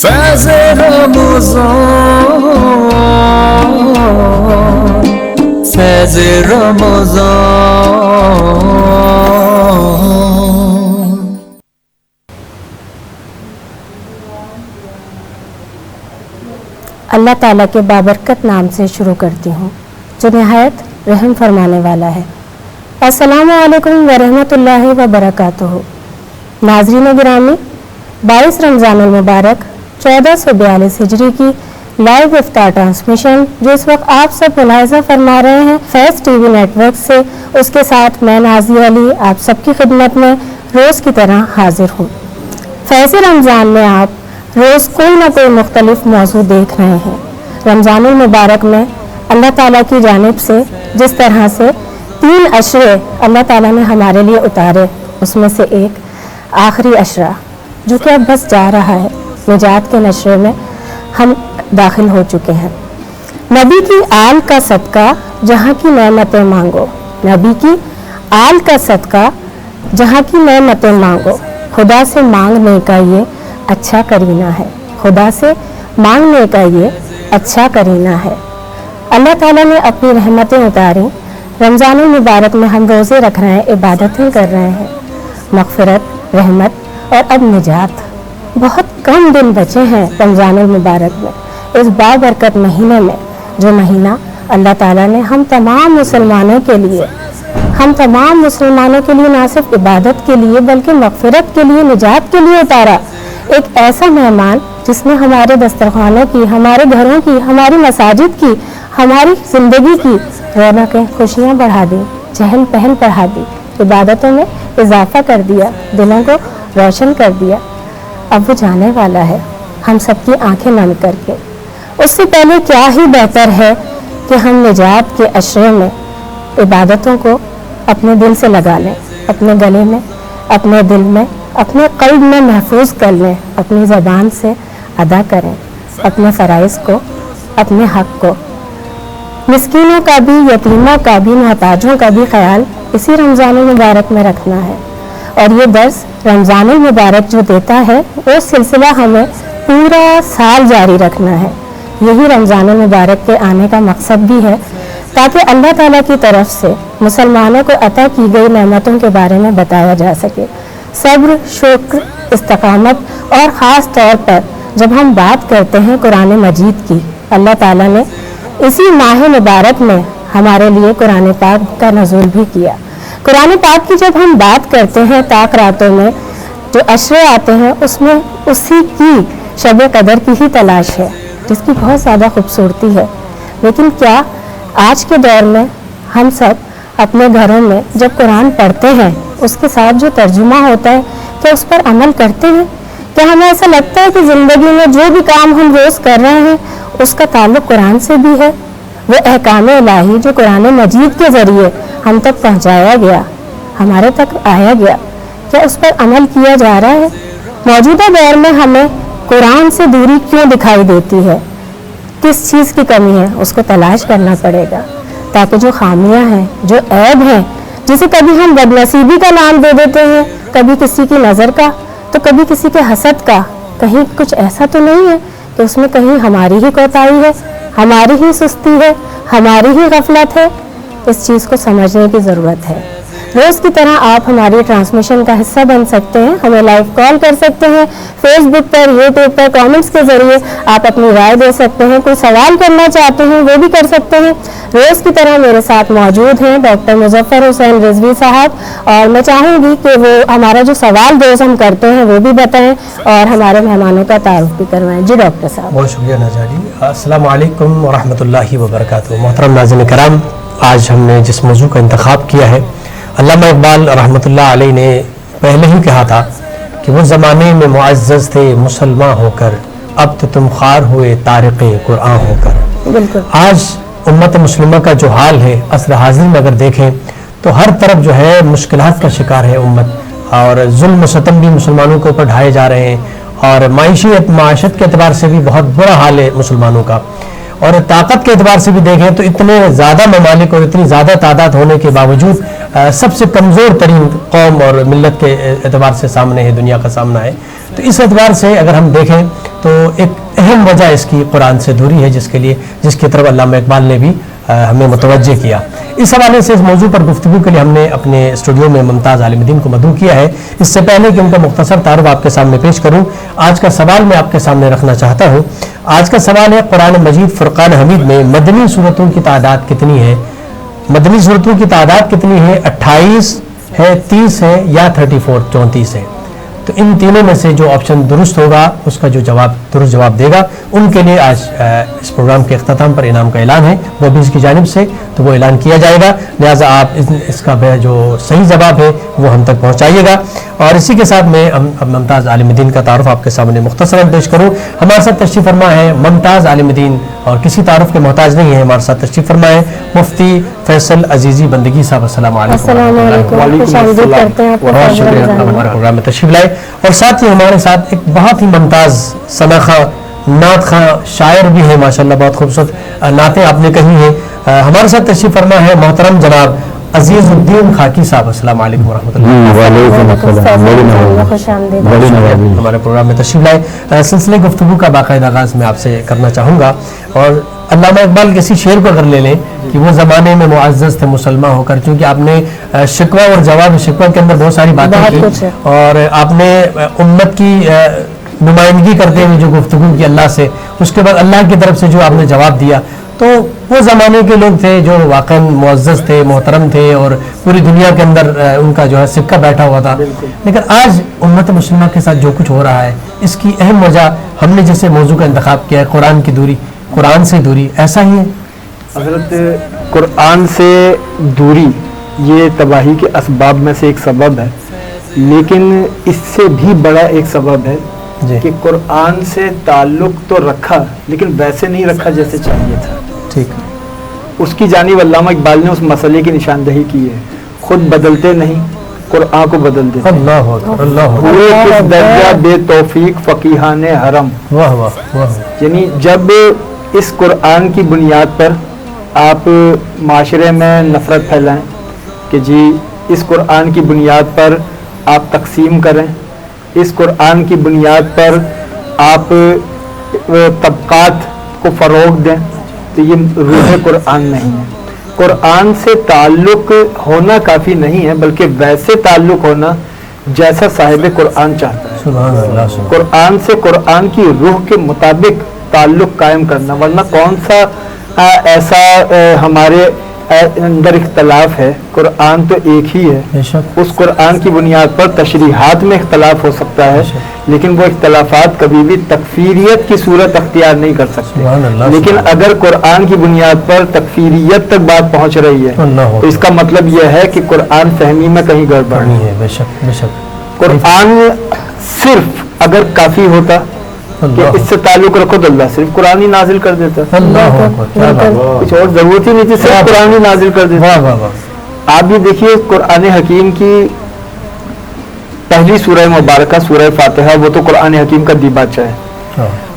فیض رمضان، فیض رمضان۔ اللہ تعالیٰ کے بابرکت نام سے شروع کرتی ہوں جو نہایت رحم فرمانے والا ہے۔ السلام علیکم ورحمۃ اللہ وبرکاتہ۔ ناظرین گرامی، 22 رمضان المبارک 1442 ہجری کی لائیو افطار ٹرانسمیشن جو اس وقت آپ سب ملاحظہ فرما رہے ہیں فیض ٹی وی نیٹ ورک سے، اس کے ساتھ میں نازیہ علی آپ سب کی خدمت میں روز کی طرح حاضر ہوں۔ فیض رمضان میں آپ روز کوئی نہ کوئی مختلف موضوع دیکھ رہے ہیں۔ رمضان المبارک میں اللہ تعالیٰ کی جانب سے جس طرح سے 3 عشرے اللہ تعالیٰ نے ہمارے لیے اتارے، اس میں سے ایک آخری عشرہ جو کہ اب بس جا رہا ہے، نجات کے نشرے میں ہم داخل ہو چکے ہیں۔ نبی کی آل کا صدقہ جہاں کی نعمتیں مانگو، نبی کی آل کا صدقہ جہاں کی نعمتیں مانگو، خدا سے مانگنے کا یہ اچھا کرینہ ہے، خدا سے مانگنے کا یہ اچھا کرینہ ہے۔ اللہ تعالیٰ نے اپنی رحمتیں اتاری۔ رمضان المبارک میں ہم روزے رکھ رہے ہیں، عبادتیں کر رہے ہیں، مغفرت، رحمت اور اب نجات۔ بہت کم دن بچے ہیں رمضان المبارک میں، اس بابرکت مہینے میں، جو مہینہ اللہ تعالیٰ نے ہم تمام مسلمانوں کے لیے نہ صرف عبادت کے لیے بلکہ مغفرت کے لیے، نجات کے لیے اتارا۔ ایک ایسا مہمان جس نے ہمارے دسترخوانوں کی، ہمارے گھروں کی، ہماری مساجد کی، ہماری زندگی کی رونقیں، خوشیاں بڑھا دی، چہل پہل بڑھا دی، عبادتوں میں اضافہ کر دیا، دلوں کو روشن کر دیا۔ اب وہ جانے والا ہے ہم سب کی آنکھیں نم کر کے۔ اس سے پہلے کیا ہی بہتر ہے کہ ہم نجات کے عشرے میں عبادتوں کو اپنے دل سے لگا لیں، اپنے گلے میں، اپنے دل میں، اپنے قلب میں محفوظ کر لیں، اپنی زبان سے ادا کریں اپنے فرائض کو، اپنے حق کو۔ مسکینوں کا بھی، یتیموں کا بھی، محتاجوں کا بھی خیال اسی رمضان المبارک میں رکھنا ہے۔ اور یہ درس رمضان المبارک جو دیتا ہے وہ سلسلہ ہمیں پورا سال جاری رکھنا ہے۔ یہی رمضان المبارک کے آنے کا مقصد بھی ہے تاکہ اللہ تعالیٰ کی طرف سے مسلمانوں کو عطا کی گئی نعمتوں کے بارے میں بتایا جا سکے۔ صبر، شکر، استقامت، اور خاص طور پر جب ہم بات کرتے ہیں قرآن مجید کی، اللہ تعالیٰ نے اسی ماہ مبارک میں ہمارے لیے قرآن پاک کا نزول بھی کیا۔ قرآن پاک کی جب ہم بات کرتے ہیں، طاق راتوں میں جو عشرے آتے ہیں اس میں اسی کی شب قدر کی ہی تلاش ہے جس کی بہت زیادہ خوبصورتی ہے۔ لیکن کیا آج کے دور میں ہم سب اپنے گھروں میں جب قرآن پڑھتے ہیں اس کے ساتھ جو ترجمہ ہوتا ہے کیا اس پر عمل کرتے ہیں؟ کیا ہمیں ایسا لگتا ہے کہ زندگی میں جو بھی کام ہم روز کر رہے ہیں اس کا تعلق قرآن سے بھی ہے؟ وہ احکام الہی جو قرآن مجید کے ذریعے ہم تک پہنچایا گیا، ہمارے تک آیا گیا، کیا اس پر عمل کیا جا رہا ہے؟ موجودہ دور میں ہمیں قرآن سے دوری کیوں دکھائی دیتی ہے؟ کس چیز کی کمی ہے؟ اس کو تلاش کرنا پڑے گا تاکہ جو خامیاں ہیں، جو عیب ہیں، جسے کبھی ہم بدنصیبی کا نام دے دیتے ہیں، کبھی کسی کی نظر کا، تو کبھی کسی کے حسد کا، کہیں کچھ ایسا تو نہیں ہے کہ اس میں کہیں ہماری ہی کوتاہی ہے، ہماری ہی سستی ہے، ہماری ہی غفلت ہے؟ اس چیز کو سمجھنے کی ضرورت ہے۔ روز کی طرح آپ ہماری ٹرانسمیشن کا حصہ بن سکتے ہیں، ہمیں لائیو کال کر سکتے ہیں، فیس بک پر، یوٹیوب پر کامنٹس کے ذریعے آپ اپنی رائے دے سکتے ہیں، کوئی سوال کرنا چاہتے ہیں وہ بھی کر سکتے ہیں۔ روز کی طرح میرے ساتھ موجود ہیں ڈاکٹر مظفر حسین رضوی صاحب، اور میں چاہوں گی کہ وہ ہمارا جو سوال روز ہم کرتے ہیں وہ بھی بتائیں اور ہمارے مہمانوں کا تعارف بھی کروائیں۔ جی ڈاکٹر صاحب۔ بہت شکریہ نازیہ جی۔ السلام علیکم ورحمۃ اللہ وبرکاتہ۔ محترم ناظرین کرام، آج ہم نے جس موضوع کا انتخاب کیا ہے، علامہ اقبال رحمۃ اللہ علیہ نے پہلے ہی کہا تھا کہ وہ زمانے میں معزز تھے مسلمان ہو کر، اب تو تم خوار ہوئے طارق قرآن ہو کر۔ بالکل۔ آج امت مسلمہ کا جو حال ہے، عصر حاضر میں اگر دیکھیں تو ہر طرف جو ہے مشکلات کا شکار ہے امت، اور ظلم و ستم بھی مسلمانوں کے اوپر ڈھائے جا رہے ہیں، اور معیشت کے اعتبار سے بھی بہت برا حال ہے مسلمانوں کا، اور طاقت کے اعتبار سے بھی دیکھیں تو اتنے زیادہ ممالک اور اتنی زیادہ تعداد ہونے کے باوجود سب سے کمزور ترین قوم اور ملت کے اعتبار سے سامنے ہے، دنیا کا سامنا ہے۔ تو اس اعتبار سے اگر ہم دیکھیں تو ایک اہم وجہ اس کی قرآن سے دوری ہے، جس کی طرف علامہ اقبال نے بھی ہمیں متوجہ کیا۔ اس حوالے سے اس موضوع پر گفتگو کے لیے ہم نے اپنے اسٹوڈیو میں ممتاز عالم دین کو مدعو کیا ہے۔ اس سے پہلے کہ ان کا مختصر تعارف آپ کے سامنے پیش کروں، آج کا سوال میں آپ کے سامنے رکھنا چاہتا ہوں۔ آج کا سوال ہے، قرآن مجید فرقان حمید میں مدنی صورتوں کی تعداد کتنی ہے؟ مدنی صورتوں کی تعداد کتنی ہے؟ 28 ہے، 30 ہے یا 34 ہے؟ تو ان تینوں میں سے جو آپشن درست ہوگا اس کا جو درست جواب دے گا ان کے لیے آج اس پروگرام کے اختتام پر انعام کا اعلان ہے، وہ بھی اس کی جانب سے، تو وہ اعلان کیا جائے گا، لہٰذا آپ اس کا جو صحیح جواب ہے وہ ہم تک پہنچائیے گا۔ اور اسی کے ساتھ میں ممتاز عالم دین کا تعارف آپ کے سامنے مختصراً پیش کروں۔ ہمارے ساتھ تشریف فرما ہے ممتاز عالم دین، اور کسی تعارف کے محتاج نہیں ہے، ہمارے ساتھ تشریف فرما ہے مفتی فیصل عزیزی بندگی صاحب۔ السلام علیکم۔ السلام علیکم، خوش آمدید کرتے ہیں آپ کو، بہت شکریہ آپ ہمارے پروگرام میں تشریف لائے، اور ساتھ ہی ہمارے ساتھ ایک بہت ہی ممتاز ثناخواں نعت خواں شاعر بھی ہے، ماشاءاللہ بہت خوبصورت نعتیں آپ نے کہی ہیں۔ ہمارے ساتھ تشریف فرما ہے محترم جناب عزیز الدین خاکی صاحب۔ السلام علیکم ورحمۃ اللہ۔ وعلیکم السلام، خوش آمدید۔ ہمارے پروگرام میں تشریف لائے۔ سلسلے گفتگو کا باقاعدہ آغاز میں آپ سے کرنا چاہوں گا، اور علامہ اقبال کے اسی شعر کو اگر لے لیں کہ وہ زمانے میں معزز تھے مسلمان ہو کر، کیونکہ آپ نے شکوہ اور جواب شکوہ کے اندر بہت ساری باتیں کی، اور آپ نے امت کی نمائندگی کرتے ہوئے جو گفتگو کی اللہ سے، اس کے بعد اللہ کی طرف سے جو آپ نے جواب دیا، تو وہ زمانے کے لوگ تھے جو واقعا معزز تھے، محترم تھے، اور پوری دنیا کے اندر ان کا جو ہے سکہ بیٹھا ہوا تھا۔ لیکن آج امت مسلمہ کے ساتھ جو کچھ ہو رہا ہے، اس کی اہم وجہ ہم نے جیسے موضوع کا انتخاب کیا ہے، قرآن کی دوری، قرآن سے دوری، ایسا ہی ہے؟ حضرت قرآن سے دوری یہ تباہی کے اسباب میں سے ایک سبب ہے، لیکن اس سے بھی بڑا ایک سبب ہے کہ قرآن سے تعلق تو رکھا لیکن ویسے نہیں رکھا جیسے چاہیے تھا۔ ٹھیک، اس کی جانب علامہ اقبال نے اس مسئلے کی نشاندہی کی ہے، خود بدلتے نہیں قرآن کو بدل دیتے۔ اللہ اکبر، اللہ اکبر، ہوئے کس درجہ بے توفیق فقیہان حرم۔ واہ واہ واہ۔ یعنی جب اس قرآن کی بنیاد پر آپ معاشرے میں نفرت پھیلائیں کہ جی اس قرآن کی بنیاد پر آپ تقسیم کریں، اس قرآن کی بنیاد پر آپ طبقات کو فروغ دیں، تو یہ روح قرآن نہیں ہے۔ قرآن سے تعلق ہونا کافی نہیں ہے، بلکہ ویسے تعلق ہونا جیسا صاحب قرآن چاہتا ہے۔ سبحان اللہ، سبحان قرآن سے قرآن کی روح کے مطابق تعلق قائم کرنا، ورنہ کون سا ایسا ہمارے اندر اختلاف ہے؟ قرآن تو ایک ہی ہے، بے شک، اس قرآن کی بنیاد پر تشریحات میں اختلاف ہو سکتا ہے، لیکن وہ اختلافات کبھی بھی تکفیریت کی صورت اختیار نہیں کر سکتے۔ سبحان اللہ، لیکن اگر قرآن کی بنیاد پر تکفیریت تک بات پہنچ رہی ہے اللہ تو اس کا مطلب یہ ہے کہ قرآن فہمی میں کہیں گڑبڑ نہیں ہے۔ ہے، بے شک بے شک۔ قرآن صرف اگر کافی ہوتا کہ اس سے تعلق رکھو تو اللہ صرف قرآن ہی نازل کر دیتا، اللہ اکبر، کیا بات ہے، کچھ اور ضرورت ہی نہیں تھی، صرف قرآن ہی نازل کر دیتا۔ واہ واہ واہ۔ آپ بھی دیکھیے قرآن حکیم کی پہلی سورہ مبارکہ سورہ فاتحہ، وہ تو قرآن حکیم کا دیباچہ ہے۔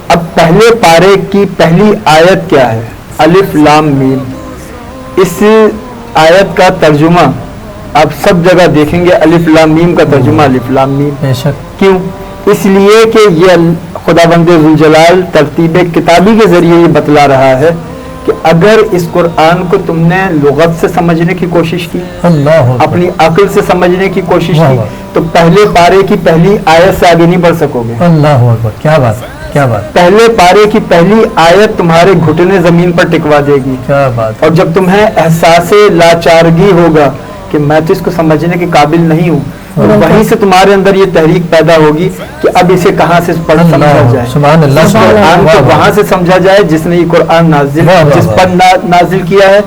اب پہلے پارے کی پہلی آیت کیا ہے؟ الف لام میم۔ اس آیت کا ترجمہ آپ سب جگہ دیکھیں گے، الف لام میم کا ترجمہ الف لام میم۔ بے شک، کیوں؟ اس لیے کہ یہ خداوند ذوالجلال ترتیب کتابی کے ذریعے یہ بتلا رہا ہے کہ اگر اس قرآن کو تم نے لغت سے سمجھنے کی کوشش کی، اللہ اکبر، اپنی عقل سے سمجھنے کی کوشش واہ کی، واہ۔ تو پہلے پارے کی پہلی آیت سے آگے نہیں بڑھ سکو گے۔ اللہ اکبر، کیا بات ہے، کیا بات، پہلے پارے کی پہلی آیت تمہارے گھٹنے زمین پر ٹکوا دے گی، کیا بات، اور جب تمہیں احساس لاچارگی ہوگا کہ میں تو اس کو سمجھنے کے قابل نہیں ہوں، اور وہیں سے تمہارے اندر یہ تحریک پیدا ہوگی کہ اب اسے کہاں سے سمجھا جائے۔ سبحان اللہ، اس قرآن کو وہاں سے سمجھا جائے جس نے یہ قرآن نازل جس پر نازل کیا ہے،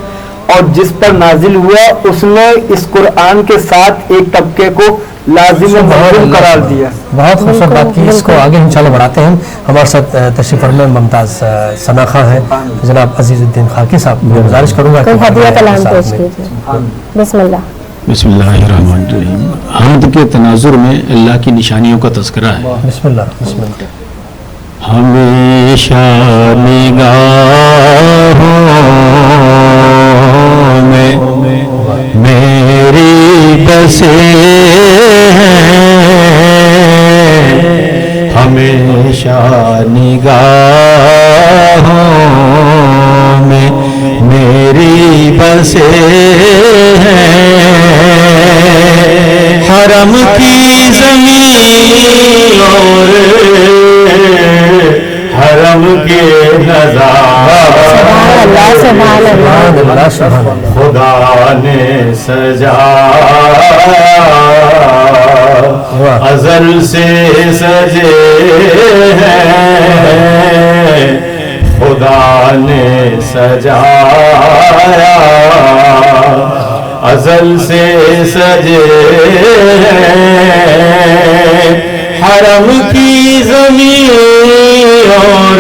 اور جس پر نازل ہوا اس نے اس قرآن کے ساتھ ایک طبقے کو لازم و ملزم قرار دیا۔ بہت خوبصورت بات کی، اس کو آگے انشاءاللہ بڑھاتے ہیں۔ ہمارے ساتھ تشریف فرما ممتاز ثناخواں ہیں جناب عزیز الدین خاکی صاحب، میں گزارش کروں گا کہ کوئی ہدیہ کلام پیش کیجیے۔ بسم اللہ۔ بسم اللہ الرحمن الرحیم۔ حمد کے تناظر میں اللہ کی نشانیوں کا تذکرہ ہے۔ بسم اللہ، بسم اللہ۔ ہمیشہ نگاہوں میں میری بسے ہیں، ہمیشہ ہمیشہ نگاہوں میں میری بسے ہیں، حرم کی زمین اور حرم کے نظارے خدا نے سجایا، ازل سے سجے ہیں، خدا نے سجایا، ازل سے سجے ہیں، حرم کی زمین اور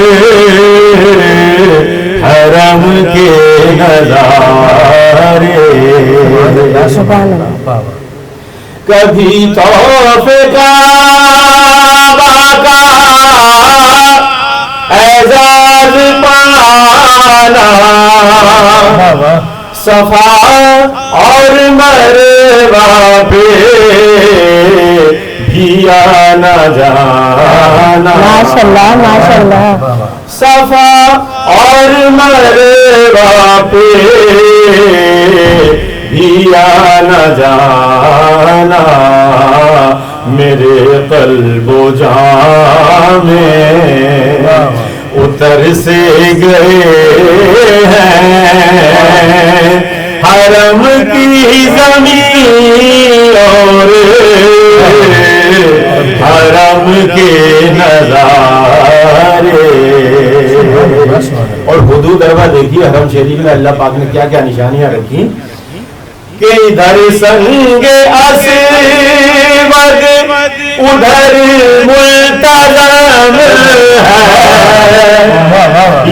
حرم کے نظارے، کبھی طواف کعبہ کا اعزاز پانا، صفا اور مروہ پہ بھی آنا جانا، ماشاءاللہ ماشاءاللہ، صفا اور مروہ پہ بھی آنا جانا، میرے قلب و جان میں اتر سے گئے ہیں، حرم کی زمین اور حرم کے نظارے۔ اور حدود دربار دیکھیے حرم شریف میں اللہ پاک نے کیا کیا نشانیاں رکھی کہ ادھر سنگ اسود ادھر ملتزم ہے،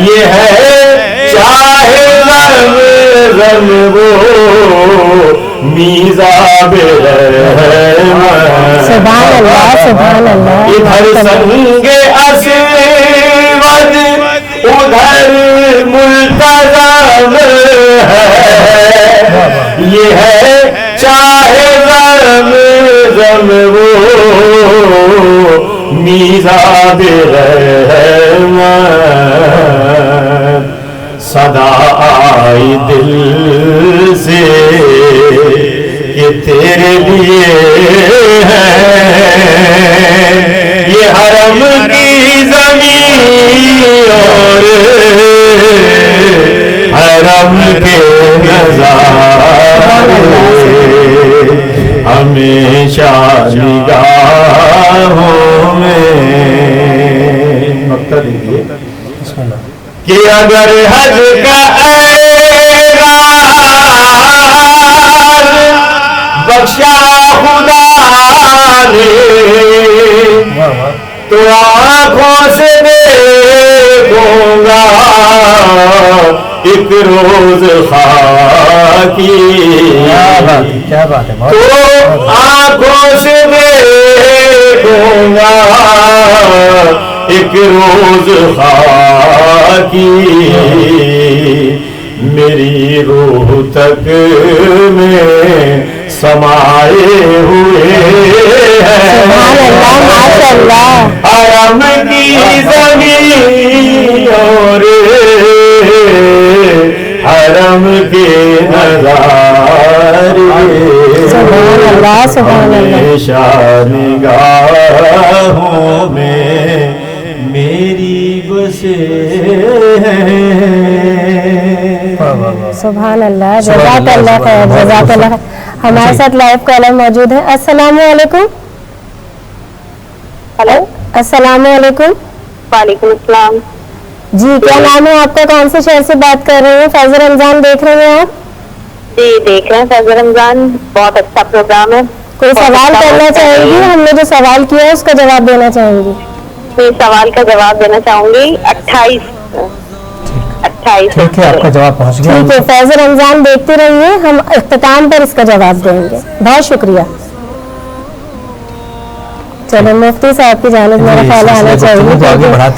یہ ہے چاہے زمزم وہ میزاب رحمت، سبحان اللہ سبحان اللہ، ادھر سنگ اسود ادھر ملتزم ہے، یہ ہے چاہے زمزم وہ میزاب رحمت، صدا آئی دل سے کہ تیرے لیے ہے یہ حرم کی زمین اور حرم کے نظارے، ہمیشہ نگاہوں میں۔ مقطع دیکھیے کہ اگر حج کا اعراض بخشا خدا نے تو آنکھوں سے دیکھوں گا ایک روز خاکی، کیا بات ہے، تو آنکھوں سے دیکھوں گا ایک روز خاکی، میری روح تک میں سمائے ہوئے ہیں، حرم کی زمین اور حرم کے نظارے، سبحان اللہ سبحان اللہ، ہمیشہ نگاہوں میں میری بسے ہیں۔ سبحان اللہ، جزاک اللہ خیر، جزاک اللہ خیر۔ ہمارے ساتھ لائیو کالر موجود ہے۔ السلام علیکم۔ ہلو، السلام علیکم۔ وعلیکم السلام۔ جی کیا نام ہے آپ کا، کون سے شہر سے بات کر رہے ہیں؟ فیض رمضان دیکھ رہے ہیں آپ؟ جی دیکھ رہے ہیں فیض رمضان، بہت اچھا پروگرام ہے۔ کوئی سوال کرنا چاہیں گی؟ ہم نے جو سوال کیا ہے اس کا جواب دینا چاہیں گی؟ میں سوال کا جواب دینا چاہوں گی۔ 28 ٹھیک ہے، آپ کا جواب پہنچ گیا۔ ٹھیک ہے، فیض رمضان دیکھتے رہیے، ہم اختتام پر اس کا جواب دیں گے۔ بہت شکریہ۔ چلو مفتی صاحب کی جانب میرا خیال آنا چاہیے،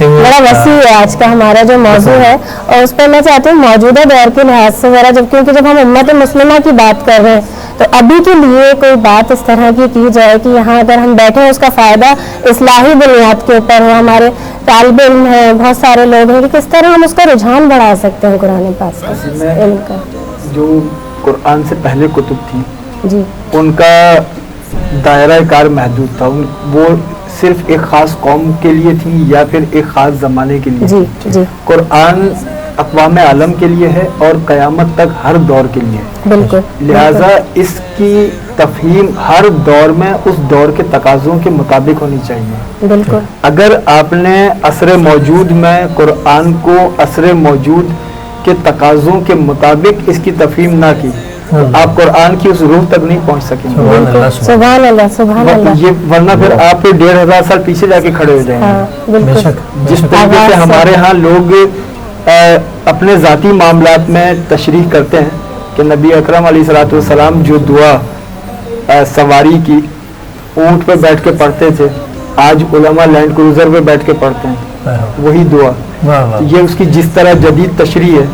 بڑا وسیع ہے آج کا ہمارا جو موضوع ہے، اور اس پر میں چاہتی ہوں موجودہ دور کے لحاظ سے ذرا، کیونکہ جب ہم امت مسلمہ کی بات کر رہے ہیں تو ابھی کے لیے کوئی بات اس طرح کی جائے کہ یہاں اگر ہم بیٹھے ہیں اس کا فائدہ اصلاحی بنیاد کے اوپر ہو، ہمارے طالب علم ہیں، بہت سارے لوگ ہیں، کہ کس طرح ہم اس کا رجحان بڑھا سکتے ہیں قرآن پاک کا علم کا. جو قرآن سے پہلے کتب تھی جی ان کا دائرہ کار محدود تھا، وہ صرف ایک خاص قوم کے لیے تھی یا پھر ایک خاص زمانے کے لیے. جی جی قرآن اقوام عالم کے لیے ہے اور قیامت تک ہر دور کے لیے ہے. بالکل. لہٰذا اس کی تفہیم ہر دور میں اس دور کے تقاضوں کے مطابق ہونی چاہیے. بالکل. اگر آپ نے عصر موجود میں قرآن کو عصر موجود کے تقاضوں کے مطابق اس کی تفہیم نہ کی تو آپ قرآن کی اس روح تک نہیں پہنچ سکیں گے. سبحان اللہ سبحان اللہ. یہ ورنہ پھر آپ 1500 سال پیچھے جا کے کھڑے ہو جائیں گے. بالکل. جس طریقے سے ہمارے ہاں لوگ اپنے ذاتی معاملات میں تشریح کرتے ہیں کہ نبی اکرم علیہ الصلوۃ والسلام جو دعا سواری کی اونٹ پہ بیٹھ کے پڑھتے تھے، آج علماء لینڈ کروزر پہ بیٹھ کے پڑھتے ہیں وہی دعا. یہ اس کی جس طرح جدید تشریح ہے،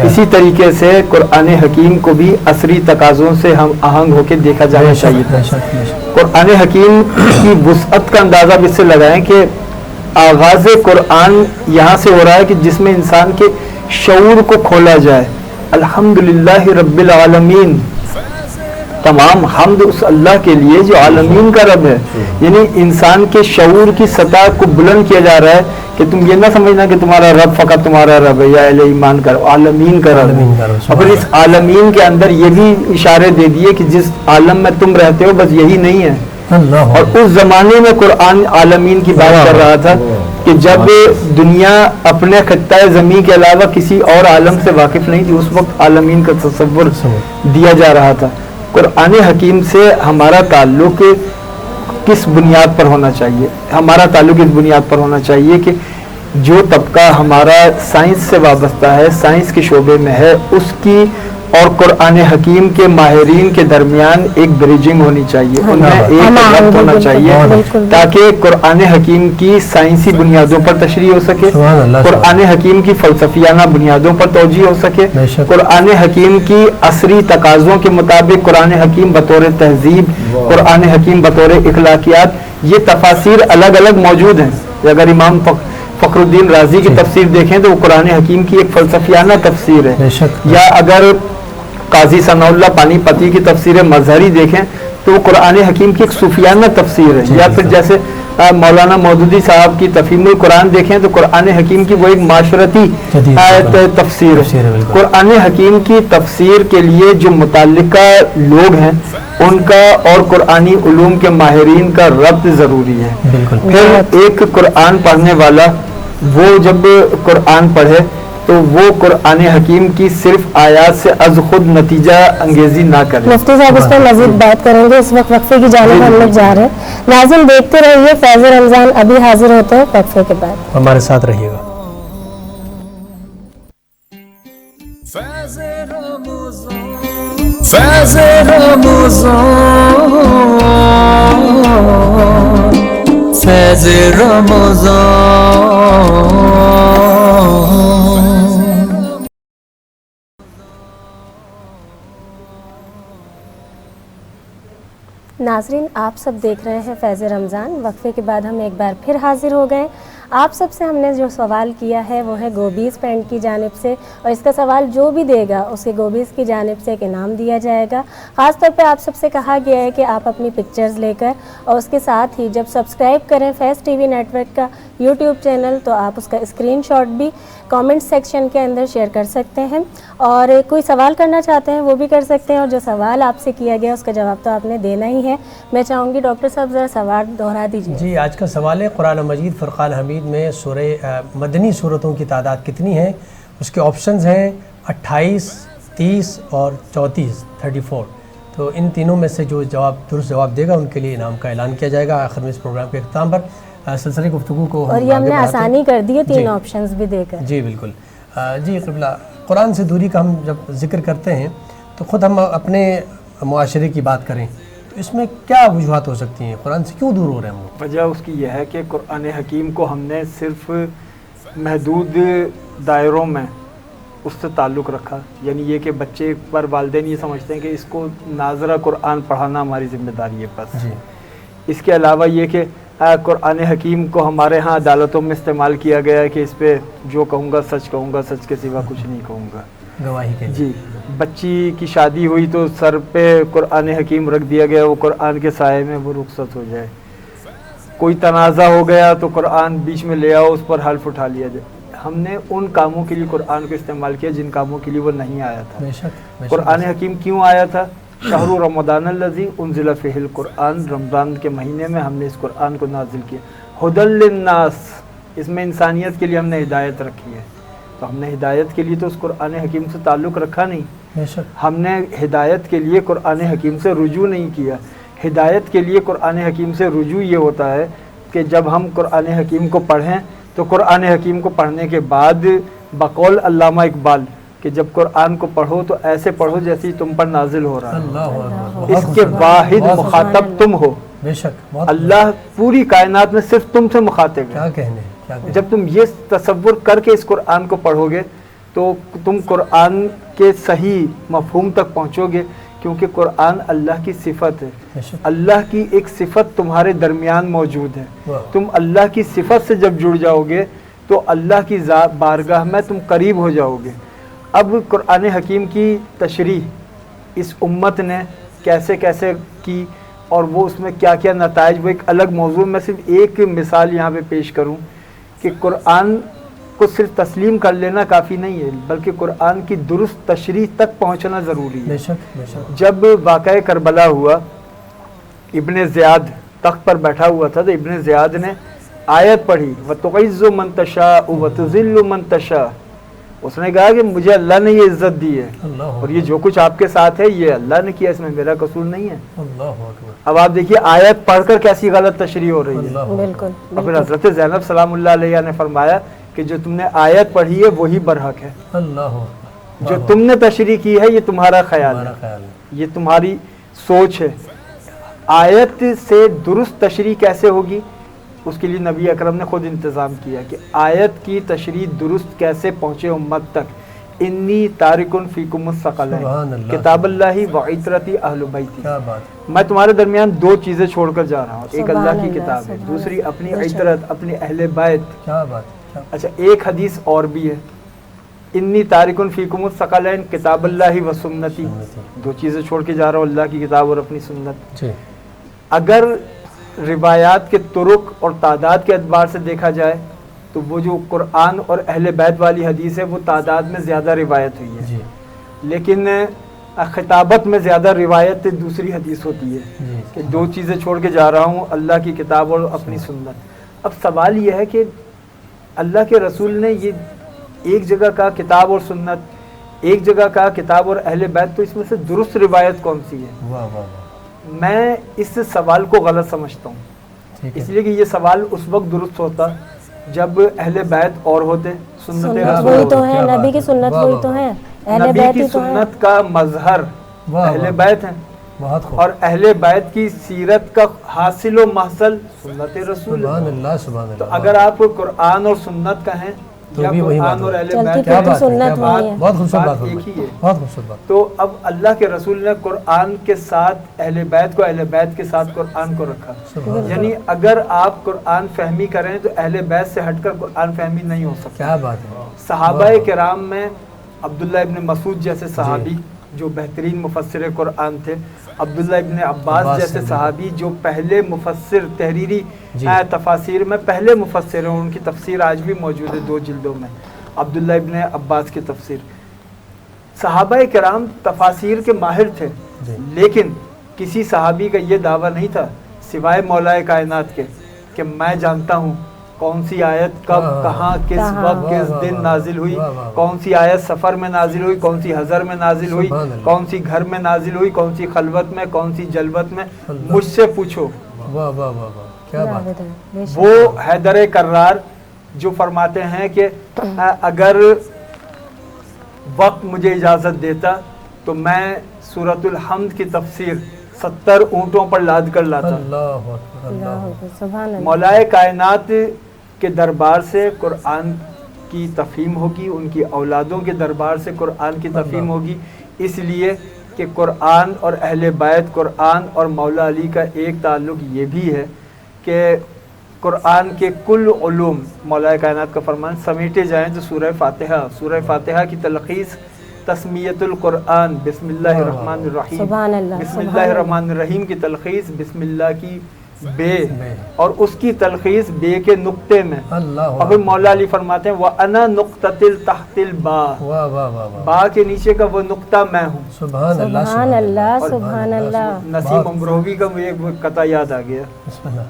اسی طریقے سے قرآن حکیم کو بھی عصری تقاضوں سے ہم آہنگ ہو کے دیکھا جانا چاہیے تھا. قرآن حکیم کی وسعت کا اندازہ بھی اس سے لگائیں کہ آغاز قرآن یہاں سے ہو رہا ہے کہ جس میں انسان کے شعور کو کھولا جائے. الحمدللہ رب العالمین، تمام حمد اس اللہ کے لیے جو عالمین کا رب ہے. یعنی انسان کے شعور کی سطح کو بلند کیا جا رہا ہے کہ تم یہ نہ سمجھنا کہ تمہارا رب فقط تمہارا رب ہے یا اہل ایمان کا رب، عالمین کا رب ہے. اور پھر اس عالمین کے اندر یہ بھی اشارے دے دیے کہ جس عالم میں تم رہتے ہو بس یہی نہیں ہے. اور اس زمانے میں قرآن عالمین کی بات کر رہا تھا کہ جب دنیا اپنے خطہ زمین کے علاوہ کسی اور عالم سے واقف نہیں تھی، اس وقت عالمین کا تصور دیا جا رہا تھا. قرآن حکیم سے ہمارا تعلق کس بنیاد پر ہونا چاہیے؟ ہمارا تعلق اس بنیاد پر ہونا چاہیے کہ جو طبقہ ہمارا سائنس سے وابستہ ہے، سائنس کے شعبے میں ہے، اس کی اور قرآن حکیم کے ماہرین کے درمیان ایک بریجنگ ہونی چاہیے، ان میں ایک ربط ہونا چاہیے تاکہ قرآن حکیم کی سائنسی بنیادوں پر تشریح ہو سکے، قرآن حکیم کی فلسفیانہ بنیادوں پر توجیہ ہو سکے، قرآن حکیم کی عصری تقاضوں کے مطابق قرآن حکیم بطور تہذیب، قرآن حکیم بطور اخلاقیات، یہ تفاسیر الگ الگ موجود ہیں. اگر امام فخر الدین رازی کی تفسیر دیکھیں تو وہ قرآن حکیم کی ایک فلسفیانہ تفسیر ہے. یا اگر قاضی ثناء اللہ پانی پتی کی تفسیر مظہری دیکھیں تو وہ قرآن حکیم کی ایک صوفیانہ تفسیر ہے. یا پھر جیسے مولانا مودودی صاحب کی تفہیم القرآن دیکھیں تو قرآن حکیم کی وہ ایک معاشرتی تفسیر ہے. قرآن حکیم کی تفسیر کے لیے جو متعلقہ لوگ ہیں ان کا اور قرآنی علوم کے ماہرین کا ربط ضروری ہے. پھر ایک قرآن پڑھنے والا وہ جب قرآن پڑھے تو وہ قرآن حکیم کی صرف آیات سے از خود نتیجہ انگیزی نہ کرے. مفتی صاحب اس پر مزید بات کریں گے، اس وقت وقفے کی جانب ہم لوگ جا رہے ہیں. ناظرین دیکھتے رہیے فیض رمضان، ابھی حاضر ہوتے ہیں وقفے کے بعد. ہمارے ساتھ رہیے گا. فیض رمضان، فیض رمضان. ناظرین آپ سب دیکھ رہے ہیں فیض رمضان. وقفے کے بعد ہم ایک بار پھر حاضر ہو گئے. آپ سب سے ہم نے جو سوال کیا ہے وہ ہے گوبیز پینٹ کی جانب سے، اور اس کا سوال جو بھی دے گا اسے گوبیز کی جانب سے ایک انعام دیا جائے گا. خاص طور پہ آپ سب سے کہا گیا ہے کہ آپ اپنی پکچرز لے کر اور اس کے ساتھ ہی جب سبسکرائب کریں فیض ٹی وی نیٹ ورک کا یوٹیوب چینل تو آپ اس کا اسکرین شاٹ بھی کامنٹ سیکشن کے اندر شیئر کر سکتے ہیں، اور کوئی سوال کرنا چاہتے ہیں وہ بھی کر سکتے ہیں. اور جو سوال آپ سے کیا گیا اس کا جواب تو آپ نے دینا ہی ہے. میں چاہوں گی ڈاکٹر صاحب ذرا سوال دوہرا دیجیے. جی آج کا سوال ہے قرآن مجید فرقان حمید میں سورہ مدنی صورتوں کی تعداد کتنی ہے؟ اس کے آپشنز ہیں 28، 30 اور 34، 34. تو ان تینوں میں سے جو درست جواب دے گا ان کے لیے انعام کا اعلان کیا جائے گا آخر میں اس پروگرام کے اختتام پر. سلسلے گفتگو کو اور یہ ہم نے آسانی کر دی ہے تین آپشنز بھی دے کر. جی بالکل. جی قبلہ، قرآن سے دوری کا ہم جب ذکر کرتے ہیں تو خود ہم اپنے معاشرے کی بات کریں تو اس میں کیا وجوہات ہو سکتی ہیں؟ قرآن سے کیوں دور ہو رہے ہیں ہم لوگ؟ وجہ اس کی یہ ہے کہ قرآن حکیم کو ہم نے صرف محدود دائروں میں اس سے تعلق رکھا، یعنی یہ کہ بچے پر والدین یہ سمجھتے ہیں کہ اس کو ناظرہ قرآن پڑھانا ہماری ذمہ داری ہے بس. اس کے علاوہ یہ کہ قرآن حکیم کو ہمارے ہاں عدالتوں میں استعمال کیا گیا ہے کہ اس پہ جو کہوں گا، سچ کے سوا کچھ نہیں کہوں گا، گواہی کے. جی. بچی کی شادی ہوئی تو سر پہ قرآن حکیم رکھ دیا گیا، وہ قرآن کے سائے میں وہ رخصت ہو جائے. کوئی تنازع ہو گیا تو قرآن بیچ میں لے آؤ، اس پر حلف اٹھا لیا جائے. ہم نے ان کاموں کے لیے قرآن کو استعمال کیا جن کاموں کے لیے وہ نہیں آیا تھا. بے شک قرآن حکیم کیوں آیا تھا؟ شہر رمضان الذی انزل فیہ القرآن، رمضان کے مہینے میں ہم نے اس قرآن کو نازل کیا. ھدی للناس، اس میں انسانیت کے لیے ہم نے ہدایت رکھی ہے. تو ہم نے ہدایت کے لیے تو اس قرآن حکیم سے تعلق رکھا نہیں، بے شک. ہم نے ہدایت کے لیے قرآن حکیم سے رجوع نہیں کیا. ہدایت کے لیے قرآن حکیم سے رجوع یہ ہوتا ہے کہ جب ہم قرآن حکیم کو پڑھیں تو قرآن حکیم کو پڑھنے کے بعد بقول علامہ اقبال کہ جب قرآن کو پڑھو تو ایسے پڑھو جیسے تم پر نازل ہو رہا ہے، اللہ اس کے واحد مخاطب تم ہو. بے شک. اللہ پوری کائنات میں صرف تم سے مخاطب ہے. کیا کہنے. جب تم یہ تصور کر کے اس قرآن کو پڑھو گے تو تم قرآن کے صحیح مفہوم تک پہنچو گے، کیونکہ قرآن اللہ کی صفت ہے. اللہ کی ایک صفت تمہارے درمیان موجود ہے. تم اللہ کی صفت سے جب جڑ جاؤ گے تو اللہ کی بارگاہ میں تم قریب ہو جاؤ گے. اب قرآن حکیم کی تشریح اس امت نے کیسے کیسے کی اور وہ اس میں کیا کیا نتائج، وہ ایک الگ موضوع. میں صرف ایک مثال یہاں پہ پیش کروں کہ قرآن کو صرف تسلیم کر لینا کافی نہیں ہے، بلکہ قرآن کی درست تشریح تک پہنچنا ضروری ہے. بے شک. بے شک. جب واقعہ کربلا ہوا، ابن زیاد تخت پر بیٹھا ہوا تھا تو ابن زیاد نے آیت پڑھی وَتُعِزُّ مَن تَشَاءُ وَتُذِلُّ مَن تَشَاءُ. اس نے کہا کہ مجھے اللہ نے یہ عزت دی ہے اور یہ جو کچھ آپ کے ساتھ ہے یہ اللہ نے کیا، اس میں میرا قصور نہیں ہے. اللہ اکبر. اب آپ دیکھیے آیت پڑھ کر کیسی غلط تشریح ہو رہی ہے. بالکل. اور پھر حضرت زینب سلام اللہ علیہ نے فرمایا کہ جو تم نے آیت پڑھی ہے وہی برحق ہے، اللہ جو تم نے تشریح کی ہے یہ تمہارا خیال ہے، یہ تمہاری سوچ ہے. آیت سے درست تشریح کیسے ہوگی، اس کے لیے نبی اکرم نے خود انتظام کیا کہ آیت کی تشریح درست کیسے پہنچے امت تک. انی تارکن فیکم الثقلین کتاب اللہ و عترتی اہل بیتی. میں تمہارے درمیان دو چیزیں چھوڑ کر جا رہا ہوں، ایک اللہ کی کتاب ہے، دوسری اپنی عترت، اپنی اہل بیت. کیا بات. اچھا ایک حدیث اور بھی ہے، انی تارکن فیکم الثقلین کتاب اللہ و سنتی. دو چیزیں چھوڑ کے جا رہا ہوں، اللہ کی کتاب اور اپنی سنت. اگر روایات کے طرق اور تعداد کے اعتبار سے دیکھا جائے تو وہ جو قرآن اور اہل بیت والی حدیث ہے وہ تعداد میں زیادہ روایت ہوئی ہے، لیکن خطابت میں زیادہ روایت دوسری حدیث ہوتی ہے کہ دو چیزیں چھوڑ کے جا رہا ہوں، اللہ کی کتاب اور اپنی سنت. اب سوال یہ ہے کہ اللہ کے رسول نے یہ ایک جگہ کہا کتاب اور سنت، ایک جگہ کہا کتاب اور اہل بیت، تو اس میں سے درست روایت کون سی ہے؟ میں اس سوال کو غلط سمجھتا ہوں، اس لیے کہ یہ سوال اس وقت درست ہوتا جب اہل بیت اور ہوتے، سنت وہی تو ہے، نبی کی سنت وہی تو ہے، اہل بیت کی سنت کا مظہر اہل بیت ہیں، اور اہل بیت کی سیرت کا حاصل و محصل سنت رسول. تو اگر آپ قرآن اور سنت کہیں یا قرآن اور اہل بیت، بہت خوبصورت بات. تو اب اللہ کے رسول نے قرآن کے ساتھ اہل بیت کو، اہل بیت کے ساتھ قرآن کو رکھا. یعنی اگر آپ قرآن فہمی کریں تو اہل بیت سے ہٹ کر قرآن فہمی نہیں ہو سکتی. کیا بات ہے. صحابہ کرام میں عبداللہ ابن مسعود جیسے صحابی جو بہترین مفسر قرآن تھے، عبداللہ ابن عباس جیسے صحابی جو پہلے مفسر، تحریری تفاسیر میں پہلے مفسر ہیں، ان کی تفسیر آج بھی موجود ہے 2 جلدوں میں، عبداللہ ابن عباس کی تفسیر. صحابہ کرام تفاسیر کے ماہر تھے، لیکن کسی صحابی کا یہ دعویٰ نہیں تھا سوائے مولا کائنات کے کہ میں جانتا ہوں کون سی آیت کب کہاں کس وقت کس دن نازل ہوئی، کون سی آیت سفر میں نازل ہوئی، کون سی حضر میں نازل ہوئی، کون سی گھر میں نازل ہوئی، کون سی خلوت میں، کون سی جلوت میں. مجھ سے پوچھو. وہ حیدر کرار جو فرماتے ہیں کہ اگر وقت مجھے اجازت دیتا تو میں سورۃ الحمد کی تفسیر 70 اونٹوں پر لاد کر لاتا. مولا کائنات کے دربار سے قرآن کی تفہیم ہوگی، ان کی اولادوں کے دربار سے قرآن کی تفہیم ہوگی، اس لیے کہ قرآن اور اہل بیت، قرآن اور مولا علی کا ایک تعلق یہ بھی ہے کہ قرآن کے کل علوم مولا کائنات کا فرمان سمیٹے جائیں تو سورہ فاتحہ کی تلخیص تسمیت القرآن بسم اللہ الرحمن الرحیم، سبحان اللہ، بسم اللہ الرحمن الرحیم کی تلخیص بسم اللہ کی بے، اور اس کی تلخیص بے کے نقطے میں، اور پھر مولا علی فرماتے ہیں وَأَنَا نُقْتَةِ تَحْتِ الْبَاء، با کے نیچے کا وہ نقطہ میں ہوں۔ سبحان اللہ، سبحان اللہ، سبحان اللہ۔ نسیم امروی کا مجھے ایک قطع یاد آ گیا، بسم اللہ،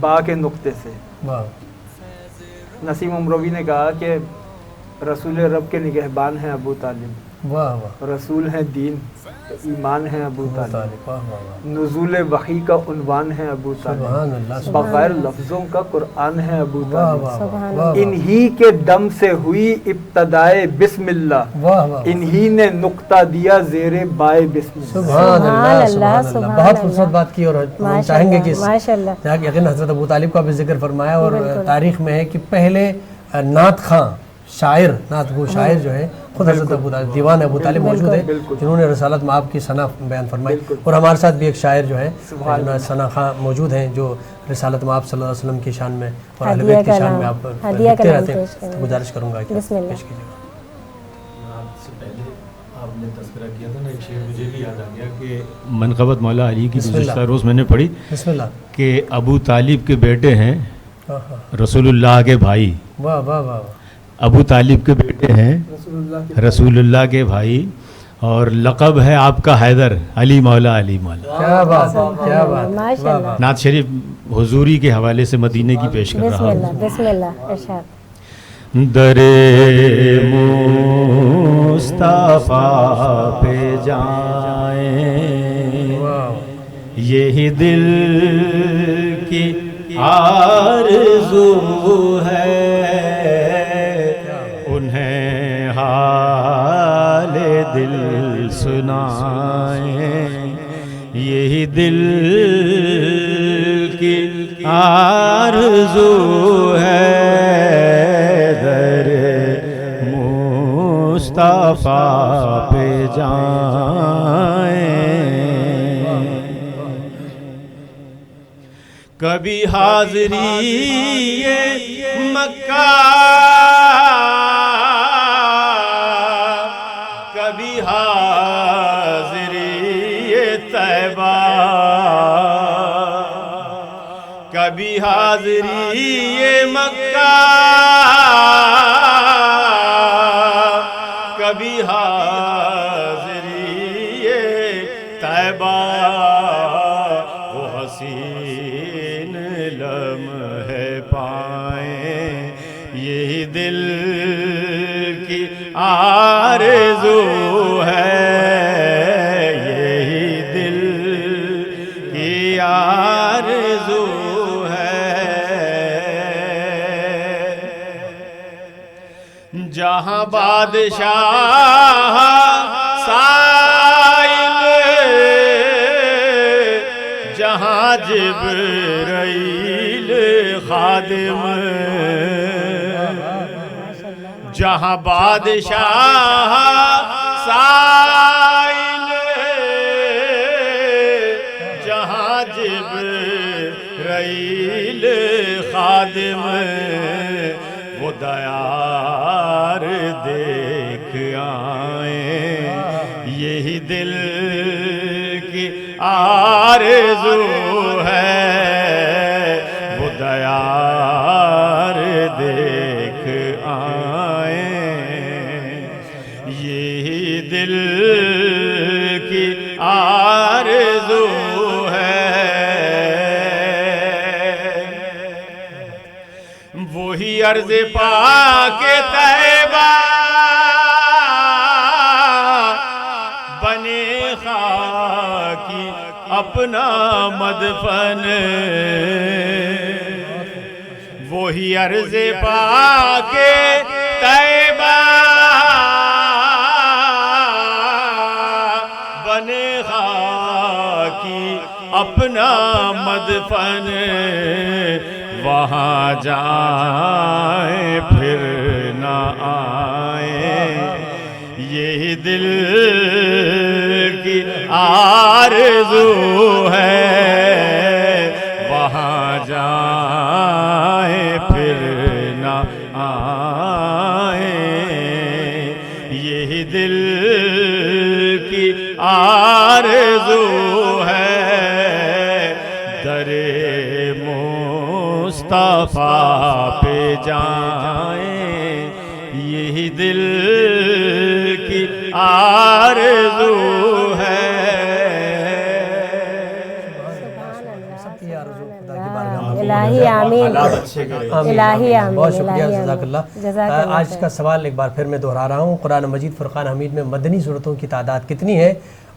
با کے نقطے سے واہ، نسیم امروی نے کہا کہ رسول رب کے نگہبان ہیں ابو طالب، واہ واہ، رسول ہیں دین، ایمان ہیں ابو طالب، واہ واہ واہ، نزول وحی کا عنوان ہے ابو طالب، سبحان اللہ، بغیر لفظوں کا قرآن ہے ابو واہ طالب، واہ سبحان واہ، انہی کے دم سے ہوئی ابتدائے بسم اللہ، واہ واہ، انہی نے نقطہ دیا زیر بائے بسم اللہ۔ سبحان اللہ، سبحان سبحان اللہ، بہت اللہ۔ خوبصورت بات کی، اور ہم ماشاء چاہیں گے اللہ، کہ اس ماشاء اللہ، یقین حضرت ابو طالب کا بھی ذکر فرمایا، اور بالکل۔ تاریخ میں ہے کہ پہلے نعت خواں، شاعر، نعت گو شاعر جو ہے خود حضرت ابو طالب، دیوان ابو طالب موجود ہے، بالکل۔ جنہوں نے رسالت مآب کی ثنا بیان فرمائی، اور ہمارے ساتھ بھی ایک شاعر جو ہے ثنا خواں موجود ہیں جو رسالت مآب صلی اللہ علیہ وسلم کی شان میں اور اہل بیت کی شان میں آپ ہدیہ لکھتے کلام رہتے ہیں، پیش کریں تو گزارش کروں گا کہ بسم اللہ۔ پیش کیجیے گا۔ آپ سے پہلے آپ نے تذکرہ کیا تھا نا، ایک شعر مجھے بھی یاد آ گیا کہ منقبت مولا علی کی گزشتہ روز میں نے پڑھی بسم اللہ، کہ ابو طالب کے بیٹے ہیں واہ رسول اللہ کے بھائی، واہ واہ واہ، ابو طالب کے بیٹے ہیں رسول اللہ کے بھائی، اور لقب ہے آپ کا حیدر، علی مولا علی مولا۔ کیا بات ہے، کیا بات ہے، ماشاء واہ اللہ۔ واہ، نعت شریف حضوری کے حوالے سے مدینے کی پیش کر بسم رہا ہوں۔ اللہ، بسم اللہ، ارشاد۔ در مصطفیٰ پہ جائیں، یہی دل کی آرزو ہے، انہیں حال دل سنائیں، یہی دل کی آرزو ہے، در مصطفیٰ پہ جائیں، کبھی حاضری مکہ، کبھی حاضری طیبہ، کبھی حاضری مکہ، کبھی حاضری طیبہ، وہ حسین لمحے پائیں، یہی دل کی آرزو ہے، یہی دل کی آرزو ہے، جہاں بادشاہ سائل، جہاں جبرائیل خادم، جہاں بادشاہ سائل، جہاں جبرائیل خادم، وہ دیار دیکھ آئیں، یہی دل کی آرزو ہے، وہ دیار دیکھ آئیں، یہی دل کی آرزو ہے، وہی عرض پاک طیبہ بنے خاکی اپنا مدفن، وہی عرض پاک طیبہ بنے خاکی اپنا مدفن، وہاں جائیں پھر دل کی آرزو ہے وہاں جائیں پھر نہ آئیں یہی دل کی آرزو ہے در مصطفیٰ پہ جائیں یہی دل کی آرزو ہے الہی آمین الہی آمین بہت شکریہ جزاک اللہ. آج کا سوال ایک بار پھر میں دہرا رہا ہوں. قرآن مجید فرقان حمید میں مدنی صورتوں کی تعداد کتنی ہے؟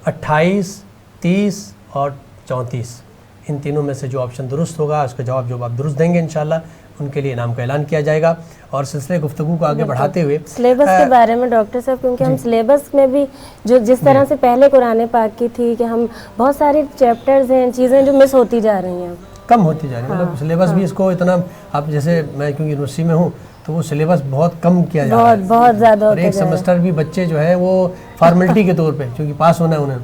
28 30 اور 34. ان تینوں میں سے جو آپشن درست ہوگا اس کا جواب جو آپ درست دیں گے انشاءاللہ ان کے لیے انعام کا اعلان کیا جائے گا. اور سلسلے گفتگو کو آگے بڑھاتے ہوئے سلیبس کے بارے میں ڈاکٹر صاحب کیونکہ ہم سلیبس میں بھی جو جس طرح سے پہلے قرآن پاک کی تھی کہ ہم بہت ساری چیپٹرز ہیں چیزیں جو مس ہوتی جا رہی ہیں کم ہوتی جا رہی ہے. مطلب سلیبس بھی اس کو اتنا اب جیسے میں کیونکہ یونیورسٹی میں ہوں تو وہ سلیبس بہت کم کیا جا رہا ہے بہت زیادہ اور ایک سمسٹر بھی بچے جو ہے وہ فارمیلٹی کے طور پہ چونکہ پاس ہونا ہے انہیں.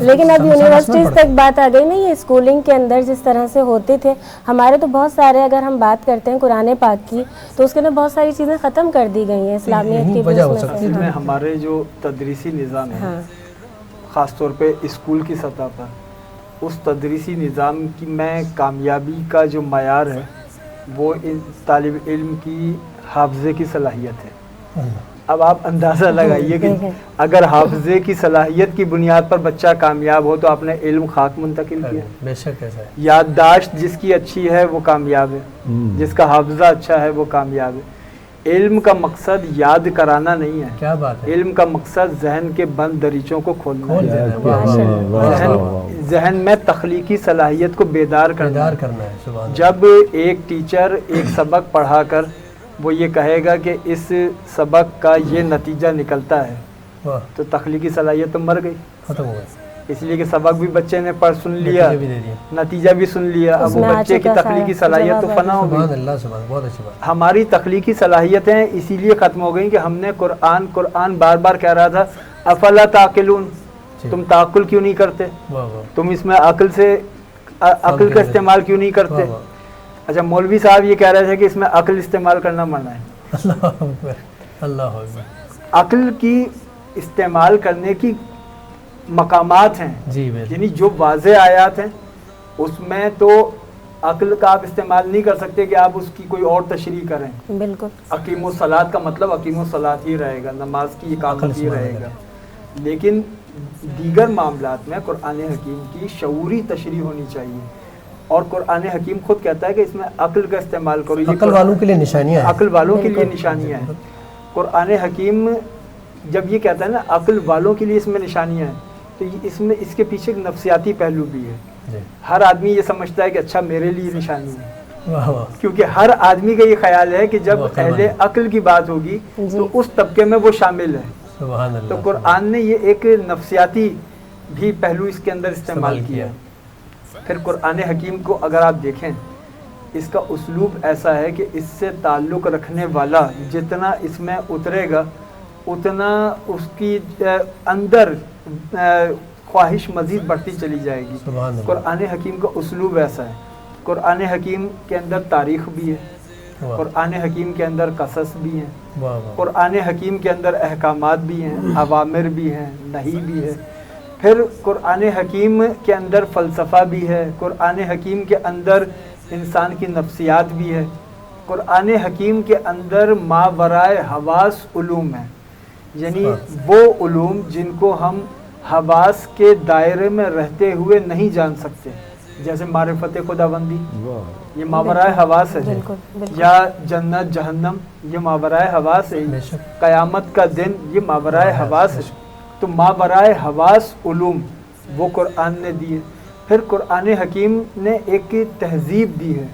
لیکن اب یونیورسٹیز تک بات آ گئی نا یہ اسکولنگ کے اندر جس طرح سے ہوتے تھے ہمارے تو بہت سارے اگر ہم بات کرتے ہیں قرآن پاک کی تو اس کے اندر بہت ساری چیزیں ختم کر دی گئی ہیں اسلامیت کی وجہ ہو سکتی ہے. میں ہمارے جو تدریسی نظام ہے خاص طور پہ اسکول کی سطح پر اس تدریسی نظام کی میں کامیابی کا جو معیار ہے وہ طالب علم کی حافظے کی صلاحیت ہے. اب آپ اندازہ لگائیے کہ اگر حافظے کی صلاحیت کی بنیاد پر بچہ کامیاب ہو تو آپ نے علم خاک منتقل کیا. بے شک ایسا ہے. یادداشت جس کی اچھی ہے وہ کامیاب ہے, جس کا حافظہ اچھا ہے وہ کامیاب ہے. علم کا مقصد یاد کرانا نہیں ہے, کیا بات ہے. علم کا مقصد ذہن کے بند دریچوں کو کھولنا ہے, ہے. ذہن میں تخلیقی صلاحیت کو بیدار کرنا ہے. سبحان جب ایک ٹیچر ایک سبق پڑھا کر وہ یہ کہے گا کہ اس سبق کا یہ نتیجہ نکلتا ہے واہ تو تخلیقی صلاحیت تو مر گئی, ختم ہو گیا. اس لیے کہ سبق بھی بچے نے پڑھ سن لیا, نتیجہ بھی دے دیا. نتیجہ بھی سن لیا, اب وہ بچے کی تخلیقی صلاحیت تو فنا ہو سبحان گئی. اللہ سبحان, بہت اچھی بات. ہماری تخلیقی صلاحیتیں اسی لیے ختم ہو گئیں کہ ہم نے قرآن بار بار کہہ رہا تھا افلا تعقلون, تم تعقل کیوں نہیں کرتے, واہ واہ تم اس میں عقل کا استعمال کیوں نہیں کرتے. واہ واہ. اچھا مولوی صاحب یہ کہہ رہے تھے کہ اس میں عقل استعمال کرنا منع ہے. اللہ اکبر اللہ اکبر. عقل کی استعمال کرنے کی مقامات ہیں جی بالکل. یعنی جو واضح آیات ہیں اس میں تو عقل کا آپ استعمال نہیں کر سکتے کہ آپ اس کی کوئی اور تشریح کریں. بالکل اقیم الصلاۃ کا مطلب اقیم الصلاۃ ہی رہے گا, نماز کی اقامت ہی رہے گا. لیکن دیگر معاملات میں قرآن حکیم کی شعوری تشریح ہونی چاہیے اور قرآن حکیم خود کہتا ہے کہ اس میں عقل کا استعمال کرو. عقل والوں کے لیے نشانیاں ہیں. عقل والوں کے لیے نشانیاں ہیں. قرآن حکیم جب یہ کہتا ہے نا عقل والوں کے لیے اس میں نشانیاں ہیں تو اس کے پیچھے ایک نفسیاتی پہلو بھی ہے. ہر آدمی یہ سمجھتا ہے کہ اچھا میرے لیے نشانی ہے, کیونکہ ہر آدمی کا یہ خیال ہے کہ جب اہل عقل کی بات ہوگی تو اس طبقے میں وہ شامل ہے. سبحان اللہ. تو قرآن نے یہ ایک نفسیاتی بھی پہلو اس کے اندر استعمال کیا. پھر قرآن حکیم کو اگر آپ دیکھیں اس کا اسلوب ایسا ہے کہ اس سے تعلق رکھنے والا جتنا اس میں اترے گا اتنا اس کی اندر خواہش مزید بڑھتی چلی جائے گی. قرآن حکیم کا اسلوب ایسا ہے. قرآن حکیم کے اندر تاریخ بھی ہے, قرآن حکیم کے اندر قصص بھی ہیں, قرآن حکیم کے اندر احکامات بھی ہیں, اوامر بھی ہیں, نہی بھی ہے. پھر قرآن حکیم کے اندر فلسفہ بھی ہے, قرآن حکیم کے اندر انسان کی نفسیات بھی ہے, قرآن حکیم کے اندر ماورائے حواس علوم ہیں, یعنی وہ علوم جن کو ہم حواس کے دائرے میں رہتے ہوئے نہیں جان سکتے, جیسے معرفت خداوندی یہ ماورائے حواس ہے, یا جنت جہنم یہ ماورائے حواس ہے, قیامت کا دن یہ ماورائے حواس ہے. تو ماورائے حواس علوم وہ قرآن نے دی ہے. پھر قرآن حکیم نے ایک تہذیب دی ہے.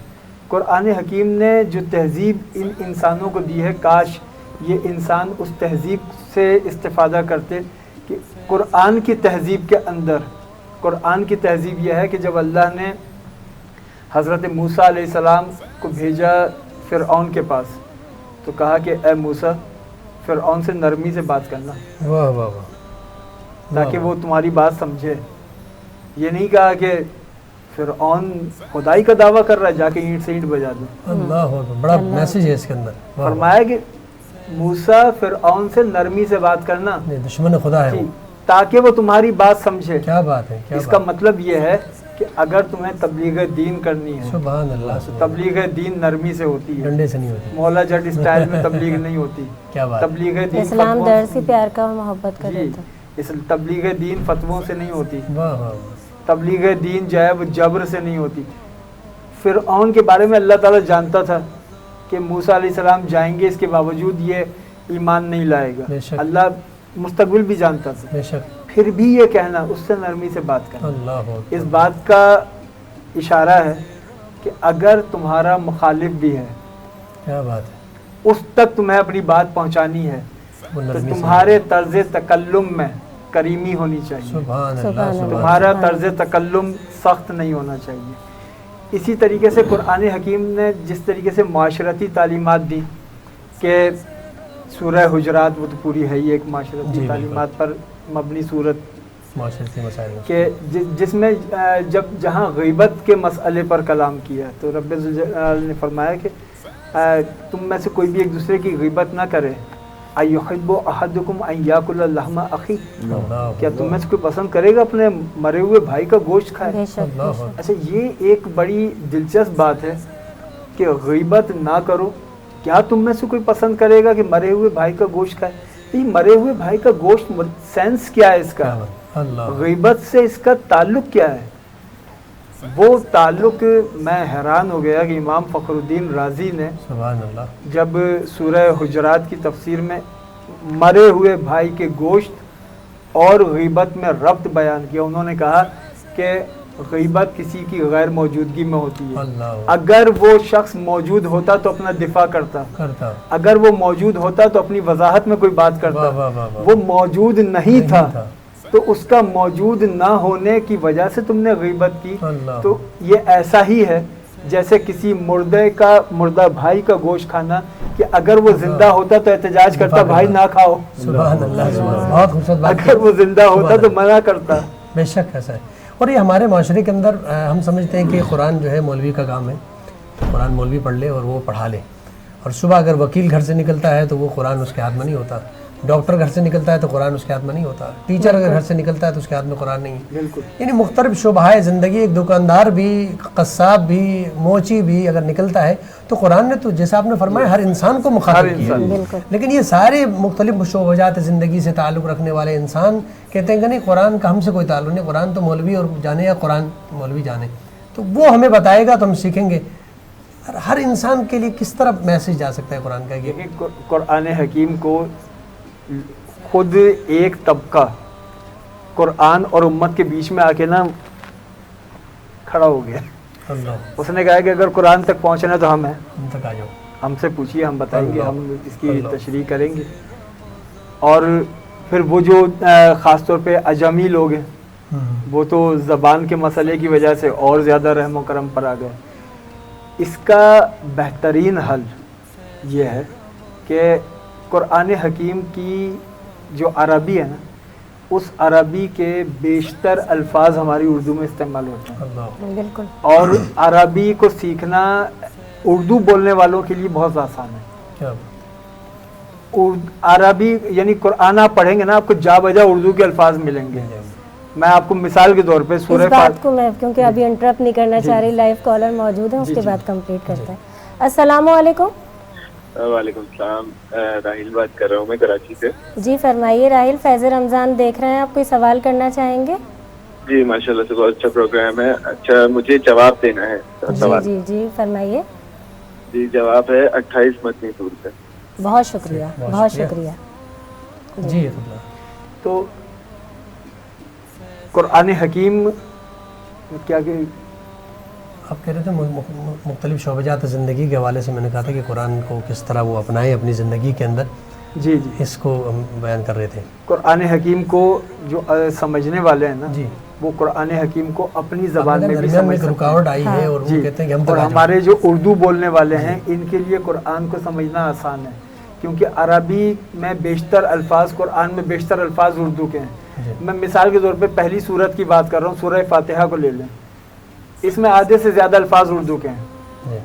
قرآن حکیم نے جو تہذیب ان انسانوں کو دی ہے کاش یہ انسان اس تہذیب سے استفادہ کرتے. کہ قرآن کی تہذیب کے اندر قرآن کی تہذیب یہ ہے کہ جب اللہ نے حضرت موسیٰ علیہ السلام کو بھیجا فرعون کے پاس تو کہا کہ اے موسیٰ فرعون سے نرمی سے بات کرنا واہ واہ واہ، تاکہ وہ تمہاری بات سمجھے. یہ نہیں کہا کہ فرعون خدائی کا دعویٰ کر رہا ہے جا کے اینٹ سے اینٹ بجا دو. اللہ اکبر، بڑا میسج ہے اس کے اندر. واہ، فرمایا کہ موسیٰ فرعون سے نرمی سے بات کرنا نہیں، دشمن خدا ہے وہ. تاکہ وہ تمہاری بات سمجھے. کیا بات ہے، کیا اس کا بات. مطلب یہ ہے کہ اگر تمہیں تبلیغ دین کرنی ہے، سبحان اللہ، سبحان تبلیغ دین نرمی سے ہوتی اللہ. ہے، ڈنڈے سے نہیں ہوتی. مولا جٹ اسٹائل میں تبلیغ نہیں ہوتی. کیا بات. تبلیغ دین اسلام فتووں در سے پیار کا اور محبت کا جی، دیتا. اس تبلیغ دین فتووں سے نہیں ہوتی. واہ واہ واہ. تبلیغ دین جو ہے وہ جبر سے نہیں ہوتی. فرعون کے بارے میں اللہ تعالیٰ جانتا تھا کہ موسیٰ علیہ السلام جائیں گے، اس کے باوجود یہ ایمان نہیں لائے گا. بے شک. اللہ مستقبل بھی جانتا تھا. بے شک. پھر بھی یہ کہنا اس سے نرمی سے بات کرنا، اللہ اکبر. اس بات کا اشارہ ہے کہ اگر تمہارا مخالف بھی ہے کیا بات ہے. اس تک تمہیں اپنی بات پہنچانی ہے وہ تو نرمی سے. تمہارے طرز تکلم میں کریمی ہونی چاہیے. سبحان سبحان اللہ، اللہ. سبحان تمہارا سبحان طرز تکلم سخت نہیں ہونا چاہیے. اسی طریقے سے قرآن حکیم نے جس طریقے سے معاشرتی تعلیمات دی کہ سورہ حجرات وہ تو پوری ہے ہی ایک معاشرتی جی، بالکل. تعلیمات پر مبنی صورت معاشرتی مسائل. کہ جس میں جب جہاں غیبت کے مسئلے پر کلام کیا تو رب ذوالجلال نے فرمایا کہ تم میں سے کوئی بھی ایک دوسرے کی غیبت نہ کرے. ایحب احدکم ان یاکل لحم اخی، اللہ کیا تم میں سے کوئی پسند کرے گا اپنے مرے ہوئے بھائی کا گوشت کھائے؟ بے شک، اللہ بے اکبر. شک. اچھا، یہ ایک بڑی دلچسپ بات ہے کہ غیبت نہ کرو. کیا تم میں سے کوئی پسند کرے گا کہ مرے ہوئے بھائی کا گوشت کھائے؟ تو یہ مرے ہوئے بھائی کا گوشت سینس کیا ہے اس کا؟ کیا بات. اللہ غیبت سے اس کا تعلق کیا ہے؟ وہ تعلق میں حیران ہو گیا کہ امام فخر الدین رازی نے سبحان اللہ. جب سورہ حجرات کی تفسیر میں مرے ہوئے بھائی کے گوشت اور غیبت میں ربط بیان کیا. انہوں نے کہا کہ غیبت کسی کی غیر موجودگی میں ہوتی ہے. اللہ اگر وہ شخص موجود ہوتا تو اپنا دفاع کرتا، کرتا. اگر وہ موجود ہوتا تو اپنی وضاحت میں کوئی بات کرتا. واہ واہ واہ واہ. وہ موجود نہیں تھا تو اس کا موجود نہ ہونے کی وجہ سے تم نے غیبت کی. اللہ. تو یہ ایسا ہی ہے جیسے کسی مردہ بھائی کا گوشت کھانا کہ اگر وہ زندہ ہوتا تو احتجاج کرتا بھائی نہ کھاؤ، سبحان اللہ، سبحان اللہ. بہت خوبصورت بات. اگر وہ زندہ ہوتا تو منع کرتا. بے شک ایسا ہے. اور یہ ہمارے معاشرے کے اندر ہم سمجھتے ہیں کہ قرآن جو ہے مولوی کا کام ہے. قرآن مولوی پڑھ لے اور وہ پڑھا لے. اور صبح اگر وکیل گھر سے نکلتا ہے تو وہ قرآن اس کے ہاتھ میں نہیں ہوتا. ڈاکٹر گھر سے نکلتا ہے تو قرآن اس کے ہاتھ میں نہیں ہوتا. ٹیچر اگر گھر سے نکلتا ہے تو اس کے ہاتھ میں قرآن نہیں. بالکل. یعنی مختلف شعبۂ زندگی، ایک دکاندار بھی، قصاب بھی، موچی بھی اگر نکلتا ہے تو قرآن نے تو جیسا آپ نے فرمایا ہر انسان کو مخاطب کیا. بالکل. لیکن یہ سارے مختلف شعبات زندگی سے تعلق رکھنے والے انسان کہتے ہیں کہ نہیں قرآن کا ہم سے کوئی تعلق نہیں، قرآن تو مولوی اور جانے یا قرآن مولوی جانے. تو وہ ہمیں بتائے گا تو ہم سیکھیں گے. ہر انسان کے لیے کس طرح میسج جا سکتا ہے قرآن کا؟ یہ کہ قرآن حکیم کو خود ایک طبقہ قرآن اور امت کے بیچ میں آ کے نا کھڑا ہو گیا. اللہ اس نے کہا کہ اگر قرآن تک پہنچنا تو ہم ہیں، ہم تک آ جاؤ. ہم سے پوچھیے، ہم بتائیں گے، اللہ. ہم اس کی اللہ. تشریح کریں گے. اور پھر وہ جو خاص طور پہ اجمی لوگ ہیں وہ تو زبان کے مسئلے کی وجہ سے اور زیادہ رحم و کرم پر آ گئے. اس کا بہترین حل یہ ہے کہ قرآن حکیم کی جو عربی ہے نا، اس عربی کے بیشتر الفاظ ہماری اردو میں استعمال ہوتے ہیں. اللہ. بالکل. اور عربی کو سیکھنا اردو بولنے والوں کے لیے بہت آسان ہے. کیا عربی یعنی قرآن آپ پڑھیں گے نا، آپ کو جا بجا اردو کے الفاظ ملیں گے. میں آپ کو مثال کے طور پہ اس سورہ بات کو میں کیونکہ ابھی انٹرپٹ نہیں کرنا چاہ رہی، لائیو کالر موجود ہے، اس کے بعد کمپلیٹ کرتے ہیں. السلام علیکم. وعلیکم السلام. راہیل بات کر رہا ہوں میں کراچی سے. جی فرمائیے راہیل. فیض رمضان دیکھ رہے ہیں، آپ کوئی سوال کرنا چاہیں گے؟ جی ماشاءاللہ سے بہت اچھا پروگرام ہے. اچھا مجھے جواب دینا ہے سوال. جی جی فرمائیے. جی جواب ہے 28 مدنی سورت ہے. بہت شکریہ، بہت شکریہ. جی تو قرآن حکیم کیا کہ آپ کہہ رہے تھے مختلف شعبجات زندگی کے حوالے سے میں نے کہا تھا کہ قرآن کو کس طرح وہ اپنائے اپنی زندگی کے اندر. جی جی اس کو ہم بیان کر رہے تھے. قرآن حکیم کو جو سمجھنے والے ہیں نا، جی وہ قرآن حکیم کو اپنی زبان میں بھی درمیان میں سمجھ ایک سکتے رکاوٹ آئی ہے اور وہ جی. کہتے ہیں کہ ہم اور تک آ جاؤ. ہمارے جو اردو بولنے والے ہیں ان کے لیے قرآن کو سمجھنا آسان ہے کیونکہ عربی میں بیشتر الفاظ قرآن میں بیشتر الفاظ اردو کے ہیں. میں مثال کے طور پہ پہلی سورت کی بات کر رہا ہوں, سورہ فاتحہ کو لے لیں, اس میں آدھے سے زیادہ الفاظ اردو کے ہیں.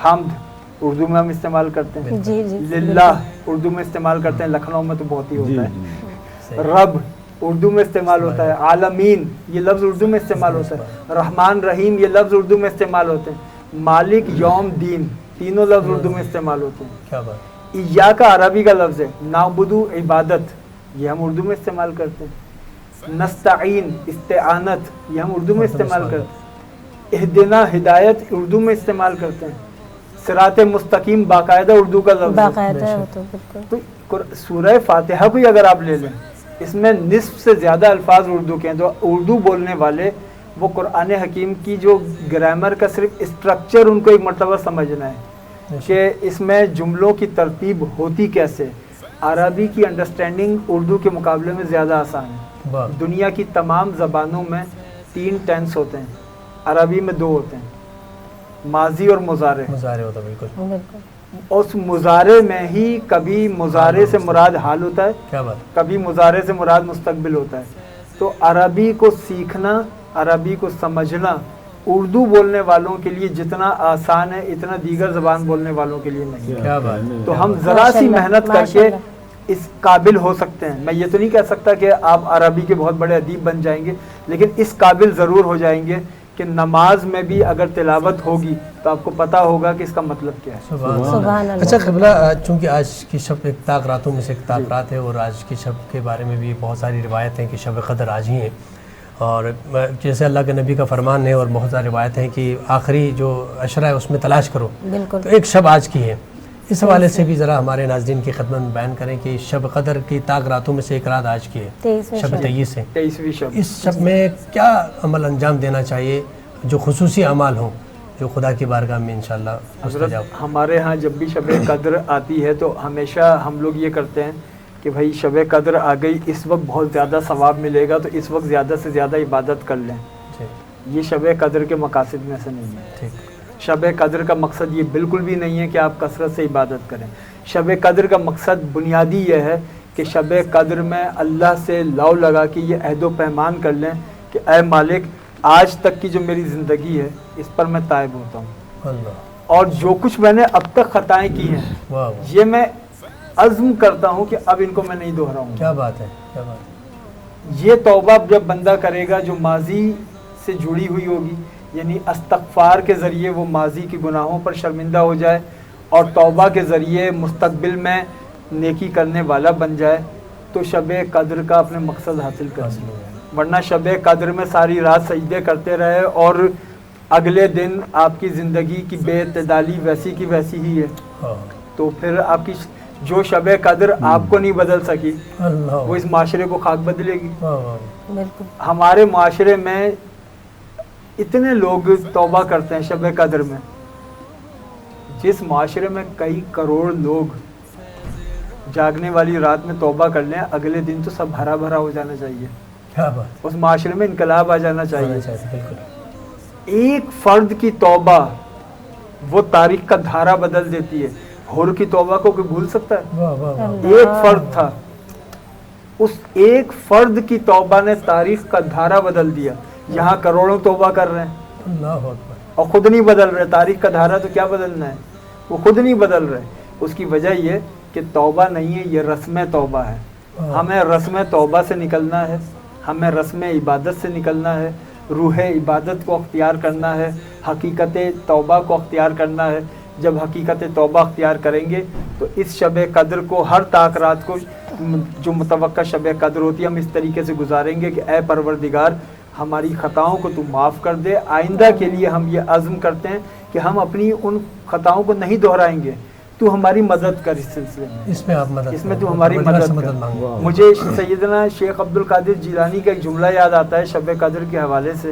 حمد اردو میں ہم استعمال کرتے ہیں, جی جی للہ اردو میں استعمال کرتے ہیں, لکھنؤ میں تو بہت ہی ہوتا ہے. رب اردو میں استعمال ہوتا ہے. عالمین یہ لفظ اردو میں استعمال ہوتا ہے. رحمان رحیم یہ لفظ اردو میں استعمال ہوتے ہیں. مالک یوم دین تینوں لفظ اردو میں استعمال ہوتے ہیں. کیا بات. ایاکا عربی کا لفظ ہے, نعبدو عبادت یہ ہم اردو میں استعمال کرتے ہیں. نستعین استعانت یہ ہم اردو میں استعمال کرتے ہیں. اہدنا ہدایت اردو میں استعمال کرتے ہیں. صراط مستقیم باقاعدہ اردو کا لفظ ہے. باقاعدہ ہے تو بالکل. تو سورہ فاتحہ کو ہی اگر آپ لے لیں, اس میں نصف سے زیادہ الفاظ اردو کے ہیں. تو اردو بولنے والے وہ قرآن حکیم کی جو گرامر کا صرف اسٹرکچر ان کو ایک مرتبہ سمجھنا ہے کہ اس میں جملوں کی ترتیب ہوتی کیسے. عربی کی انڈرسٹینڈنگ اردو کے مقابلے میں زیادہ آسان ہے. دنیا کی تمام زبانوں میں 3 ٹینس ہوتے ہیں, عربی میں 2 ہوتے ہیں, ماضی اور مضارع. ہوتا بالکل. اس مضارع میں ہی کبھی مضارع سے مراد حال ہوتا ہے, کیا بات. کبھی مضارع سے مراد مستقبل ہوتا ہے. تو عربی کو سیکھنا, عربی کو سمجھنا اردو بولنے والوں کے لیے جتنا آسان ہے اتنا دیگر زبان بولنے والوں کے لیے نہیں. کیا بات. تو ہم ذرا سی محنت کر کے اس قابل ہو سکتے ہیں. میں یہ تو نہیں کہہ سکتا کہ آپ عربی کے بہت بڑے ادیب بن جائیں گے, لیکن اس قابل ضرور ہو جائیں گے کہ نماز میں بھی اگر تلاوت ہوگی تو آپ کو پتا ہوگا کہ اس کا مطلب کیا ہے. سبحان اللہ. اچھا قبلہ, چونکہ آج کی شب ایک طاق راتوں میں سے ایک طاق رات ہے, اور آج کی شب کے بارے میں بھی بہت ساری روایت ہیں کہ شب قدر آج ہی ہے, اور جیسے اللہ کے نبی کا فرمان ہے اور بہت ساری روایت ہیں کہ آخری جو عشرہ ہے اس میں تلاش کرو. بالکل. تو ایک شب آج کی ہے, اس حوالے سے بھی ذرا ہمارے ناظرین کی خدمت میں بیان کریں کہ شب قدر کی طاق راتوں میں سے ایک رات آج کی ہے, شب 23 ہے. 23ویں شب. اس شب میں کیا عمل انجام دینا چاہیے جو خصوصی اعمال ہوں جو خدا کی بارگاہ میں انشاءاللہ مستجاب. ہمارے ہاں جب بھی شب قدر آتی ہے تو ہمیشہ ہم لوگ یہ کرتے ہیں کہ بھائی شب قدر آ گئی, اس وقت بہت زیادہ ثواب ملے گا تو اس وقت زیادہ سے زیادہ عبادت کر لیں. یہ شب قدر کے مقاصد میں سے نہیں ہے. شب قدر کا مقصد یہ بالکل بھی نہیں ہے کہ آپ کثرت سے عبادت کریں. شب قدر کا مقصد بنیادی یہ ہے کہ شب قدر میں اللہ سے لو لگا کے یہ عہد و پیمان کر لیں کہ اے مالک آج تک کی جو میری زندگی ہے اس پر میں تائب ہوتا ہوں, اور جو کچھ میں نے اب تک خطائیں کی ہیں یہ میں عزم کرتا ہوں کہ اب ان کو میں نہیں دہراؤں گا. کیا بات ہے, کیا بات. یہ توبہ جب بندہ کرے گا جو ماضی سے جڑی ہوئی ہوگی, یعنی استغفار کے ذریعے وہ ماضی کی گناہوں پر شرمندہ ہو جائے اور توبہ کے ذریعے مستقبل میں نیکی کرنے والا بن جائے, تو شب قدر کا اپنے مقصد حاصل کر لے. ورنہ شب قدر میں ساری رات سجدے کرتے رہے اور اگلے دن آپ کی زندگی کی بے اعتدالی ویسی کی ویسی ہی ہے, تو پھر آپ کی جو شب قدر آپ کو نہیں بدل سکی وہ اس معاشرے کو خاک بدلے گی. ہمارے معاشرے میں اتنے لوگ توبہ کرتے ہیں شب قدر میں, جس معاشرے میں کئی کروڑ لوگ جاگنے والی رات میں توبہ کر لیں, اگلے دن تو سب بھرا بھرا ہو جانا چاہیے. اس معاشرے میں انقلاب آ جانا چاہیے. ایک فرد کی توبہ وہ تاریخ کا دھارا بدل دیتی ہے. حور کی توبہ کو کوئی بھول سکتا ہے؟ ایک فرد تھا, اس ایک فرد کی توبہ نے تاریخ کا دھارا بدل دیا. یہاں کروڑوں توبہ کر رہے ہیں اور خود نہیں بدل رہے. تاریخ کا دھارا تو کیا بدلنا ہے, وہ خود نہیں بدل رہے. اس کی وجہ یہ کہ توبہ نہیں ہے, یہ رسم توبہ ہے. ہمیں رسم توبہ سے نکلنا ہے, ہمیں رسم عبادت سے نکلنا ہے, روح عبادت کو اختیار کرنا ہے, حقیقت توبہ کو اختیار کرنا ہے. جب حقیقت توبہ اختیار کریں گے تو اس شب قدر کو, ہر طاق رات کو جو متوقع شب قدر ہوتی ہے, ہم اس طریقے سے گزاریں گے کہ اے پروردگار ہماری خطاؤں کو تو معاف کر دے. آئندہ کے لیے ہم یہ عزم کرتے ہیں کہ ہم اپنی ان خطاؤں کو نہیں دہرائیں گے, تو ہماری مدد کر اس سلسلے میں. اس میں آپ مدد, اس میں تو ہماری مدد کر. مجھے سیدنا شیخ عبد القادر جیلانی کا ایک جملہ یاد آتا ہے شب قدر کے حوالے سے.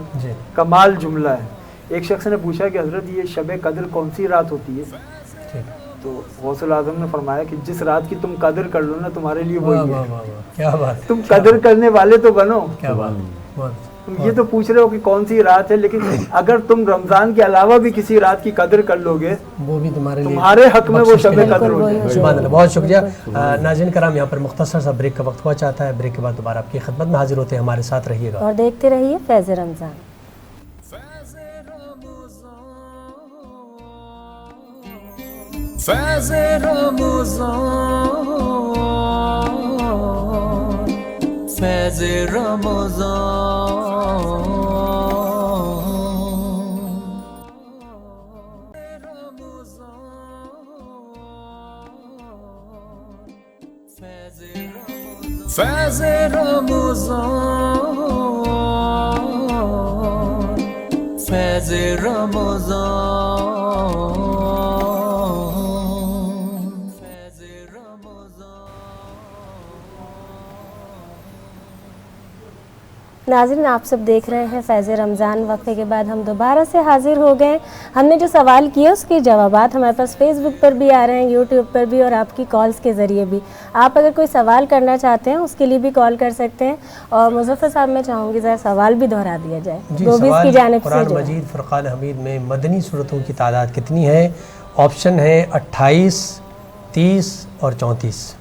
کمال جملہ ہے. ایک شخص نے پوچھا کہ حضرت یہ شب قدر کون سی رات ہوتی ہے؟ تو غوث الاعظم نے فرمایا کہ جس رات کی تم قدر کر لو نا تمہارے لیے وہی ہے. کیا بات, تم قدر کرنے والے تو بنو. کیا بات. یہ تو پوچھ رہے ہو کہ کون سی رات ہے، لیکن اگر تم رمضان کے علاوہ بھی کسی رات کی قدر کر لو گے وہ بھی تمہارے حق میں وہ شب قدر ہو جائے. سبحان اللہ. بہت شکریہ. ناظرین کرام، یہاں پر مختصر سا بریک کا وقت ہوا چاہتا ہے. بریک کے بعد دوبارہ آپ کی خدمت میں حاضر ہوتے ہیں. ہمارے ساتھ رہیے گا اور دیکھتے رہیے فیض رمضان. فیض رمضان، فیض رمضان، فیض رمضان، فیض رمضان. ناظرین، آپ سب دیکھ رہے ہیں فیض رمضان. وقفے کے بعد ہم دوبارہ سے حاضر ہو گئے. ہم نے جو سوال کیے اس کے جوابات ہمارے پاس فیس بک پر بھی آ رہے ہیں، یوٹیوب پر بھی، اور آپ کی کالز کے ذریعے بھی. آپ اگر کوئی سوال کرنا چاہتے ہیں اس کے لیے بھی کال کر سکتے ہیں. اور مظفر صاحب، میں چاہوں گی ذرا سوال بھی دہرا دیا جائے. گوبیز کی جانب سے قرآن مجید فرقان حمید میں مدنی صورتوں کی تعداد کتنی ہے؟ آپشن ہے 28، 30 اور 34.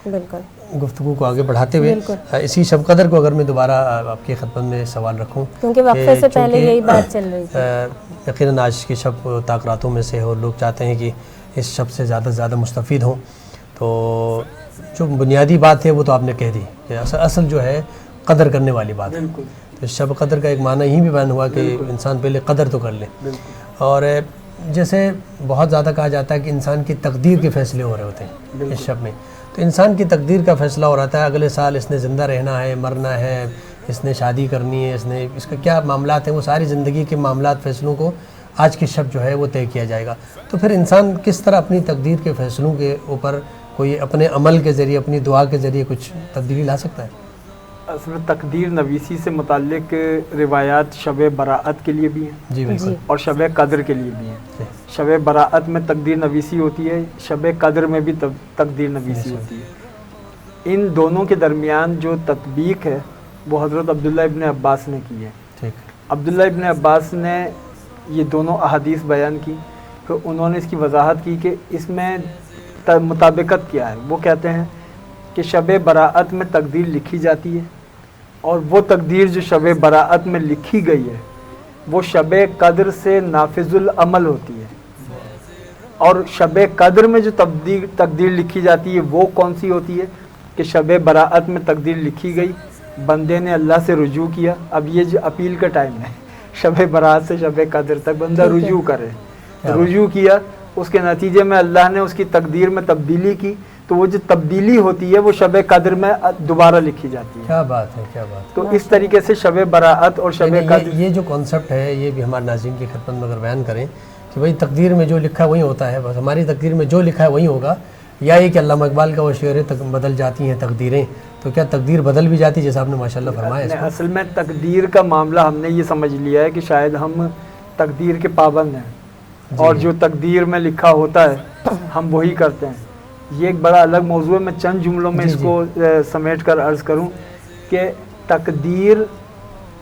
بالکل. گفتگو کو آگے بڑھاتے ہوئے اسی شب قدر کو اگر میں دوبارہ آپ کی خدمت میں سوال رکھوں، کیونکہ وقفے سے پہلے یہی بات چل رہی تھی. یقیناً آج کی شب طاق راتوں میں سے ہے اور لوگ چاہتے ہیں کہ اس شب سے زیادہ سے زیادہ مستفید ہوں. تو جو بنیادی بات ہے وہ تو آپ نے کہہ دی کہ اصل جو ہے قدر کرنے والی بات ہے. تو شب قدر کا ایک معنی یہی بھی بیان ہوا کہ انسان پہلے قدر تو کر لے. اور جیسے بہت زیادہ کہا جاتا ہے کہ انسان کی تقدیر کے فیصلے ہو رہے ہوتے ہیں اس شب میں. تو انسان کی تقدیر کا فیصلہ ہو رہا ہے اگلے سال اس نے زندہ رہنا ہے، مرنا ہے، اس نے شادی کرنی ہے، اس کا کیا معاملات ہیں، وہ ساری زندگی کے معاملات فیصلوں کو آج کی شب جو ہے وہ طے کیا جائے گا. تو پھر انسان کس طرح اپنی تقدیر کے فیصلوں کے اوپر کوئی اپنے عمل کے ذریعے، اپنی دعا کے ذریعے کچھ تبدیلی لا سکتا ہے؟ اصل میں تقدیر نویسی سے متعلق روایات شب براءت کے لیے بھی ہیں جی بالکل، اور شب قدر کے لیے بھی ہیں. شب براءت میں تقدیر نویسی ہوتی ہے، شب قدر میں بھی تقدیر نویسی ہوتی ہے. ان دونوں کے درمیان جو تطبیق ہے وہ حضرت عبداللہ ابن عباس نے کی ہے. عبداللہ ابن عباس نے یہ دونوں احادیث بیان کی، پھر انہوں نے اس کی وضاحت کی کہ اس میں مطابقت کیا ہے. وہ کہتے ہیں کہ شب براءت میں تقدیر لکھی جاتی ہے، اور وہ تقدیر جو شب براءت میں لکھی گئی ہے وہ شب قدر سے نافذ العمل ہوتی ہے. اور شب قدر میں جو تقدیر لکھی جاتی ہے وہ کون سی ہوتی ہے کہ شب براءت میں تقدیر لکھی گئی، بندے نے اللہ سے رجوع کیا. اب یہ جو اپیل کا ٹائم ہے، شب براءت سے شب قدر تک بندہ رجوع کرے، رجوع کیا، اس کے نتیجے میں اللہ نے اس کی تقدیر میں تبدیلی کی، تو وہ جو تبدیلی ہوتی ہے وہ شب قدر میں دوبارہ لکھی جاتی ہے. کیا بات ہے، کیا بات. تو اس طریقے سے شب براءت اور شب قدر یہ جو کانسیپٹ ہے یہ بھی ہمارے ناظرین کی خدمت میں اگر بیان کریں کہ بھئی تقدیر میں جو لکھا ہے وہی ہوتا ہے، بس ہماری تقدیر میں جو لکھا ہے وہی ہوگا، یا یہ کہ علامہ اقبال کا وہ شعر بدل جاتی ہیں تقدیریں. تو کیا تقدیر بدل بھی جاتی جیسا آپ نے ماشاءاللہ فرمایا؟ اصل میں تقدیر کا معاملہ ہم نے یہ سمجھ لیا ہے کہ شاید ہم تقدیر کے پابند ہیں اور جو تقدیر میں لکھا ہوتا ہے ہم وہی کرتے ہیں. یہ ایک بڑا الگ موضوع ہے. میں چند جملوں میں اس کو سمیٹ کر عرض کروں کہ تقدیر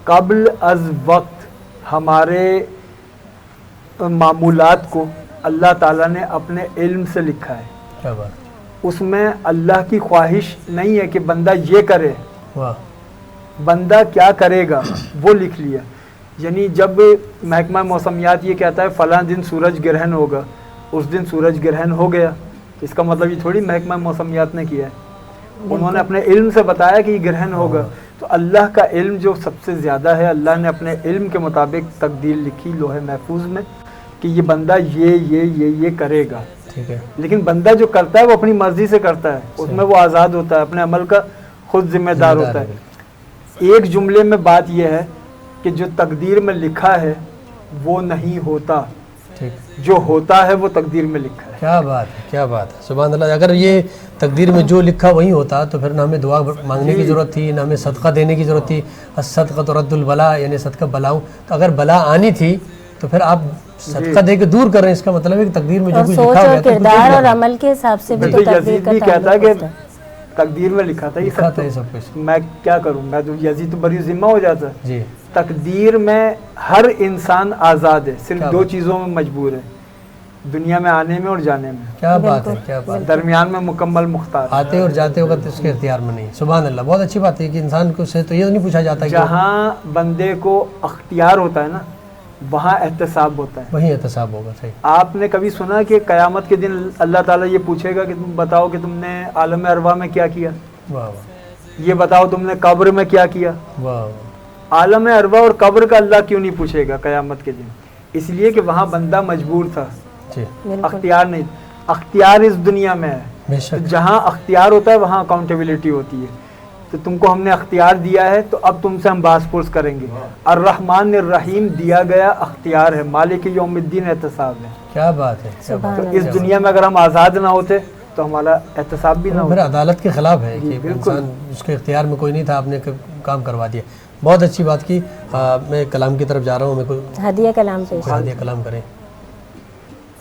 قبل از وقت ہمارے معمولات کو اللہ تعالیٰ نے اپنے علم سے لکھا ہے. کیا بات. اس میں اللہ کی خواہش نہیں ہے کہ بندہ یہ کرے، بندہ کیا کرے گا وہ لکھ لیا. یعنی جب محکمہ موسمیات یہ کہتا ہے فلاں دن سورج گرہن ہوگا، اس دن سورج گرہن ہو گیا، اس کا مطلب یہ تھوڑی محکمہ موسمیات نے کیا ہے، انہوں نے اپنے علم سے بتایا کہ یہ گرہن ہوگا. تو اللہ کا علم جو سب سے زیادہ ہے، اللہ نے اپنے علم کے مطابق تقدیر لکھی لوح محفوظ میں کہ یہ بندہ یہ کرے گا. لیکن بندہ جو کرتا ہے وہ اپنی مرضی سے کرتا ہے، اس میں وہ آزاد ہوتا ہے، اپنے عمل کا خود ذمہ دار ہوتا ہے. ایک جملے میں بات یہ ہے کہ جو تقدیر میں لکھا ہے وہ نہیں ہوتا، جو ہوتا ہے وہ تقدیر میں لکھا ہے. کیا بات ہے، کیا بات ہے، سبحان اللہ. اگر یہ تقدیر میں جو لکھا وہی ہوتا تو پھر نہ ہمیں دعا مانگنے کی ضرورت تھی، نہ ہمیں صدقہ دینے کی ضرورت تھی. الصدقۃ رد البلاء، یعنی صدقہ بلاؤں. تو اگر بلا آنی تھی تو پھر آپ صدقہ دے کے دور کر رہے ہیں، اس کا مطلب ہے کہ تقدیر میں جو کچھ لکھا ہوا ہے کردار اور عمل کے حساب سے بھی تو تقدیر کا کہتا ہے کہ تقدیر میں لکھا تھا یہ سب کچھ، میں کیا کروں، میں تو یزید تو بری ذمہ ہو جاتا. جی تقدیر میں ہر انسان آزاد ہے، صرف دو چیزوں میں مجبور ہے، دنیا میں آنے میں اور جانے میں. کیا بات ہے، کیا بات ہے. درمیان میں مکمل مختار. آتے اور جاتے وقت اس کے اختیار میں نہیں. سبحان اللہ. بہت اچھی بات ہے کہ انسان کو سے تو یہ نہیں پوچھا جاتا کہ جہاں بندے کو اختیار ہوتا ہے نا وہاں احتساب ہوتا ہے. وہیں احتساب ہوگا. صحیح. آپ نے کبھی سنا کہ قیامت کے دن اللہ تعالیٰ یہ پوچھے گا کہ تم بتاؤ کہ تم نے عالم ارواح میں کیا کیا؟ واہ واہ یہ بتاؤ تم نے قبر میں کیا کیا؟ واہ. عالم ارواح اور قبر کا اللہ کیوں نہیں پوچھے گا قیامت کے دن؟ اس لیے کہ وہاں بندہ مجبور تھا، جی اختیار نہیں. اختیار اس دنیا میں ہے. بے تو شک. جہاں اختیار ہوتا ہے وہاں اکاؤنٹیبلٹی ہوتی ہے. تو تم کو ہم نے اختیار دیا ہے تو اب تم سے ہم باز پرس کریں گے. الرحمن الرحیم دیا گیا اختیار ہے، مالک یوم الدین احتساب ہے. کیا بات ہے. کیا بات تو ہے. اس دنیا میں اگر ہم آزاد نہ ہوتے تو ہمارا احتساب بھی نہ پھر ہوتا. عدالت کے خلاف ہے کہ بالکل. انسان اس کے اختیار میں کوئی نہیں تھا، آپ نے کام کروا دیا. بہت اچھی بات کی. میں کلام کی طرف جا رہا ہوں. میں کوئی ہدیہ کلام پیش. ہدیہ کلام کریں.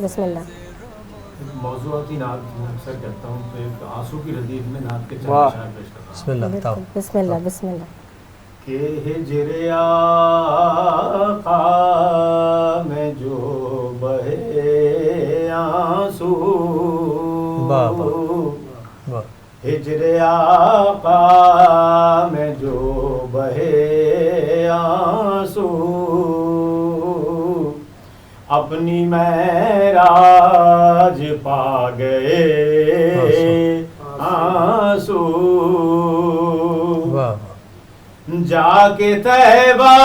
بسم اللہ. موضوعاتی نعت میں اکثر کہتا ہوں کہ آنسو کی ردیف میں نعت کے واہ. چار اشعار پیش کرتا ہوں. بسم اللہ. بتاؤ. بسم اللہ. بسم اللہ. کہ ہجر آقا میں جو بہے آنسو، واہ واہ واہ. ہجر آقا میں جو بہے آنسو، اپنی معراج پا گئے آنسو، واہ. جا کے طیبہ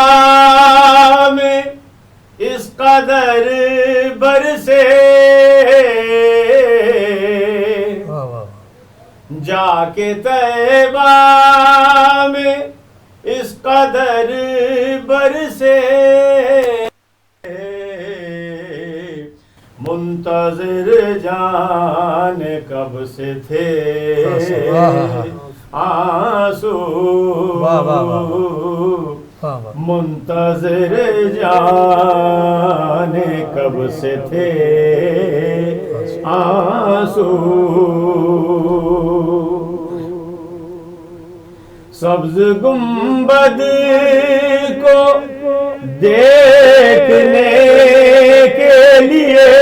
میں اس قدر برسے، واہ واہ. جا کے طیبہ میں اس قدر برسے، منتظر جان کب سے تھے آنسو، واہ واہ واہ واہ. منتظر جان کب سے تھے آنسو، سبز گنبد کو دیکھنے کے لیے،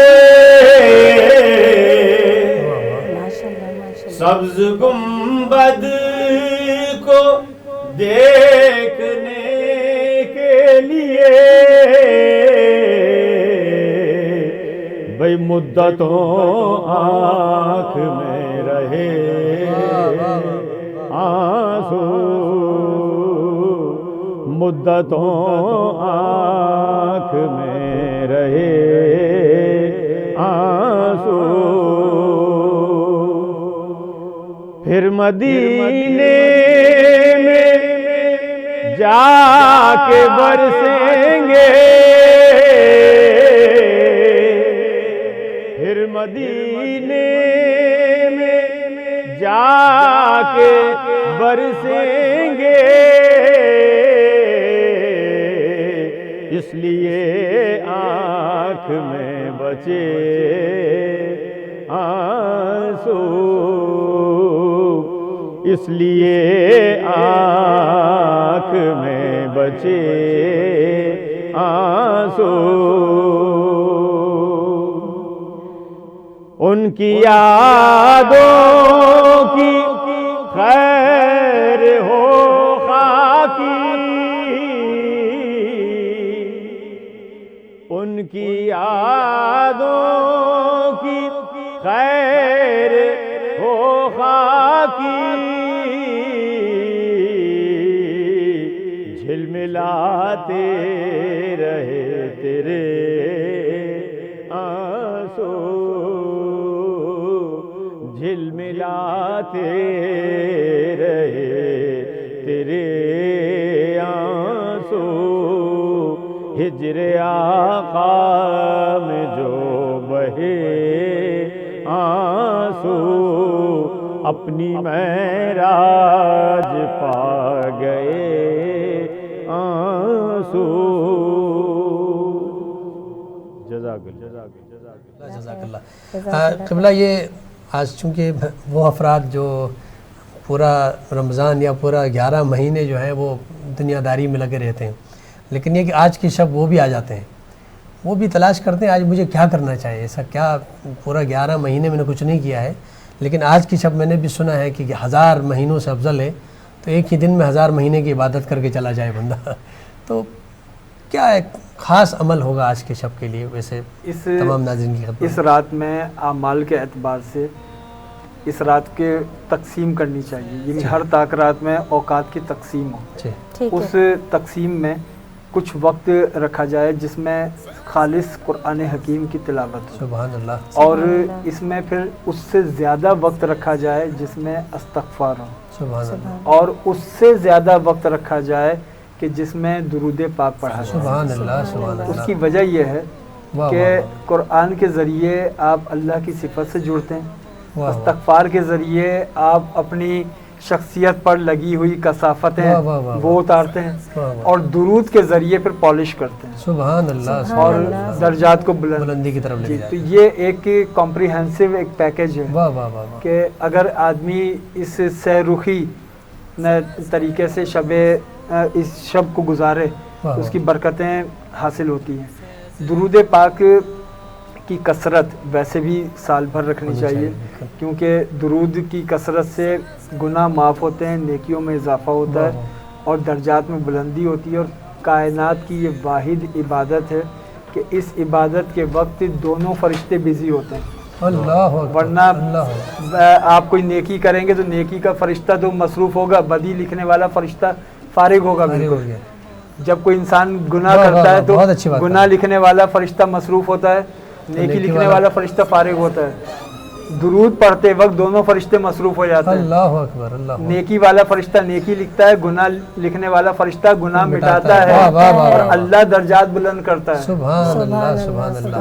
سبز گنبد کو دیکھنے کے لیے، بھئی مدتوں آنکھ میں رہے آنسو، مدتوں آنکھ میں رہے آنسو، پھر مدینے میں جا کے برسیں گے، پھر مدینے میں جا کے برسیں گے، اس لیے آنکھ میں بچے آنسو، اس لیے آنکھ میں بچے آنسو، ان کی یادوں کی خیر ہو خاکی، ان کی یادوں کی خیر ہو خاکی، جھلملاتے رہے تیرے آنسو، جھلملاتے رہے تیرے آنسو، ہجر آقا میں جو بہے آنسو، اپنی معراج پا گئے آنسو. جزاک اللہ. قبلہ یہ آج چونکہ وہ افراد جو پورا رمضان یا پورا 11 مہینے جو ہے وہ دنیا داری میں لگے رہتے ہیں، لیکن یہ کہ آج کی شب وہ بھی آ جاتے ہیں، وہ بھی تلاش کرتے ہیں آج مجھے کیا کرنا چاہیے، ایسا کیا پورا 11 مہینے میں نے کچھ نہیں کیا ہے، لیکن آج کی شب میں نے بھی سنا ہے کہ 1000 مہینوں سے افضل ہے، تو ایک ہی دن میں 1000 مہینے کی عبادت کر کے چلا جائے بندہ. تو کیا ایک خاص عمل ہوگا آج کی شب کے لیے ویسے تمام ناظرین کی خدمت؟ اس رات میں اعمال کے اعتبار سے اس رات کے تقسیم کرنی چاہیے، یعنی ہر طاق رات میں اوقات کی تقسیم ہو. اس تقسیم میں کچھ وقت رکھا جائے جس میں خالص قرآن حکیم کی تلاوت ہو، سبحان اللہ. اور اس میں پھر اس سے زیادہ وقت رکھا جائے جس میں استغفار ہو، سبحان اللہ. اور اس سے زیادہ وقت رکھا جائے کہ جس میں درود پاک پڑھا جائے. سبحان اللہ. سبحان اس اللہ. کی وجہ یہ ہے واہ کہ واہ قرآن کے ذریعے آپ اللہ کی صفت سے جڑتے ہیں، واہ. استغفار کے ذریعے آپ اپنی شخصیت پر لگی ہوئی کثافتیں واہ واہ واہ. وہ اتارتے ہیں، واہ واہ. اور درود کے ذریعے پھر پالش کرتے ہیں سبحان اللہ. اور درجات کو بلندی کی طرف لے جی. جاتے تو ہیں. یہ ایک کمپریہنسو ایک پیکج ہے واہ واہ واہ واہ. کہ اگر آدمی اس سہ رخی طریقے سے اس شب کو گزارے واہ تو اس واہ. کی برکتیں حاصل ہوتی ہیں. درود پاک کی کثرت ویسے بھی سال بھر رکھنی چاہیے، کیونکہ درود کی کثرت سے گناہ معاف ہوتے ہیں، نیکیوں میں اضافہ ہوتا ہے اور درجات میں بلندی ہوتی ہے. اور کائنات کی یہ واحد عبادت ہے کہ اس عبادت کے وقت دونوں فرشتے بزی ہوتے ہیں. اللہ ورنہ آپ کوئی نیکی کریں گے تو نیکی کا فرشتہ تو مصروف ہوگا، بدی لکھنے والا فرشتہ فارغ ہوگا بالکل. جب کوئی انسان گناہ کرتا ہے تو گناہ لکھنے والا فرشتہ مصروف ہوتا ہے، نیکی لکھنے والا فرشتہ فارغ ہوتا ہے. درود پڑھتے وقت دونوں فرشتے مصروف ہو جاتے ہیں. اللہ اکبر. اللہ. نیکی والا فرشتہ نیکی لکھتا ہے، گناہ لکھنے والا فرشتہ گناہ مٹاتا ہے، واہ واہ واہ. اور اللہ درجات بلند کرتا ہے. سبحان اللہ. سبحان اللہ.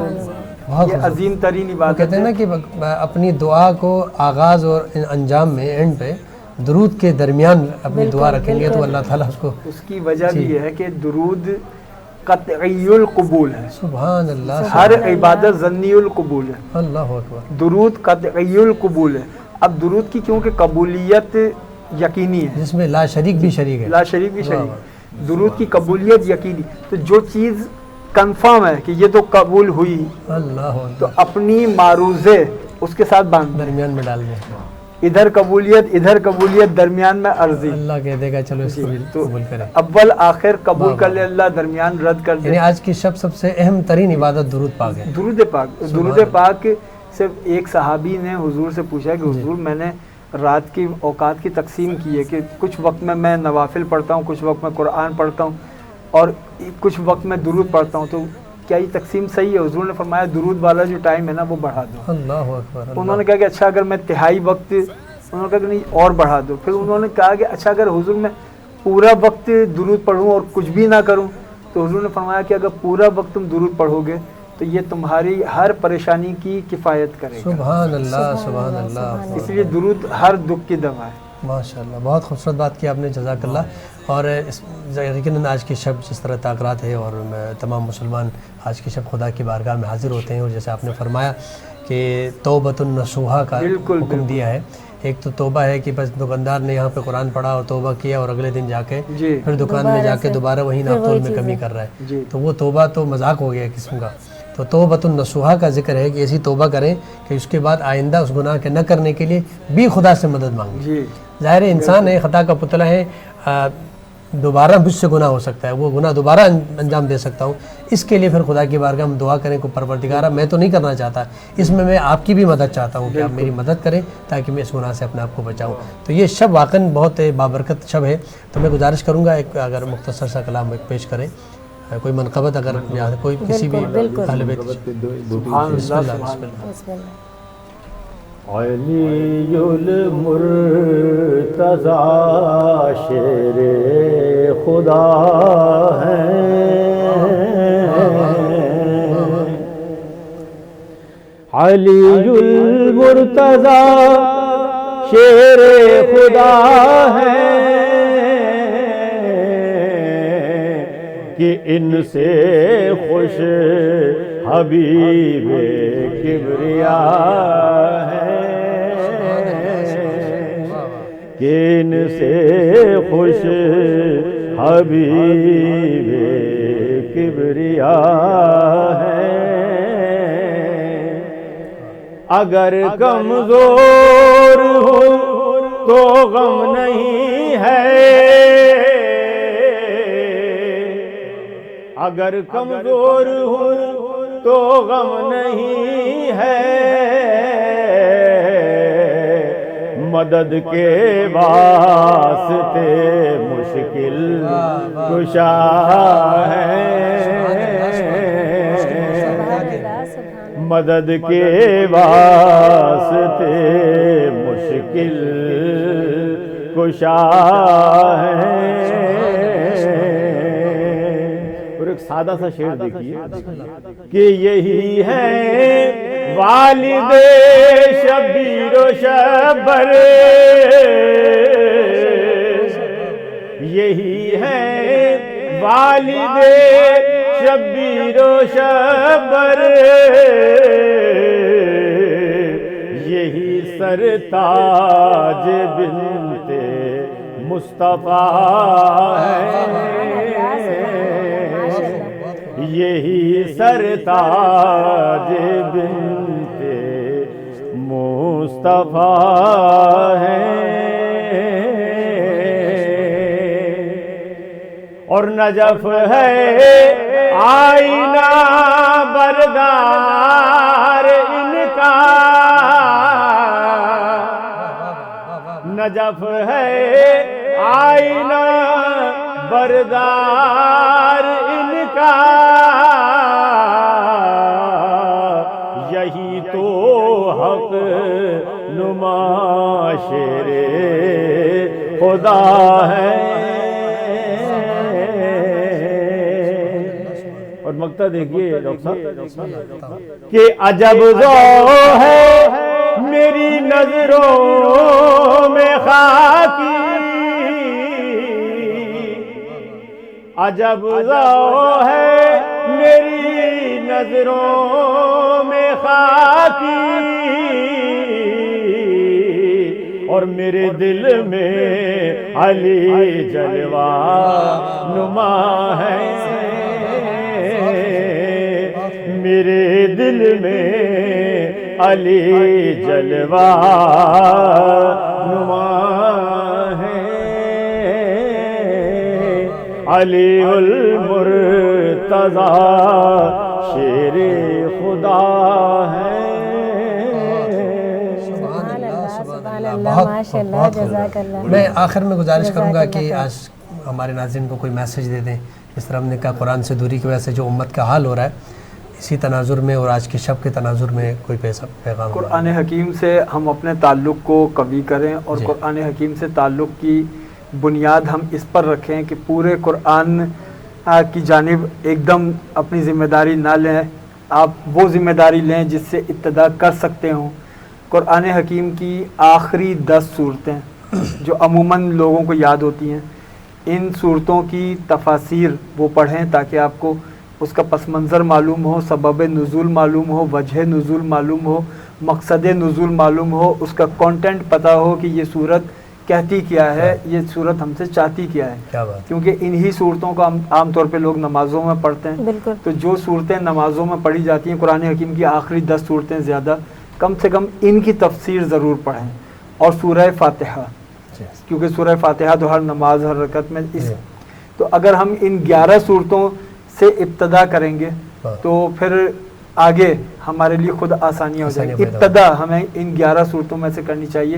بہت یہ عظیم ترین وہ عبادت کہتے ہیں ہے. نا کہ اپنی دعا کو آغاز اور انجام میں اینڈ پہ درود کے درمیان اپنی دعا رکھیں گے تو اللہ تعالیٰ اس کو. اس کی وجہ بھی یہ ہے کہ درود قطعی القبول ہے. سبحان اللہ. ہر عبادت ضمنی القبول ہے. اللہ اکبر. درود قطعی القبول ہے. اب درود کی کیونکہ قبولیت یقینی ہے، جس میں لا شریک بھی شریک ہے. لا شریک بھی شریک ہے. درود کی قبولیت یقینی، تو جو چیز کنفرم ہے کہ یہ تو قبول ہوئی، اللہ تو اکبر. اپنی معروضے اس کے ساتھ باندھ دیں. درمیان میں ڈال دیں. ادھر قبولیت درمیان میں عرضی. اللہ کہہ دے گا چلو اس کو بھی تو قبول کرے. اول آخر قبول کر لے اللہ، درمیان رد کر دے. یعنی آج کی شب سب سے اہم ترین عبادت درود پاک ہے. درود پاک. درود پاک سے ایک صحابی نے حضور سے پوچھا کہ حضور میں نے رات کی اوقات کی تقسیم کی ہے کہ کچھ وقت میں نوافل پڑھتا ہوں، کچھ وقت میں قرآن پڑھتا ہوں، اور کچھ وقت میں درود پڑھتا ہوں، تو کیا یہ تقسیم صحیح ہے؟ حضور نے فرمایا درود والا جو ٹائم ہے نا وہ بڑھا دو. اللہ اکبر. انہوں نے کہا کہ اچھا اگر میں تہائی وقت، انہوں نے کہا کہ نہیں اور بڑھا دو. پھر انہوں نے کہا کہ اچھا اگر حضور میں پورا وقت درود پڑھوں اور کچھ بھی نہ کروں، تو حضور نے فرمایا کہ اگر پورا وقت تم درود پڑھو گے تو یہ تمہاری ہر پریشانی کی کفایت کرے گا. سبحان اللہ. سبحان اللہ. اس لیے درود ہر دکھ کی دوا ہے. ماشاء اللہ. بہت خوبصورت بات کی آپ نے، جزاک اللہ. اور یقیناً آج کی شب جس طرح تاکرات ہے اور تمام مسلمان آج کی شب خدا کی بارگاہ میں حاضر ہوتے ہیں، اور جیسے آپ نے فرمایا کہ توبۃ النصوحہ کا حکم دیا ہے. ایک تو توبہ ہے کہ بس دکاندار نے یہاں پہ قرآن پڑھا اور توبہ کیا اور اگلے دن جا کے پھر دکان میں جا کے دوبارہ وہی ناپتول میں کمی کر رہا ہے، تو وہ توبہ تو مذاق ہو گیا قسم کا. تو توبۃ النصوحہ کا ذکر ہے کہ ایسی توبہ کریں کہ اس کے بعد آئندہ اس گناہ کے نہ کرنے کے لیے بھی خدا سے مدد مانگیں. ظاہر انسان ہے، خطا کا پتلا ہے، دوبارہ مجھ سے گناہ ہو سکتا ہے، وہ گناہ دوبارہ انجام دے سکتا ہوں. اس کے لیے پھر خدا کی بارگاہ میں دعا کریں کہ پروردگارہ میں تو نہیں کرنا چاہتا، اس میں آپ کی بھی مدد چاہتا ہوں کہ آپ میری مدد کریں تاکہ میں اس گناہ سے اپنے آپ کو بچاؤں. تو یہ شب واقعاً بہت بابرکت شب ہے. تو میں گزارش کروں گا ایک اگر مختصر سا کلام ایک پیش کریں، کوئی منقبت اگر کوئی کسی بھی اہل بیت. بسم اللہ. بسم اللہ. علی المرتضی شیر خدا ہیں، علی المرتضی شیر خدا ہیں کہ ان سے خوش حبیب کبریا ہے، کہ ان سے خوش حبیب کبریا ہے، اگر کمزور ہوں تو غم نہیں ہے، اگر کمزور ہوں تو غم نہیں ہے، مدد کے واسطے مشکل کشا ہے، مدد کے واسطے مشکل کشا ہے۔ اور ایک سادہ سا شعر دیکھیے کہ یہی ہے والد شبیر و شبر، یہی ہے والد شبیر و شبر، یہی سرتاج بنت مصطفیٰ ہے، یہی سرتاج بنت مصطفیٰ ہے۔ اور نجف ہے آئینہ بردار ان کا، نجف ہے آئینہ بردار ان کا، یہی تو حق نما شیر خدا ہے۔ اور مقطع دیکھیے ڈاکٹر صاحب کہ عجب ذو ہے میری نظروں میں خاکی، عجب ذو ہے میری نظروں میں خاکی، اور میرے دل میں علی جلوہ نما ہے، میرے دل میں علی جلوہ نما ہے، علی المرتضی شیر خدا ہے۔ میں آخر میں گزارش کروں گا کہ آج ہمارے ناظرین کو کوئی میسج دے دیں، اس طرح ہم نے کہا قرآن سے دوری کی وجہ سے جو امت کا حال ہو رہا ہے، اسی تناظر میں اور آج کے شب کے تناظر میں کوئی پیغام قرآن حکیم سے ہم اپنے تعلق کو قوی کریں، اور قرآن حکیم سے تعلق کی بنیاد ہم اس پر رکھیں کہ پورے قرآن کی جانب ایک دم اپنی ذمہ داری نہ لیں، آپ وہ ذمہ داری لیں جس سے ابتدا کر سکتے ہوں۔ قرآن حکیم کی آخری 10 صورتیں جو عموماً لوگوں کو یاد ہوتی ہیں، ان صورتوں کی تفاسیر وہ پڑھیں تاکہ آپ کو اس کا پس منظر معلوم ہو، سبب نزول معلوم ہو، وجہ نزول معلوم ہو، مقصد نزول معلوم ہو، اس کا کانٹینٹ پتہ ہو کہ یہ صورت کہتی کیا ہے، یہ صورت ہم سے چاہتی کیا ہے، کیونکہ انہی صورتوں کو عام طور پہ لوگ نمازوں میں پڑھتے ہیں۔ تو جو صورتیں نمازوں میں پڑھی جاتی ہیں قرآن حکیم کی آخری 10 صورتیں زیادہ، کم سے کم ان کی تفسیر ضرور پڑھیں، اور سورہ فاتحہ، کیونکہ سورہ فاتحہ تو ہر نماز ہر رکعت میں تو اگر ہم ان 11 صورتوں سے ابتدا کریں گے تو پھر آگے ہمارے لیے خود آسانیاں ہو جائیں گی۔ ابتدا ہمیں ان 11 صورتوں میں سے کرنی چاہیے،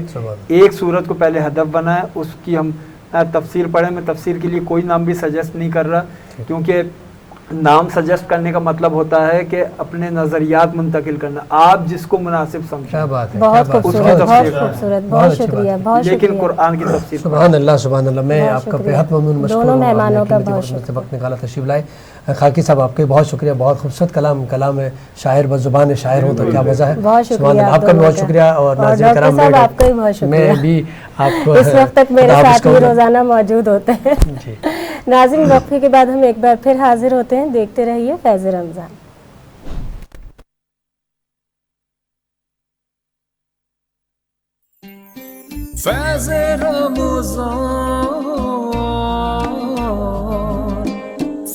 ایک صورت کو پہلے ہدف بنائیں، اس کی ہم تفسیر پڑھیں۔ میں تفسیر کے لیے کوئی نام بھی سجیسٹ نہیں کر رہا، کیونکہ نام سجیسٹ کرنے کا مطلب ہوتا ہے کہ اپنے نظریات منتقل کرنا، آپ جس کو مناسب سمجھیں۔ بہت خوبصورت، بہت خوبصورت، بہت شکریہ، بہت شکریہ، لیکن قرآن کی تفسیر سبحان اللہ سبحان اللہ۔ میں آپ کا بہت ممنون، مشکور دونوں مہمانوں کا بہت شکریہ، وقت نکالا تشریف لائے۔ خاکی صاحب آپ کے بہت شکریہ، بہت خوبصورت کلام ہے، شاعر بزبان شاعر ہوں تو کیا مزہ ہے۔ بہت شکریہ آپ کا بہت شکریہ، اور ناظرین کرام آپ کا بھی بہت شکریہ، میں بھی آپ کو اس وقت تک میرے ساتھ ہی روزانہ موجود ہوتے ہیں۔ ناظرین وقفے کے بعد ہم ایک بار پھر حاضر ہوتے ہیں، دیکھتے رہیے فیض رمضان۔ فیض رمضان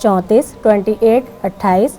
34, 28, 28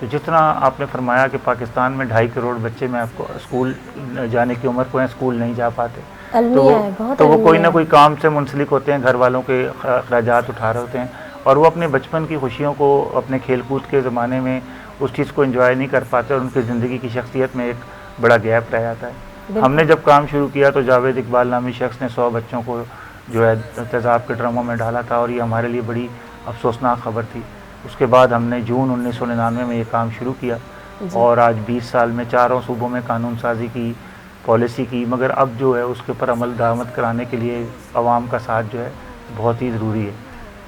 تو جتنا آپ نے فرمایا کہ پاکستان میں 2.5 کروڑ بچے میں آپ کو اسکول جانے کی عمر کو ہیں، اسکول نہیں جا پاتے، تو وہ کوئی نہ کوئی کام سے منسلک ہوتے ہیں، گھر والوں کے اخراجات اٹھا رہے ہوتے ہیں، اور وہ اپنے بچپن کی خوشیوں کو اپنے کھیل کود کے زمانے میں اس چیز کو انجوائے نہیں کر پاتے، اور ان کی زندگی کی شخصیت میں ایک بڑا گیپ رہ جاتا ہے۔ ہم نے جب کام شروع کیا تو جاوید اقبال نامی شخص نے 100 بچوں کو جو ہے تیزاب کے ڈرموں میں ڈالا تھا، اور یہ ہمارے لیے بڑی افسوسناک خبر تھی۔ اس کے بعد ہم نے جون 1999 میں یہ کام شروع کیا، اور آج 20 سال میں 4 صوبوں میں قانون سازی کی، پالیسی کی، مگر اب جو ہے اس کے اوپر عمل درآمد کرانے کے لیے عوام کا ساتھ جو ہے بہت ہی ضروری ہے،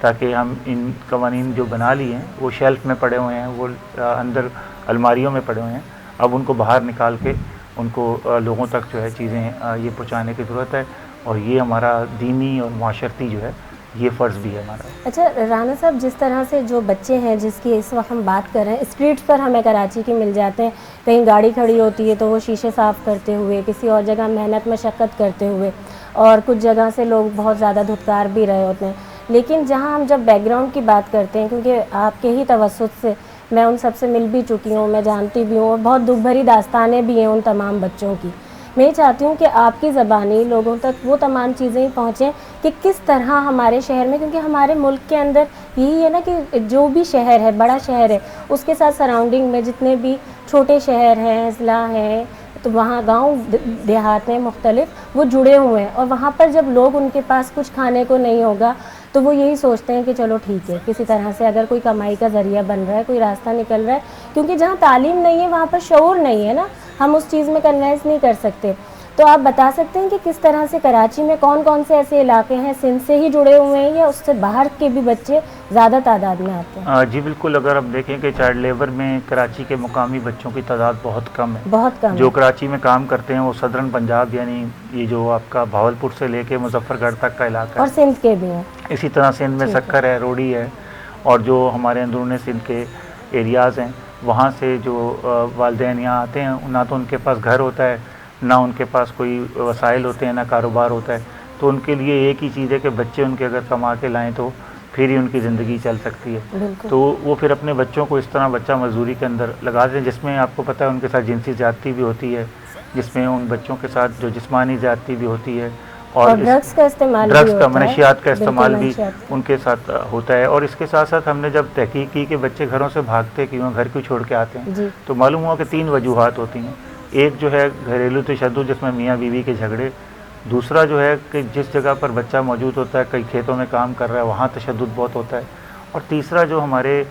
تاکہ ہم ان قوانین جو بنا لیے ہیں وہ شیلف میں پڑے ہوئے ہیں، وہ اندر الماریوں میں پڑے ہوئے ہیں، اب ان کو باہر نکال کے ان کو لوگوں تک جو ہے چیزیں یہ پہنچانے کی ضرورت ہے، اور یہ ہمارا دینی اور معاشرتی جو ہے یہ فرض بھی ہے ہمارا۔ اچھا رانا صاحب، جس طرح سے جو بچے ہیں جس کی اس وقت ہم بات کر رہے ہیں، اسٹریٹس پر ہمیں کراچی کے مل جاتے ہیں، کہیں گاڑی کھڑی ہوتی ہے تو وہ شیشے صاف کرتے ہوئے، کسی اور جگہ محنت مشقت کرتے ہوئے، اور کچھ جگہ سے لوگ بہت زیادہ دھتکار بھی رہے ہوتے ہیں، لیکن جہاں ہم جب بیک گراؤنڈ کی بات کرتے ہیں، کیونکہ آپ کے ہی توسط سے میں ان سب سے مل بھی چکی ہوں، میں جانتی بھی ہوں، اور بہت دکھ بھری داستانیں بھی ہیں ان تمام بچوں کی، میں یہ چاہتی ہوں کہ آپ کی زبانی لوگوں تک وہ تمام چیزیں پہنچیں کہ کس طرح ہمارے شہر میں، کیونکہ ہمارے ملک کے اندر یہی ہے نا کہ جو بھی شہر ہے، بڑا شہر ہے، اس کے ساتھ سراؤنڈنگ میں جتنے بھی چھوٹے شہر ہیں، اضلاع ہیں، تو وہاں گاؤں دیہات ہیں مختلف، وہ جڑے ہوئے ہیں، اور وہاں پر جب لوگ ان کے پاس کچھ کھانے کو نہیں ہوگا تو وہ یہی سوچتے ہیں کہ چلو ٹھیک ہے، کسی طرح سے اگر کوئی کمائی کا ذریعہ بن رہا ہے، کوئی راستہ نکل رہا ہے، کیونکہ جہاں تعلیم نہیں ہے وہاں پر شعور نہیں ہے نا، ہم اس چیز میں کنوینس نہیں کر سکتے۔ تو آپ بتا سکتے ہیں کہ کس طرح سے کراچی میں کون کون سے ایسے علاقے ہیں سندھ سے ہی جڑے ہوئے ہیں، یا اس سے باہر کے بھی بچے زیادہ تعداد میں آتے ہیں؟ جی بالکل، اگر آپ دیکھیں کہ چائلڈ لیبر میں کراچی کے مقامی بچوں کی تعداد بہت کم ہے، بہت کم جو کراچی میں کام کرتے ہیں وہ صدرن پنجاب، یعنی یہ جو آپ کا بھاولپور سے لے کے مظفر گڑھ تک کا علاقہ ہے، اور سندھ کے بھی ہیں، اسی طرح سندھ میں سکھر ہے، روڑی ہے، اور جو ہمارے اندرون سندھ کے ایریاز ہیں وہاں سے جو والدین یہاں آتے ہیں، نہ تو ان کے پاس گھر ہوتا ہے، نہ ان کے پاس کوئی وسائل ہوتے ہیں، نہ کاروبار ہوتا ہے، تو ان کے لیے ایک ہی چیز ہے کہ بچے ان کے اگر کما کے لائیں تو پھر ہی ان کی زندگی چل سکتی ہے، تو وہ پھر اپنے بچوں کو اس طرح بچہ مزدوری کے اندر لگا دیں، جس میں آپ کو پتہ ہے ان کے ساتھ جنسی زیادتی بھی ہوتی ہے، جس میں ان بچوں کے ساتھ جو جسمانی زیادتی بھی ہوتی ہے، اور ڈرگس کا استعمال، ڈرگس کا، منشیات کا استعمال بھی ان کے ساتھ ہوتا ہے۔ اور اس کے ساتھ ساتھ ہم نے جب تحقیق کی کہ بچے گھروں سے بھاگتے کیوں، گھر کیوں چھوڑ کے آتے ہیں، تو معلوم ہوا کہ 3 وجوہات ہوتی ہیں۔ ایک جو ہے گھریلو تشدد، جس میں میاں بیوی کے جھگڑے، دوسرا جو ہے کہ جس جگہ پر بچہ موجود ہوتا ہے، کئی کھیتوں میں کام کر رہا ہے، وہاں تشدد بہت ہوتا ہے، اور تیسرا جو ہمارے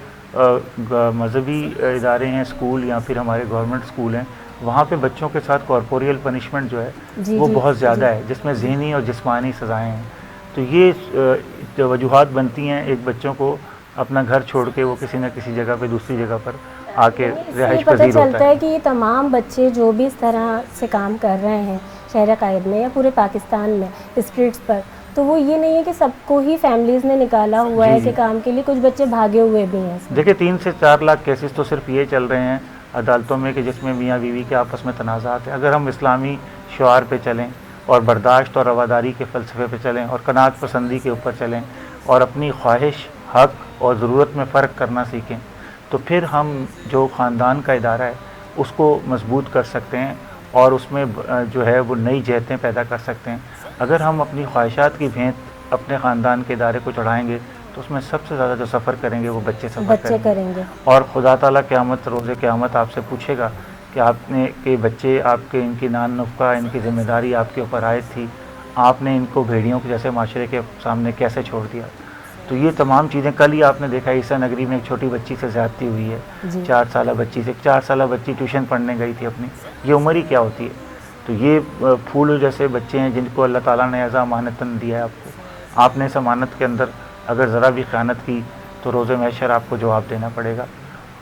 مذہبی ادارے ہیں، اسکول یا پھر ہمارے گورنمنٹ اسکول ہیں، وہاں پہ بچوں کے ساتھ کارپوریل پنشمنٹ جو ہے وہ بہت زیادہ ہے، جس میں ذہنی اور جسمانی سزائیں ہیں۔ تو یہ وجوہات بنتی ہیں ایک بچوں کو اپنا گھر چھوڑ کے وہ کسی نہ کسی جگہ پہ دوسری جگہ پر آ کے رہائش پذیر ہوتا ہے۔ چلتا ہے کہ یہ تمام بچے جو بھی اس طرح سے کام کر رہے ہیں شہر قائد میں یا پورے پاکستان میں اسٹریٹس پر، تو وہ یہ نہیں ہے کہ سب کو ہی فیملیز نے نکالا ہوا ہے کہ کام کے لیے، کچھ بچے بھاگے ہوئے بھی ہیں۔ دیکھیں 3 سے 4 لاکھ کیسز تو صرف یہ چل رہے ہیں عدالتوں میں کہ جس میں میاں بیوی کے آپس میں تنازعات ہیں۔ اگر ہم اسلامی شعار پہ چلیں اور برداشت اور رواداری کے فلسفے پہ چلیں اور قناعت پسندی کے اوپر چلیں اور اپنی خواہش، حق اور ضرورت میں فرق کرنا سیکھیں، تو پھر ہم جو خاندان کا ادارہ ہے اس کو مضبوط کر سکتے ہیں اور اس میں جو ہے وہ نئی جہتیں پیدا کر سکتے ہیں۔ اگر ہم اپنی خواہشات کی بھینت اپنے خاندان کے ادارے کو چڑھائیں گے تو اس میں سب سے زیادہ جو سفر کریں گے وہ بچے سفر کریں گے، اور خدا تعالیٰ قیامت، روز قیامت آپ سے پوچھے گا کہ آپ نے کہ بچے آپ کے، ان کی نان نفقہ، ان کی ذمہ داری آپ کے اوپر عائد تھی، آپ نے ان کو بھیڑیوں کے جیسے معاشرے کے سامنے کیسے چھوڑ دیا۔ تو یہ تمام چیزیں، کل ہی آپ نے دیکھا عیسیٰ نگری میں ایک چھوٹی بچی سے زیادتی ہوئی ہے، 4 سالہ بچی سے، 4 سالہ بچی ٹیوشن پڑھنے گئی تھی اپنی، یہ عمر ہی کیا ہوتی ہے؟ تو یہ پھول جیسے بچے ہیں جن کو اللہ تعالیٰ نے ایز امانتاً دیا ہے آپ نے اس امانت کے اندر اگر ذرا بھی خیانت کی تو روز محشر آپ کو جواب دینا پڑے گا۔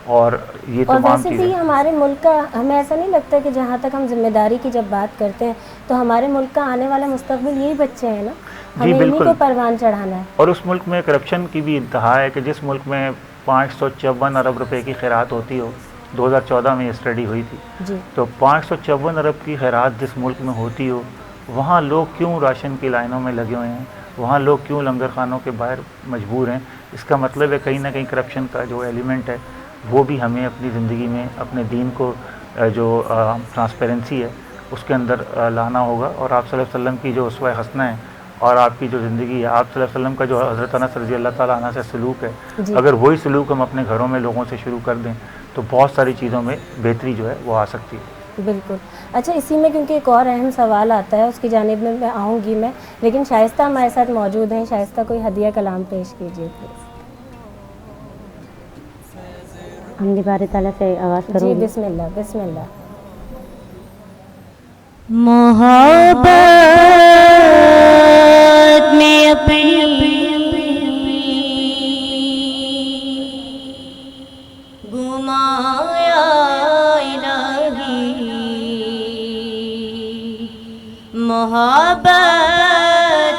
اور یہ تمام چیزیں، ویسے ہمارے ملک کا، ہمیں ایسا نہیں لگتا کہ جہاں تک ہم ذمہ داری کی جب بات کرتے ہیں تو ہمارے ملک کا آنے والا مستقبل یہی بچے ہیں نا، ہمیں انہیں کو پروان چڑھانا ہے۔ اور اس ملک میں کرپشن کی بھی انتہا ہے کہ جس ملک میں 554 ارب روپے کی خیرات ہوتی ہو، 2014 میں یہ اسٹڈی ہوئی تھی، تو 554 ارب کی خیرات جس ملک میں ہوتی ہو، وہاں لوگ کیوں راشن کی لائنوں میں لگے ہوئے ہیں، وہاں لوگ کیوں لنگر خانوں کے باہر مجبور ہیں؟ اس کا مطلب ہے کہیں نہ کہیں کرپشن کا جو ایلیمنٹ ہے وہ بھی ہمیں اپنی زندگی میں اپنے دین کو جو ٹرانسپیرنسی ہے اس کے اندر لانا ہوگا، اور آپ صلی اللہ علیہ وسلم کی جو اسوہ حسنہ ہے اور آپ کی جو زندگی ہے، آپ صلی اللہ علیہ وسلم کا جو حضرت انس رضی اللہ تعالیٰ عنہ سے سلوک ہے، اگر وہی سلوک ہم اپنے گھروں میں لوگوں سے شروع کر دیں تو بہت ساری چیزوں میں بہتری جو ہے وہ آ سکتی ہے۔ بالکل۔ اچھا، اسی میں کیونکہ ایک اور اہم سوال آتا ہے، اس کی جانب میں آؤں گی میں، لیکن شائستہ ہمارے ساتھ موجود ہیں۔ شائستہ کوئی ہدیہ کلام پیش کیجیے پلیز۔ حمد باری تعالیٰ سے آغاز کروں جی گی۔ بسم اللہ، بسم اللہ۔ محبت میں اپنی گمایا الہی، محبت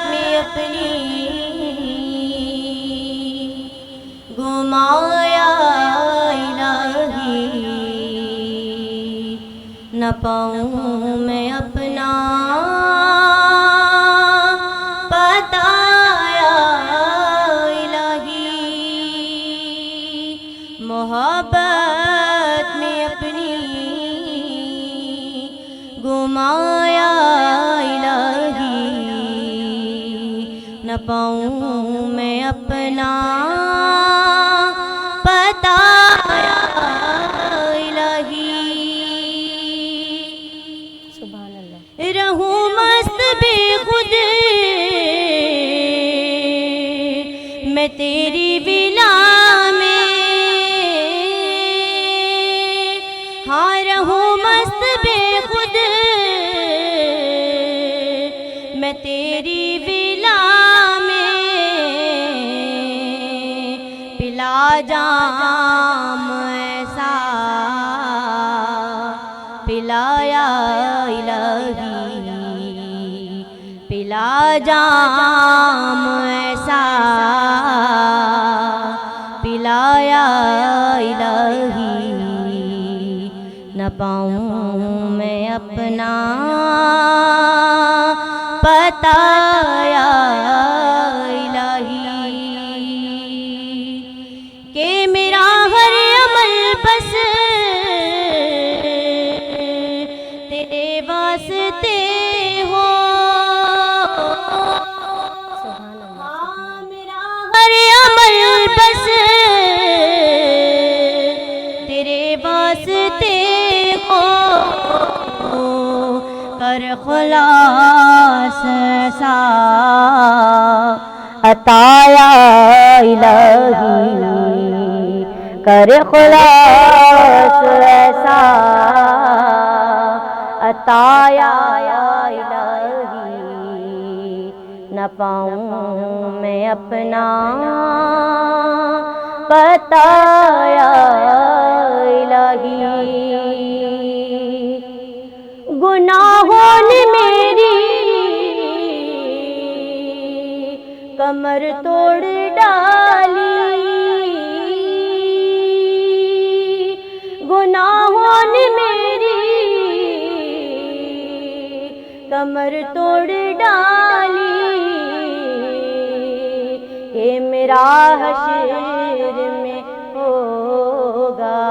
میں اپنی گمایا الہی، نہ پاؤں میں اپنا بتایا الہی، محبت میں اپنی گمایا الہی، نہ پاؤں میں اپنا بتایا الہی، سبحان اللہ۔ رہوں مست بے خود میں تیری ولا میں، ہاں رہوں مست بے خود میں تیری ولا میں، پلا جام ایسا پلایا الہی، پلا جام ایسا پلایا الہی، نہ پاؤں میں اپنا بتایا الہی، کہ میرا ہر عمل بس تیرے واسطے ہو، میرا ہر عمل بس تیرے واسطے ہو، کر خلاص ایسا عطایا الہی، کر خلاص ایسا عطایا الہی، نہ پاؤں میں اپنا بتایا الہی، گناہوں نے میری کمر توڑ ڈالی، گناہوں نے میری کمر توڑ ڈالی، کہ میرا حشر میں ہوگا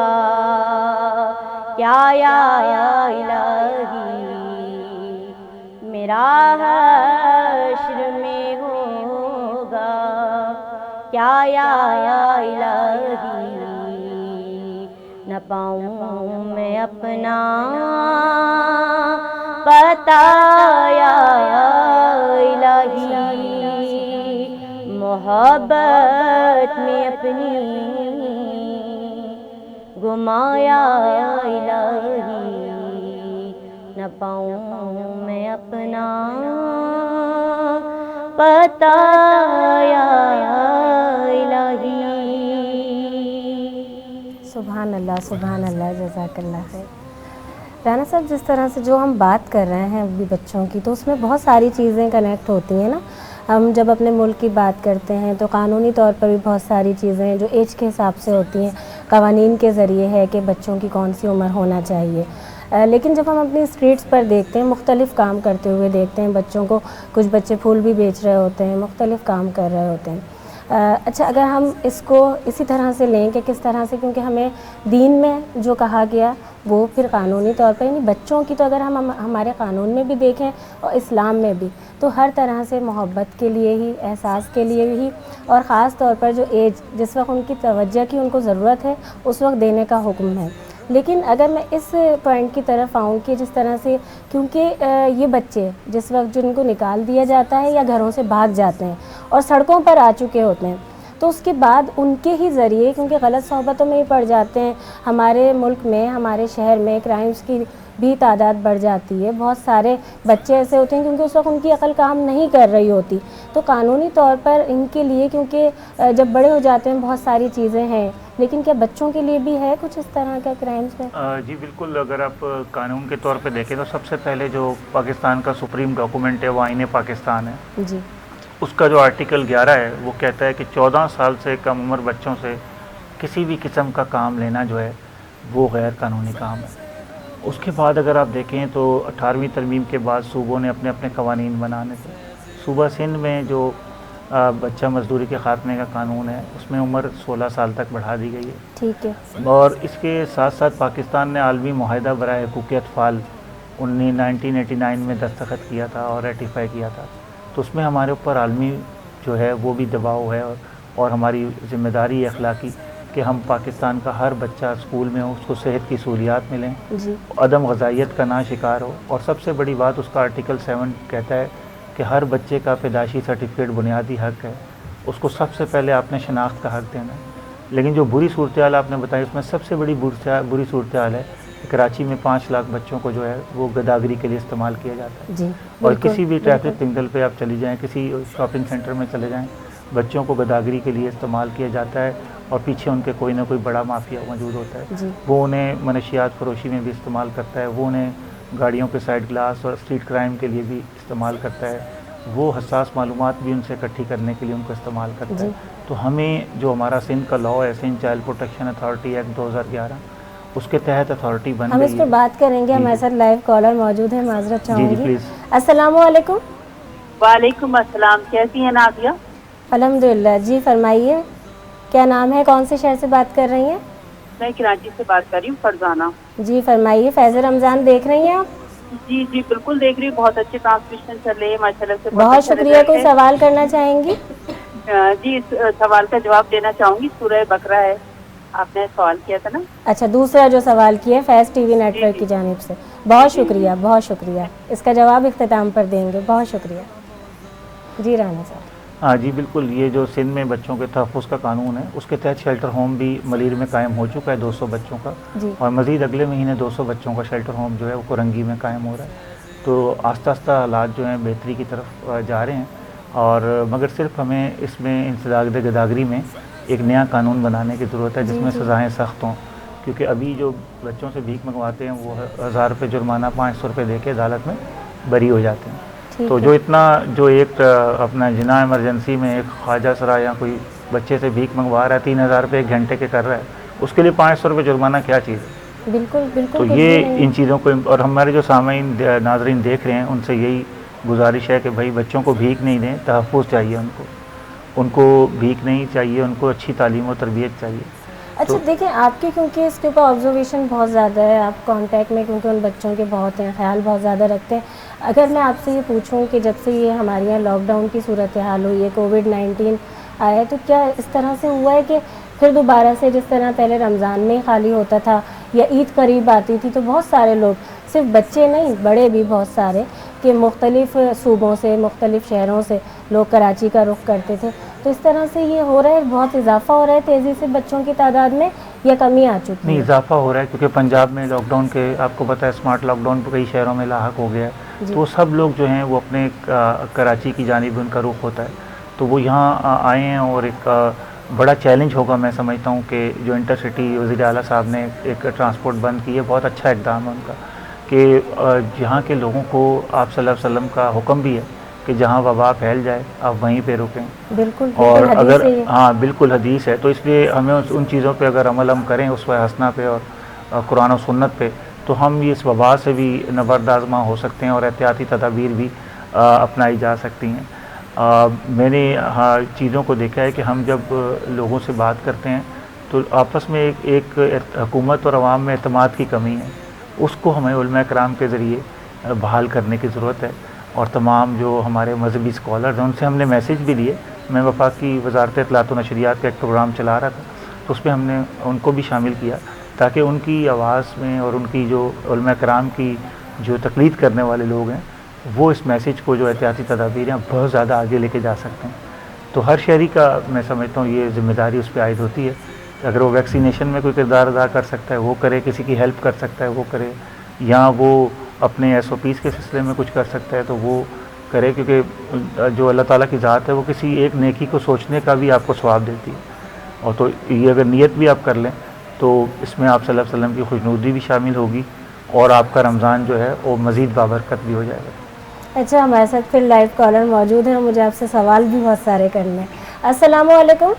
کیا یا الہی، میرا حشر میں ہوگا کیا یا الہی، نہ پاؤں میں اپنا بتایا الہی، محبت میں اپنی گمایا الہی، نہ پاؤں میں اپنا بتایا الہی۔ سبحان اللہ، سبحان اللہ، جزاک اللہ خیر۔ رانا صاحب، جس طرح سے جو ہم بات کر رہے ہیں ابھی بچوں کی، تو اس میں بہت ساری چیزیں کنیکٹ ہوتی ہیں نا۔ ہم جب اپنے ملک کی بات کرتے ہیں تو قانونی طور پر بھی بہت ساری چیزیں ہیں جو ایج کے حساب سے ہوتی ہیں، قوانین کے ذریعے ہے کہ بچوں کی کون سی عمر ہونا چاہیے، لیکن جب ہم اپنی اسٹریٹس پر دیکھتے ہیں، مختلف کام کرتے ہوئے دیکھتے ہیں بچوں کو، کچھ بچے پھول بھی بیچ رہے ہوتے ہیں، مختلف کام کر رہے ہوتے ہیں، اچھا اگر ہم اس کو اسی طرح سے لیں کہ کس طرح سے، کیونکہ ہمیں دین میں جو کہا گیا وہ پھر قانونی طور پر، یعنی بچوں کی تو اگر ہم ہمارے قانون میں بھی دیکھیں اور اسلام میں بھی، تو ہر طرح سے محبت کے لیے ہی، احساس کے لیے ہی، اور خاص طور پر جو ایج جس وقت ان کی توجہ کی ان کو ضرورت ہے اس وقت دینے کا حکم ہے۔ لیکن اگر میں اس پوائنٹ کی طرف آؤں کہ جس طرح سے، کیونکہ یہ بچے جس وقت جن کو نکال دیا جاتا ہے یا گھروں سے بھاگ جاتے ہیں اور سڑکوں پر آ چکے ہوتے ہیں، تو اس کے بعد ان کے ہی ذریعے، کیونکہ غلط صحبتوں میں ہی پڑ جاتے ہیں، ہمارے ملک میں، ہمارے شہر میں کرائمز کی بھی تعداد بڑھ جاتی ہے۔ بہت سارے بچے ایسے ہوتے ہیں کیونکہ اس وقت ان کی عقل کام نہیں کر رہی ہوتی، تو قانونی طور پر ان کے لیے، کیونکہ جب بڑے ہو جاتے ہیں بہت ساری چیزیں ہیں، لیکن کیا بچوں کے لیے بھی ہے کچھ اس طرح کا کرائمز میں؟ جی بالکل، اگر آپ قانون کے طور پہ دیکھیں تو سب سے پہلے جو پاکستان کا سپریم ڈاکومنٹ ہے وہ آئین پاکستان ہے۔ جی، اس کا جو آرٹیکل 11 ہے وہ کہتا ہے کہ 14 سال سے کم عمر بچوں سے کسی بھی قسم کا کام لینا جو ہے وہ غیر قانونی کام ہے۔ اس کے بعد اگر آپ دیکھیں تو 18ویں ترمیم کے بعد صوبوں نے اپنے اپنے قوانین بنانے تھے۔ صوبہ سندھ میں جو بچہ مزدوری کے خاتمے کا قانون ہے اس میں عمر 16 سال تک بڑھا دی گئی ہے۔ ٹھیک ہے۔ اور اس کے ساتھ ساتھ پاکستان نے عالمی معاہدہ برائے حقوق اطفال 1989 میں دستخط کیا تھا اور ریٹیفائی کیا تھا، تو اس میں ہمارے اوپر عالمی جو ہے وہ بھی دباؤ ہے، اور ہماری ذمہ داری ہے اخلاقی کہ ہم پاکستان کا ہر بچہ اسکول میں ہو، اس کو صحت کی سہولیات ملیں، جی، عدم غذائیت کا نہ شکار ہو، اور سب سے بڑی بات اس کا آرٹیکل 7 کہتا ہے کہ ہر بچے کا پیدائشی سرٹیفکیٹ بنیادی حق ہے، اس کو سب سے پہلے آپ نے شناخت کا حق دینا ہے۔ لیکن جو بری صورتحال آپ نے بتائی اس میں سب سے بڑی بری صورتحال ہے کہ کراچی میں 5 لاکھ بچوں کو جو ہے وہ گداگری کے لیے استعمال کیا جاتا ہے۔ جی، اور بالکل، کسی بھی ٹریفک سگنل پہ آپ چلی جائیں، کسی شاپنگ سینٹر میں چلے جائیں، بچوں کو گداگری کے لیے استعمال کیا جاتا ہے، اور پیچھے ان کے کوئی نہ کوئی بڑا مافیا موجود ہوتا ہے، جی، وہ انہیں منشیات فروشی میں بھی استعمال کرتا ہے، وہ انہیں گاڑیوں کے سائڈ گلاس اور اسٹریٹ کرائم کے لیے بھی استعمال کرتا ہے، وہ حساس معلومات بھی ان سے اکٹھی کرنے کے لیے ان کو استعمال کرتا ہے۔ جی، تو ہمیں جو ہمارا سندھ کا لاء ہے، Sindh child protection authority act 2011، اس کے تحت اتھارٹی بن ہم گئی اس پر بات کریں گے۔ ہمارے ساتھ لائیو کالر موجود ہے، معذرت چاہوں جی گی۔ پلیز۔ السلام علیکم۔ وعلیکم السلام، کیسی ہیں نادیہ؟ الحمدللہ، جی فرمائیے، کیا نام ہے، کون سے شہر سے بات کر رہی ہیں؟ میں کراچی سے بات کر رہی ہوں، فرزانہ۔ جی فرمائیے، فیض رمضان دیکھ رہی ہیں آپ؟ جی جی بالکل دیکھ رہی ہوں، بہت اچھے ٹرانسمیشن چل رہے ہیں ماشاءاللہ سے۔ بہت شکریہ۔ کوئی سوال کرنا چاہیں گی؟ جی، اس سوال کا جواب دینا چاہوں گی۔ سورہ بقرہ ہے، آپ نے سوال کیا تھا نا؟ اچھا، دوسرا جو سوال کیا ہے فیض ٹی وی نیٹ ورک کی جانب سے، بہت شکریہ، بہت شکریہ۔ اس کا جواب اختتام پر دیں گے، بہت شکریہ۔ جی رانا صاحب۔ ہاں جی بالکل، یہ جو سندھ میں بچوں کے تحفظ کا قانون ہے اس کے تحت شیلٹر ہوم بھی ملیر میں قائم ہو چکا ہے 200 بچوں کا، جی، اور مزید اگلے مہینے 200 بچوں کا شیلٹر ہوم جو ہے وہ کرنگی میں قائم ہو رہا ہے۔ تو آہستہ آہستہ حالات جو ہیں بہتری کی طرف جا رہے ہیں، اور مگر صرف ہمیں اس میں انسداد گداگری میں ایک نیا قانون بنانے کی ضرورت ہے جس میں سزائیں سخت ہوں، کیونکہ ابھی جو بچوں سے بھیک منگواتے ہیں وہ 1000 روپے جرمانہ 500 روپے دے کے عدالت میں بری ہو جاتے ہیں۔ تو جو ایک اپنا جناح ایمرجنسی میں ایک خواجہ سرا یا کوئی بچے سے بھیک منگوا رہا ہے 3000 روپے 1 گھنٹے کے کر رہا ہے، اس کے لیے 500 روپے جرمانہ کیا چیز ہے؟ بالکل بالکل۔ تو یہ ان چیزوں کو، اور ہمارے جو سامعین ناظرین دیکھ رہے ہیں ان سے یہی گزارش ہے کہ بھائی بچوں کو بھیک نہیں دیں، تحفظ چاہیے ان کو بھیک نہیں چاہیے، ان کو اچھی تعلیم و تربیت چاہیے۔ اچھا دیکھیں، آپ کے کیونکہ اس کے اوپر آبزرویشن بہت زیادہ ہے، آپ کانٹیکٹ میں کیونکہ ان بچوں کے بہت ہیں، خیال بہت زیادہ رکھتے ہیں، اگر میں آپ سے یہ پوچھوں کہ جب سے یہ ہمارے یہاں لاک ڈاؤن کی صورتحال ہوئی ہے، کووڈ-19 آیا ہے، تو کیا اس طرح سے ہوا ہے کہ پھر دوبارہ سے جس طرح پہلے رمضان میں خالی ہوتا تھا یا عید قریب آتی تھی تو بہت سارے لوگ، صرف بچے نہیں بڑے بھی بہت سارے، کہ مختلف صوبوں سے مختلف شہروں سے لوگ کراچی کا رخ کرتے تھے، تو اس طرح سے یہ ہو رہا ہے، بہت اضافہ ہو رہا ہے تیزی سے بچوں کی تعداد میں یا کمی آ چکی ہے؟ نہیں، اضافہ ہو رہا ہے، کیونکہ پنجاب میں لاک ڈاؤن کے آپ کو پتہ ہے اسمارٹ لاک ڈاؤن کئی شہروں میں لاحق ہو گیا ہے، تو وہ سب لوگ جو ہیں وہ اپنے کراچی کی جانب ان کا رخ ہوتا ہے، تو وہ یہاں آئے ہیں، اور ایک بڑا چیلنج ہوگا میں سمجھتا ہوں کہ جو انٹر سٹی وزیر اعلیٰ صاحب نے ایک ٹرانسپورٹ بند کی ہے، بہت اچھا اقدام ہے ان کا، کہ جہاں کے لوگوں کو آپ صلی اللہ علیہ وسلم کا حکم بھی ہے کہ جہاں وبا پھیل جائے آپ وہیں پہ رکیں، بالکل، اور اگر ہاں بالکل حدیث ہے، تو اس لیے ہمیں ان چیزوں پہ اگر عمل ہم کریں اسوہ حسنہ پہ اور قرآن و سنت پہ، تو ہم اس وبا سے بھی نبرد آزما ہو سکتے ہیں اور احتیاطی تدابیر بھی اپنائی جا سکتی ہیں۔ میں نے چیزوں کو دیکھا ہے کہ ہم جب لوگوں سے بات کرتے ہیں تو آپس میں ایک حکومت اور عوام میں اعتماد کی کمی ہے، اس کو ہمیں علماء کرام کے ذریعے بحال کرنے کی ضرورت ہے، اور تمام جو ہمارے مذہبی اسکالرز ہیں ان سے ہم نے میسیج بھی دیے. میں وفاقی وزارت اطلاعات و نشریات کا ایک پروگرام چلا رہا تھا، تو اس میں ہم نے ان کو بھی شامل کیا تاکہ ان کی آواز میں اور ان کی جو علماء کرام کی جو تقلید کرنے والے لوگ ہیں وہ اس میسیج کو جو احتیاطی تدابیر ہیں بہت زیادہ آگے لے کے جا سکتے ہیں. تو ہر شہری کا میں سمجھتا ہوں یہ ذمہ داری اس پہ عائد ہوتی ہے. اگر وہ ویکسینیشن میں کوئی کردار ادا کر سکتا ہے وہ کرے، کسی کی ہیلپ کر سکتا ہے وہ کرے، یا وہ اپنے SOPs کے سلسلے میں کچھ کر سکتا ہے تو وہ کرے، کیونکہ جو اللہ تعالیٰ کی ذات ہے وہ کسی ایک نیکی کو سوچنے کا بھی آپ کو ثواب دیتی ہے. اور تو یہ اگر نیت بھی آپ کر لیں تو اس میں آپ صلی اللہ علیہ وسلم کی خوشنودی بھی شامل ہوگی اور آپ کا رمضان جو ہے وہ مزید بابرکت بھی ہو جائے گا. اچھا، ہمارے ساتھ پھر لائیو کالر موجود ہیں، مجھے آپ سے سوال بھی بہت سارے کرنے ہیں. السلام علیکم.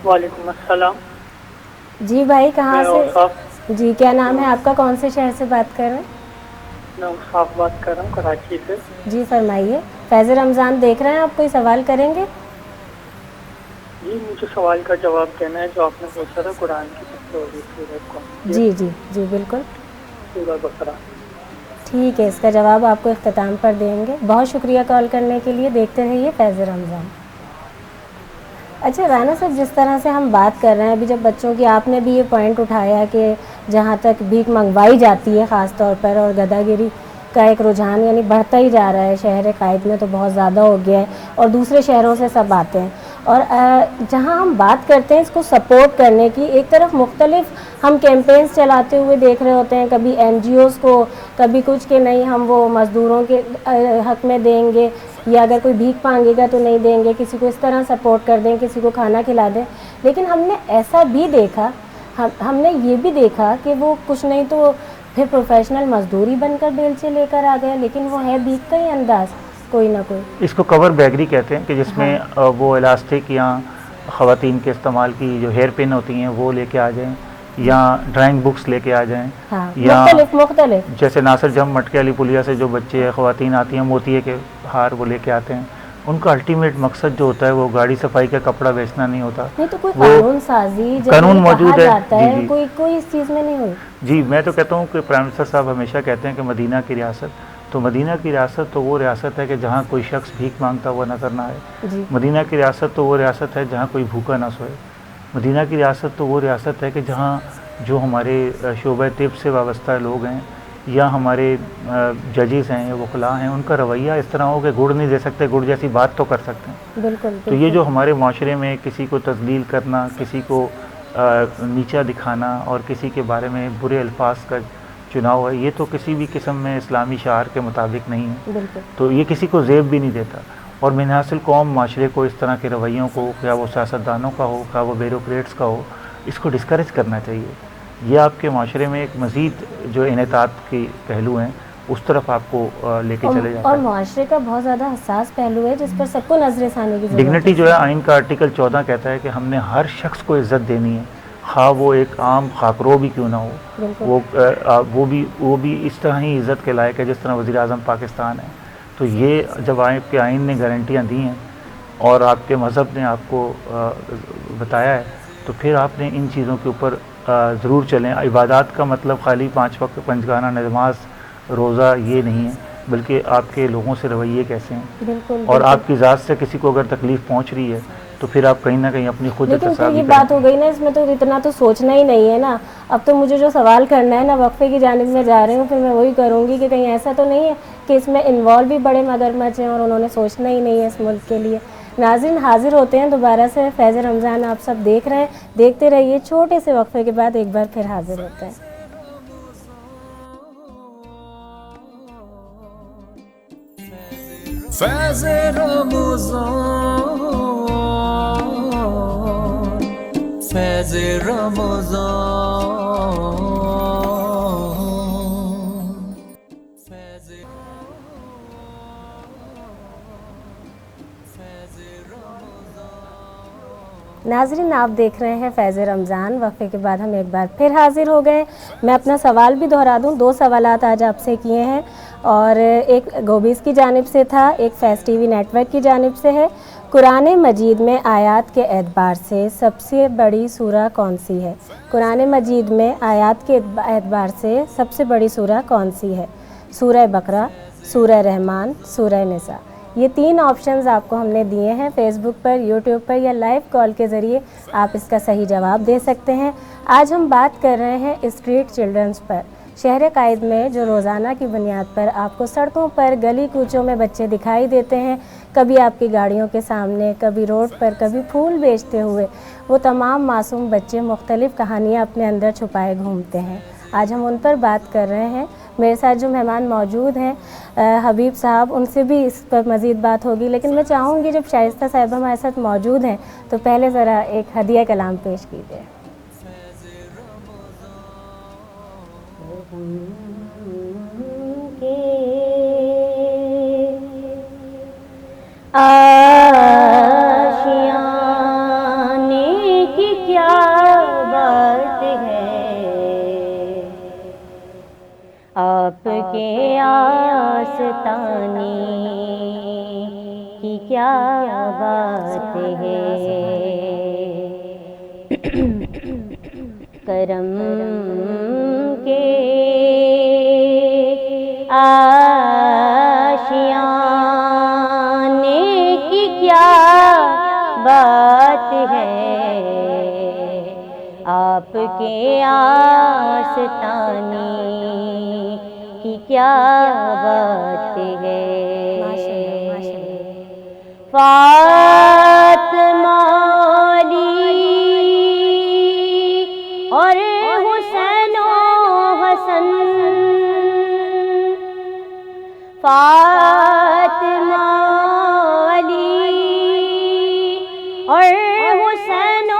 وعلیکم السلام. جی بھائی کہاں سے؟ جی کیا نام ہے آپ کا، کون سے شہر سے بات کر رہے ہیں؟ میں صاف بات کر رہا ہوں کراچی سے. جی فرمائیے. فیض رمضان دیکھ رہے ہیں، آپ کوئی سوال کریں گے؟ جی مجھے سوال کا جواب دینا ہے جو آپ نے پوچھا تھا قرآن کی سورت کو. جی جی جی بالکل. سورہ بقرہ. ٹھیک ہے، اس کا جواب آپ کو اختتام پر دیں گے. بہت شکریہ کال کرنے کے لیے. دیکھتے رہیے فیض رمضان. اچھا رانا صاحب، جس طرح سے ہم بات کر رہے ہیں ابھی، جب بچوں کی آپ نے بھی یہ پوائنٹ اٹھایا کہ جہاں تک بھیک منگوائی جاتی ہے خاص طور پر، اور گدا گیری کا ایک رجحان یعنی بڑھتا ہی جا رہا ہے. شہر قائد میں تو بہت زیادہ ہو گیا ہے اور دوسرے شہروں سے سب آتے ہیں. اور جہاں ہم بات کرتے ہیں اس کو سپورٹ کرنے کی، ایک طرف مختلف ہم کیمپینز چلاتے ہوئے دیکھ رہے ہوتے ہیں، کبھی NGOs کو، کبھی کچھ کہ نہیں ہم وہ مزدوروں کے حق میں دیں گے، یا اگر کوئی بھیک مانگے گا تو نہیں دیں گے، کسی کو اس طرح سپورٹ کر دیں، کسی کو کھانا کھلا دیں. لیکن ہم نے ایسا بھی دیکھا، ہم نے یہ بھی دیکھا کہ وہ کچھ نہیں تو پھر پروفیشنل مزدوری بن کر بیلچے لے کر آ گئے، لیکن وہ ہے بھیک کا ہی انداز کوئی نہ کوئی. اس کو کور بیگری کہتے ہیں کہ جس میں وہ الاسٹک یا خواتین کے استعمال کی جو ہیئر پن ہوتی ہیں وہ لے کے آ جائیں، یا ڈرائنگ بکس لے کے آ جائیں، یا مختلف جیسے ناصر جم مٹکے علی پلیا سے جو بچے خواتین آتی ہیں موتیے کے ہار وہ لے کے آتے ہیں. ان کا الٹیمیٹ مقصد جو ہوتا ہے وہ گاڑی صفائی کا کپڑا بیچنا نہیں ہوتا. نہیں تو کوئی قانون سازی قانون موجود ہے. جی کوئی اس چیز میں نہیں ہوئی. جی میں تو کہتا ہوں کہ پرائم منسٹر صاحب ہمیشہ کہتے ہیں کہ مدینہ کی ریاست، تو مدینہ کی ریاست تو وہ ریاست ہے کہ جہاں کوئی شخص بھیک مانگتا ہوا نظر نہ آئے. مدینہ کی ریاست تو وہ ریاست ہے جہاں کوئی بھوکا نہ سوئے. مدینہ کی ریاست تو وہ ریاست ہے کہ جہاں جو ہمارے شعبہ طب سے وابستہ لوگ ہیں یا ہمارے ججز ہیں یا وکلاء ہیں، ان کا رویہ اس طرح ہو کہ گڑ نہیں دے سکتے، گڑ جیسی بات تو کر سکتے ہیں. بالکل. تو یہ جو ہمارے معاشرے میں کسی کو تذلیل کرنا، کسی کو نیچا دکھانا اور کسی کے بارے میں برے الفاظ کا چناؤ ہے، یہ تو کسی بھی قسم میں اسلامی شعار کے مطابق نہیں ہے. بالکل. تو یہ کسی کو زیب بھی نہیں دیتا. اور منحصل قوم معاشرے کو اس طرح کے رویوں کو، کیا وہ سیاستدانوں کا ہو، کیا وہ بیوروکریٹس کا ہو، اس کو ڈسکریج کرنا چاہیے. یہ آپ کے معاشرے میں ایک مزید جو انعطاف کے پہلو ہیں اس طرف آپ کو لے کے چلے جاتے ہیں. اور معاشرے کا بہت زیادہ حساس پہلو ہے جس پر سب کو نظر ثانی کی ضرورت ہے. ڈگنیٹی جو ہے آئین کا آرٹیکل 14 کہتا ہے کہ ہم نے ہر شخص کو عزت دینی ہے، خواہ وہ ایک عام خاکرو بھی کیوں نہ ہو، وہ بھی اس طرح ہی عزت کے لائق ہے جس طرح وزیر اعظم پاکستان ہے. تو یہ جب آپ کے آئین نے گارنٹیاں دی ہیں اور آپ کے مذہب نے آپ کو بتایا ہے، تو پھر آپ نے ان چیزوں کے اوپر ضرور چلیں. عبادات کا مطلب خالی 5 وقت پنجگانہ نماز روزہ یہ نہیں ہے، بلکہ آپ کے لوگوں سے رویے کیسے ہیں. بالکل. اور آپ کی ذات سے کسی کو اگر تکلیف پہنچ رہی ہے تو پھر آپ کہیں نہ کہیں اپنی خود لیکن پھر یہ بات ہو گئی نا، اس میں تو اتنا تو سوچنا ہی نہیں ہے نا. اب تو مجھے جو سوال کرنا ہے نا وقفے کی جانب میں جا رہی ہوں، پھر میں وہی کروں گی کہ کہیں ایسا تو نہیں ہے کہ اس میں انوالو بھی بڑے مگرمچھ ہیں اور انہوں نے سوچنا ہی نہیں ہے اس ملک کے لیے. ناظرین حاضر ہوتے ہیں دوبارہ سے فیض رمضان، آپ سب دیکھ رہے ہیں، دیکھتے رہیے. چھوٹے سے وقفے کے بعد ایک بار پھر حاضر ہوتے ہیں. فیض رمضان، فیض رمضان. ناظرین آپ دیکھ رہے ہیں فیض رمضان. وقفے کے بعد ہم ایک بار پھر حاضر ہو گئے. میں اپنا سوال بھی دہرا دوں، 2 سوالات آج آپ سے کیے ہیں اور ایک گوبیز کی جانب سے تھا، ایک face T V network کی جانب سے ہے۔ قرآن مجید میں آیات کے اعتبار سے سب سے بڑی سورہ کون سی ہے؟ قرآن مجید میں آیات کے اعتبار سے سب سے بڑی سورہ کون سی ہے؟ سورہ بقرہ، سورہ رحمان، سورہ نساء۔ یہ 3 آپشنز آپ کو ہم نے دیے ہیں فیس بک پر، یوٹیوب پر یا لائیو کال کے ذریعے آپ اس کا صحیح جواب دے سکتے ہیں۔ آج ہم بات کر رہے ہیں اسٹریٹ چلڈرنز پر۔ شہر قائد میں جو روزانہ کی بنیاد پر آپ کو سڑکوں پر، گلی کوچوں میں بچے دکھائی دیتے ہیں، کبھی آپ کی گاڑیوں کے سامنے، کبھی روڈ پر، کبھی پھول بیچتے ہوئے، وہ تمام معصوم بچے مختلف کہانیاں اپنے اندر چھپائے گھومتے ہیں۔ آج ہم ان پر بات کر رہے ہیں۔ میرے ساتھ جو مہمان موجود ہیں حبیب صاحب، ان سے بھی اس پر مزید بات ہوگی، لیکن میں چاہوں گی جب شائستہ صاحبہ ہمارے ساتھ موجود ہیں تو پہلے ذرا ایک ہدیہ کلام پیش کیجیے۔ آشیانے کی کیا بات ہے، آپ کے آستانے کی کیا بات ہے، کرم کے آشیانے کی کیا بات ہے، آپ کے آستانے کی کیا بات ہے، فاطمہ علی اور حسین و حسن، فاطمہ علی اور حسین و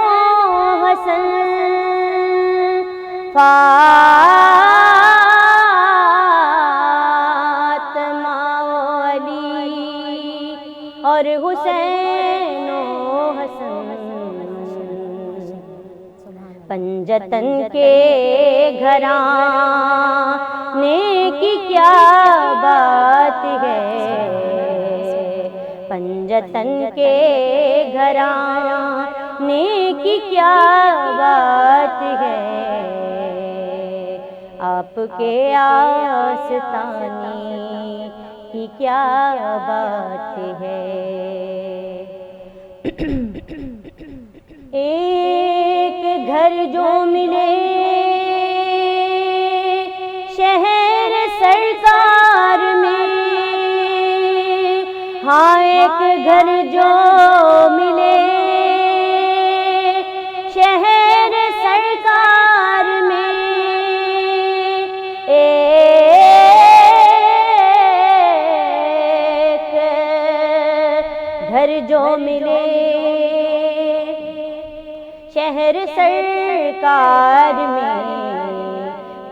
حسن، فاطمہ علی اور حسین و حسن، پنجتن کے گھرانے کی کیا بات ہے، پنجتن کے گھرانے کی کیا بات ہے، آپ کے آستانے کی کیا بات ہے، ایک گھر جو ملے شہر سرکار میں، ہاں ایک گھر جو ملے شہر سرکار میں، ایک گھر جو ملے شہر سرکار میں،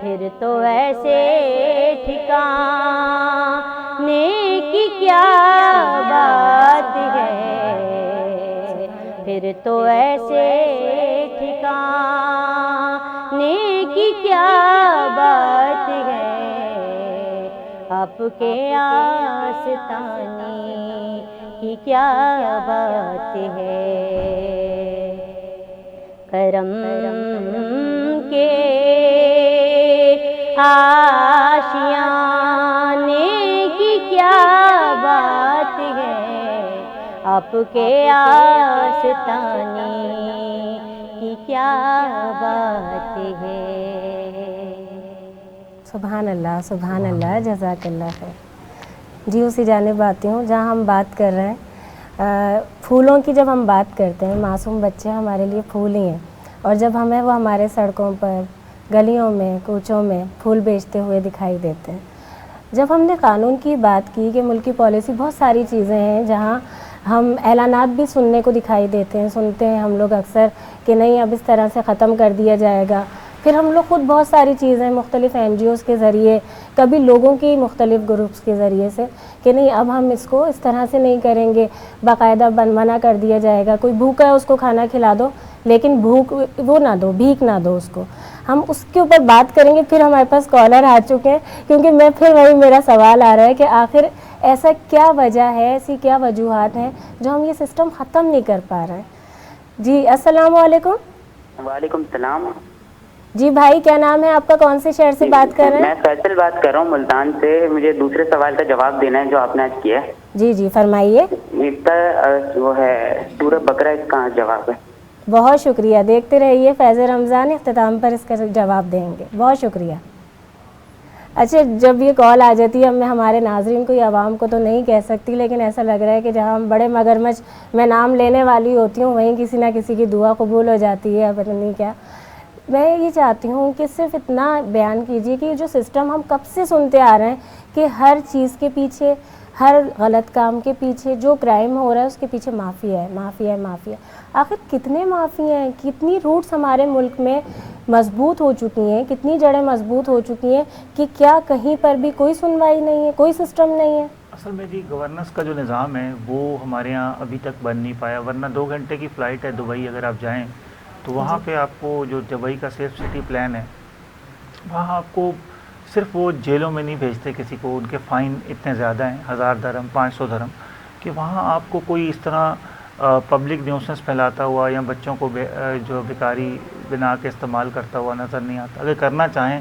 پھر تو ایسے ٹھکانے کی کیا بات ہے، پھر تو ایسے ٹھکانے کی کیا بات ہے، آپ کے آستانے کی کیا بات ہے، کرم کے آشیانے کی کیا بات ہے، آپ کے آستانے کی کیا بات ہے۔ سبحان اللہ، سبحان اللہ، جزاک اللہ خیر۔ جی اسی جانب آتی ہوں جہاں ہم بات کر رہے ہیں پھولوں کی۔ جب ہم بات کرتے ہیں، معصوم بچے ہمارے لیے پھول ہی ہیں، اور جب ہمیں وہ ہمارے سڑکوں پر، گلیوں میں، کوچوں میں پھول بیچتے ہوئے دکھائی دیتے ہیں۔ جب ہم نے قانون کی بات کی کہ ملکی پالیسی، بہت ساری چیزیں ہیں جہاں ہم اعلانات بھی سننے کو دکھائی دیتے ہیں، سنتے ہیں ہم لوگ اکثر کہ نہیں اب اس طرح سے ختم کر دیا جائے گا۔ پھر ہم لوگ خود بہت ساری چیزیں مختلف NGOs کے ذریعے، کبھی لوگوں کی مختلف گروپس کے ذریعے سے کہ نہیں اب ہم اس کو اس طرح سے نہیں کریں گے، باقاعدہ منع کر دیا جائے گا، کوئی بھوکا ہے اس کو کھانا کھلا دو، لیکن بھوک وہ نہ دو، بھیک نہ دو اس کو. ہم اس کے اوپر بات کریں گے. پھر ہمارے پاس کالر آ چکے ہیں، کیونکہ میں پھر وہی میرا سوال آ رہا ہے کہ آخر ایسا کیا وجہ ہے، ایسی کیا وجوہات ہیں جو ہم یہ سسٹم ختم نہیں کر پا رہے ہیں. جی السلام علیکم. وعلیکم السلام. جی بھائی کیا نام ہے آپ کا، کون سے شہر سے بات کر رہے ہیں؟ میں فیصل بات کر رہا ہوں ملتان سے. مجھے دوسرے سوال کا جواب دینا ہے جو آپ نے آج کیا ہے. جی جی فرمائیے. اس کا وہ ہے سورہ بقرہ، اس کا جواب ہے. بہت شکریہ. دیکھتے رہیے فیض رمضان، اختتام پر اس کا جواب دیں گے. بہت شکریہ. اچھا جب یہ کال آ جاتی ہے، اب میں ہمارے ناظرین کو یا عوام کو تو نہیں کہہ سکتی، لیکن ایسا لگ رہا ہے کہ جہاں ہم بڑے مگرمچھ میں نام لینے والی ہوتی ہوں، وہیں کسی نہ کسی کی دعا قبول ہو جاتی ہے، پتہ نہیں کیا. میں یہ چاہتی ہوں کہ صرف اتنا بیان کیجیے کہ جو سسٹم ہم کب سے سنتے آ رہے ہیں کہ ہر چیز کے پیچھے، ہر غلط کام کے پیچھے، جو کرائم ہو رہا ہے اس کے پیچھے مافیا ہے، مافیا ہے، مافیا. آخر کتنے مافیا ہیں، کتنی روٹس ہمارے ملک میں مضبوط ہو چکی ہیں، کتنی جڑیں مضبوط ہو چکی ہیں کہ کیا کہیں پر بھی کوئی سنوائی نہیں ہے، کوئی سسٹم نہیں ہے. اصل میں جی گورننس کا جو نظام ہے وہ ہمارے یہاں ابھی تک بن نہیں پایا. ورنہ 2 گھنٹے کی فلائٹ ہے دبئی، اگر آپ جائیں تو وہاں پہ آپ کو جو دبئی کا سیف سٹی پلان ہے، وہاں آپ کو صرف وہ جیلوں میں نہیں بھیجتے کسی کو، ان کے فائن اتنے زیادہ ہیں، 1000 درہم 500 درہم، کہ وہاں آپ کو کوئی اس طرح پبلک نیوسنس پھیلاتا ہوا یا بچوں کو جو بیکاری بنا کے استعمال کرتا ہوا نظر نہیں آتا. اگر کرنا چاہیں،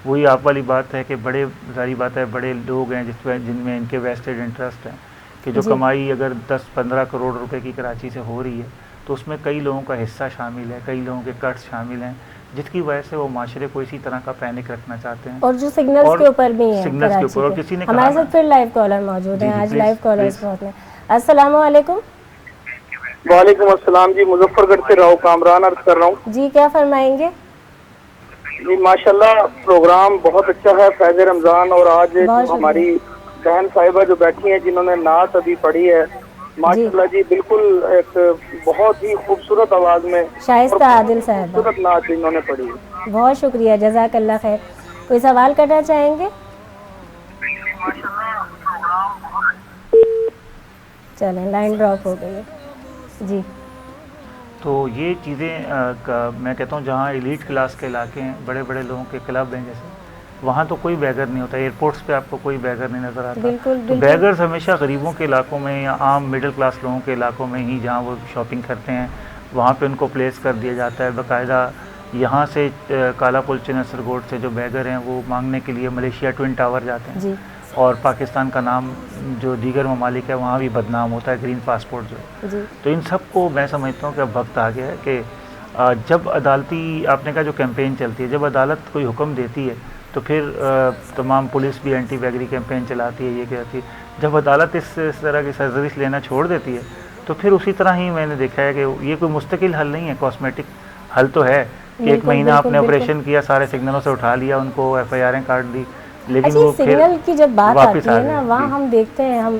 وہی آپ والی بات ہے کہ بڑے ظاہری بات ہے، بڑے لوگ ہیں جن میں ان کے ویسٹڈ انٹرسٹ ہیں کہ جو کمائی اگر 10-15 کروڑ روپے کی کراچی سے ہو رہی ہے تو اس میں کئی لوگوں کا حصہ شامل ہے، کئی لوگوں کے کٹس شامل ہیں، جس کی وجہ سے وہ معاشرے کو اسی طرح کا پینک رکھنا چاہتے ہیں. اور جو سگنلز کے اوپر بھی ہیں، سگنلز کے اوپر. اور کسی نے ہمارے ساتھ پھر لائیو کالر موجود ہیں، آج لائیو کالرز بہت ہیں. السلام علیکم. وعلیکم السلام. جی مظفر گڑھ سے راؤ کامران عرض کر رہا ہوں. جی کیا فرمائیں گے؟ جی ماشاءاللہ پروگرام بہت اچھا ہے، فیض رمضان. اور آج ہماری بہن صاحبہ جو بیٹھی ہیں جنہوں نے نعت ابھی پڑھی ہے، ماشاءاللہ جی بالکل ایک بہت ہی خوبصورت آواز میں شائستہ عادل صاحب خوبصورت نعت انہوں نے پڑھی ہے. بہت شکریہ، جزاک اللہ خیر. کوئی سوال کرنا چاہیں گے؟ چلیں لائن ڈراپ ہو گئی ہے. جی تو یہ چیزیں میں کہتا ہوں جہاں ایلیٹ کلاس کے علاقے ہیں، بڑے بڑے لوگوں کے کلب ہیں جیسے، وہاں تو کوئی بیگر نہیں ہوتا. ایئرپورٹس پہ آپ کو کوئی بیگر نہیں نظر آتا. تو بیگرز ہمیشہ غریبوں کے علاقوں میں یا عام مڈل کلاس لوگوں کے علاقوں میں ہی جہاں وہ شاپنگ کرتے ہیں وہاں پہ ان کو پلیس کر دیا جاتا ہے. باقاعدہ یہاں سے کالا پل چنسر گوٹ سے جو بیگر ہیں وہ مانگنے کے لیے ملیشیا ٹوئن ٹاور جاتے ہیں. اور پاکستان کا نام جو دیگر ممالک ہے وہاں بھی بدنام ہوتا ہے، گرین پاسپورٹ جو. تو ان سب کو میں سمجھتا ہوں کہ اب وقت آ گیا ہے کہ جب عدالتی، آپ نے کہا جو کیمپین چلتی ہے، جب عدالت کوئی حکم دیتی ہے تو پھر تمام پولیس بھی اینٹی بیگری کیمپین چلاتی ہے، یہ کہتی ہے. جب عدالت اس طرح کی سرزنش لینا چھوڑ دیتی ہے تو پھر اسی طرح ہی میں نے دیکھا ہے کہ یہ کوئی مستقل حل نہیں ہے. کاسمیٹک حل تو ہے کہ 1 مہینہ آپ نے آپریشن کیا، سارے سگنلوں سے اٹھا لیا، ان کو FIR کاٹ دی، لیکن وہ سگنل کی جب بات آتی ہے نا، وہاں ہم دیکھتے ہیں، ہم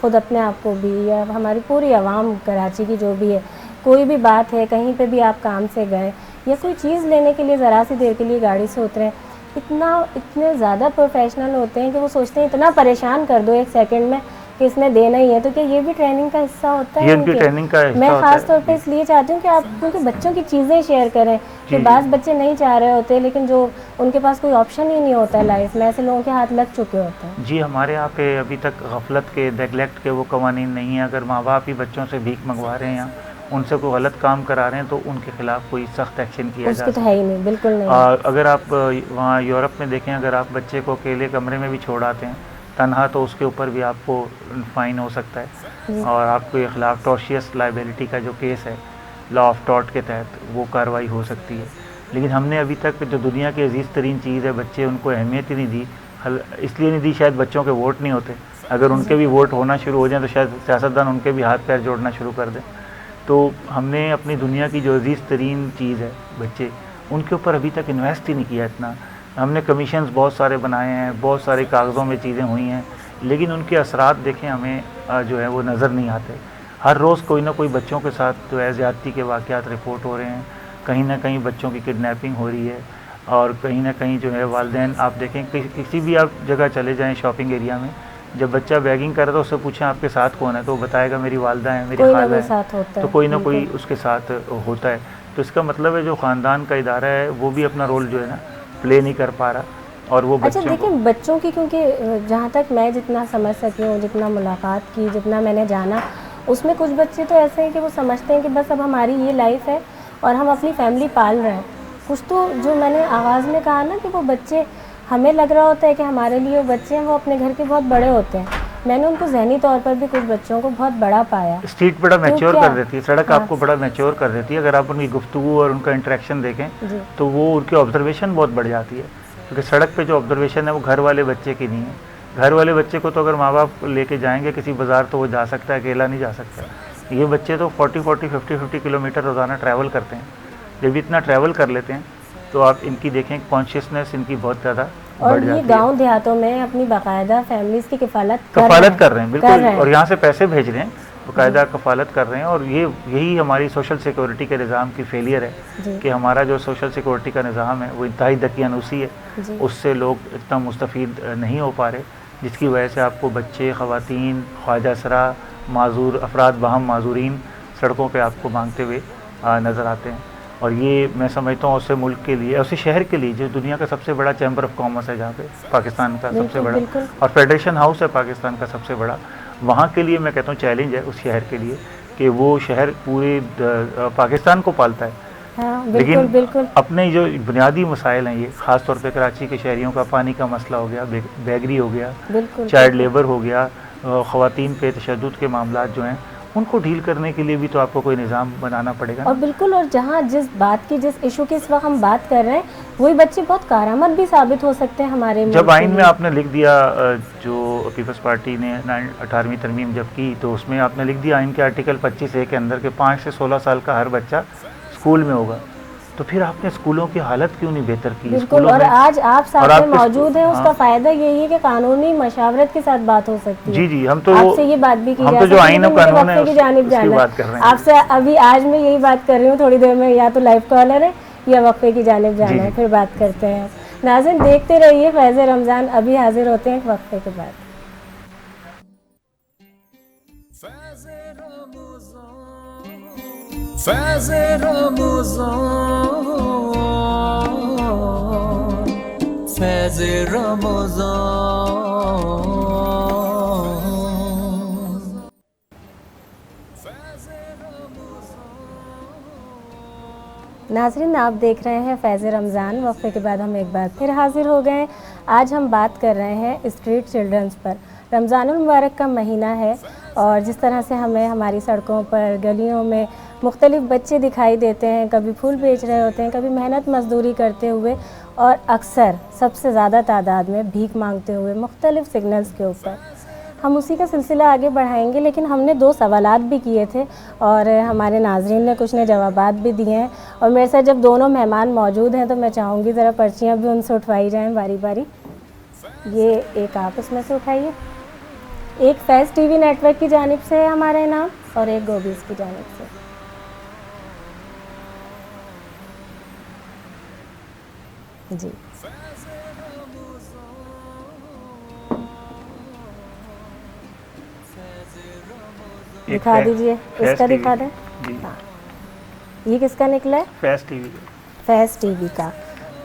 خود اپنے آپ کو بھی یا ہماری پوری عوام کراچی کی جو بھی ہے، کوئی بھی بات ہے، کہیں پہ بھی آپ کام سے گئے یا کوئی چیز لینے کے لیے ذرا سی دیر کے لیے گاڑی سے اترے، اتنے زیادہ پروفیشنل ہوتے ہیں کہ وہ سوچتے ہیں اتنا پریشان کر دو 1 سیکنڈ میں کہ اس نے دینا ہی ہے. تو کیا یہ بھی ٹریننگ کا حصہ ہوتا ہے؟ میں خاص طور پہ اس لیے چاہتی ہوں کہ آپ کیونکہ بچوں کی چیزیں شیئر کریں کہ بعض بچے نہیں چاہ رہے ہوتے، لیکن جو ان کے پاس کوئی آپشن ہی نہیں ہوتا ہے لائف میں، ایسے لوگوں کے ہاتھ لگ چکے ہوتے ہیں. جی ہمارے یہاں پہ ابھی تک غفلت کے، نیگلیکٹ کے وہ قوانین نہیں ہیں. اگر ماں باپ ہی بچوں سے بھیک منگوا رہے ہیں یا ان سے کوئی غلط کام کرا رہے ہیں تو ان کے خلاف کوئی سخت ایکشن کیا جائے. اس کی تو ہے ہی نہیں، بالکل نہیں. اگر آپ وہاں یورپ میں دیکھیں، اگر آپ بچے کو اکیلے کمرے میں بھی چھوڑ آتے ہیں تنہا تو اس کے اوپر بھی آپ کو فائن ہو سکتا ہے، اور آپ کے خلاف ٹورشیس لائبلٹی کا جو کیس ہے لا آف ٹارٹ کے تحت وہ کارروائی ہو سکتی ہے. لیکن ہم نے ابھی تک جو دنیا کی عزیز ترین چیز ہے بچے، ان کو اہمیت ہی نہیں دی. اس لیے نہیں دی شاید بچوں کے ووٹ نہیں ہوتے. اگر ان کے بھی ووٹ ہونا شروع ہو جائیں تو شاید سیاستدان ان کے بھی ہاتھ پیر جوڑنا شروع کر دیں. تو ہم نے اپنی دنیا کی جو عزیز ترین چیز ہے بچے، ان کے اوپر ابھی تک انویسٹ ہی نہیں کیا اتنا. ہم نے کمیشنز بہت سارے بنائے ہیں، بہت سارے کاغذوں میں چیزیں ہوئی ہیں، لیکن ان کے اثرات دیکھیں ہمیں جو ہے وہ نظر نہیں آتے. ہر روز کوئی نہ کوئی بچوں کے ساتھ جو ہے زیادتی کے واقعات رپورٹ ہو رہے ہیں. کہیں نہ کہیں بچوں کی کڈنیپنگ ہو رہی ہے، اور کہیں نہ کہیں جو ہے والدین، آپ دیکھیں کسی بھی آپ جگہ چلے جائیں شاپنگ ایریا میں، جب بچہ بیگنگ کر رہا ہے تو اس سے پوچھیں آپ کے ساتھ کون ہے تو وہ بتائے گا میری والدہ ہیں، میری خالہ ہیں. تو کوئی نہ کوئی اس کے ساتھ ہوتا ہے. تو اس کا مطلب ہے جو خاندان کا ادارہ ہے وہ بھی اپنا رول جو ہے نا پلے نہیں کر پا رہا. اور وہ اچھا دیکھیں بچوں کی، کیونکہ جہاں تک میں جتنا سمجھ سکی ہوں، جتنا ملاقات کی، جتنا میں نے جانا، اس میں کچھ بچے تو ایسے ہیں کہ وہ سمجھتے ہیں کہ بس اب ہماری یہ لائف ہے اور ہم اپنی فیملی پال رہے ہیں. کچھ تو جو میں نے آغاز میں کہا نا کہ وہ بچے ہمیں لگ رہا ہوتا ہے کہ ہمارے لیے وہ بچے ہیں، وہ اپنے گھر کے بہت بڑے ہوتے ہیں. میں نے ان کو ذہنی طور پر بھی کچھ بچوں کو بہت بڑا پایا. اسٹریٹ بڑا میچور کر دیتی ہے، سڑک آپ کو بڑا میچور کر دیتی ہے. اگر آپ ان کی گفتگو اور ان کا انٹریکشن دیکھیں تو وہ ان کی آبزرویشن بہت بڑھ جاتی ہے. کیونکہ سڑک پہ جو آبزرویشن ہے وہ گھر والے بچے کی نہیں ہے. گھر والے بچے کو تو اگر ماں باپ لے کے جائیں گے کسی بازار تو وہ جا سکتا ہے، اکیلا نہیں جا سکتا. یہ بچے تو 40 کلومیٹر روزانہ ٹریول کرتے ہیں. جب اتنا ٹریول کر لیتے ہیں تو آپ ان کی دیکھیں کانشیسنیس ان کی بہت زیادہ اور یہ گاؤں دیہاتوں میں اپنی باقاعدہ فیملیز کی کفالت کر رہے ہیں بالکل. اور یہاں سے پیسے بھیج رہے ہیں، باقاعدہ کفالت کر رہے ہیں. اور یہی ہماری سوشل سیکورٹی کے نظام کی فیلئر ہے کہ ہمارا جو سوشل سیکورٹی کا نظام ہے وہ انتہائی دقیانوسی ہے. اس سے لوگ اتنا مستفید نہیں ہو پا رہے، جس کی وجہ سے آپ کو بچے، خواتین، خواجہ سرا، معذور افراد، باہم معذورین سڑکوں پہ آپ کو مانگتے ہوئے نظر آتے ہیں. اور یہ میں سمجھتا ہوں اسے ملک کے لیے، اسے شہر کے لیے جو دنیا کا سب سے بڑا چیمبر آف کامرس ہے جہاں پہ پاکستان کا سب سے بڑا، اور فیڈریشن ہاؤس ہے پاکستان کا سب سے بڑا، وہاں کے لیے میں کہتا ہوں چیلنج ہے اس شہر کے لیے کہ وہ شہر پورے پاکستان کو پالتا ہے. لیکن اپنے جو بنیادی مسائل ہیں، یہ خاص طور پہ کراچی کے شہریوں کا پانی کا مسئلہ ہو گیا، بیگری ہو گیا، چائلڈ لیبر ہو گیا، خواتین پہ تشدد کے معاملات جو ہیں ان کو ڈیل کرنے کے لیے بھی تو آپ کو کوئی نظام بنانا پڑے گا. اور بالکل، اور جہاں جس بات کی، جس ایشو کی اس وقت ہم بات کر رہے ہیں، وہی بچے بہت کارآمد بھی ثابت ہو سکتے ہیں ہمارے. جب آئین میں آپ نے لکھ دیا، جو پیپلز پارٹی نے 18ویں ترمیم جب کی، تو اس میں آپ نے لکھ دیا آئین کے آرٹیکل 25A کے اندر کہ 5 سے 16 سال کا ہر بچہ اسکول میں ہوگا. تو پھر آپ نے اسکولوں کی حالت کیوں نہیں بہتر کی؟ بالکل. اور آج آپ ساتھ میں موجود ہیں، اس کا فائدہ یہی ہے کہ قانونی مشاورت کے ساتھ بات ہو سکتی ہے. جی ہم تو آپ سے یہ بات بھی کی جا سکتی ہے، وقفے کی جانب جانا ہے. آپ سے ابھی آج میں یہی بات کر رہی ہوں، تھوڑی دیر میں یا تو لائیو کالر ہے یا وقفے کی جانب جانا ہے، پھر بات کرتے ہیں. ناظرین دیکھتے رہیے فیض رمضان، ابھی حاضر ہوتے ہیں وقفے کے بعد. فیض رمضان، فیض رمضان. ناظرین آپ دیکھ رہے ہیں فیض رمضان. وقفے کے بعد ہم ایک بار پھر حاضر ہو گئے. آج ہم بات کر رہے ہیں اسٹریٹ چلڈرنز پر. رمضان المبارک کا مہینہ ہے اور جس طرح سے ہمیں ہماری سڑکوں پر، گلیوں میں مختلف بچے دکھائی دیتے ہیں، کبھی پھول بیچ رہے ہوتے ہیں، کبھی محنت مزدوری کرتے ہوئے، اور اکثر سب سے زیادہ تعداد میں بھیک مانگتے ہوئے مختلف سگنلز کے اوپر. ہم اسی کا سلسلہ آگے بڑھائیں گے، لیکن ہم نے 2 سوالات بھی کیے تھے اور ہمارے ناظرین نے کچھ نے جوابات بھی دیے ہیں. اور میرے ساتھ جب دونوں مہمان موجود ہیں تو میں چاہوں گی ذرا پرچیاں بھی ان سے اٹھوائی جائیں باری باری. یہ ایک آپ اس میں سے اٹھائیے. ایک فیض ٹی وی نیٹ ورک کی جانب سے ہے ہمارا انعام اور ایک گوبیز کی جانب سے. جی دکھا دیجئے، اس کا دکھا دیں. یہ کس کا نکلا ہے؟ فیض ٹی وی. فیض ٹی وی کا.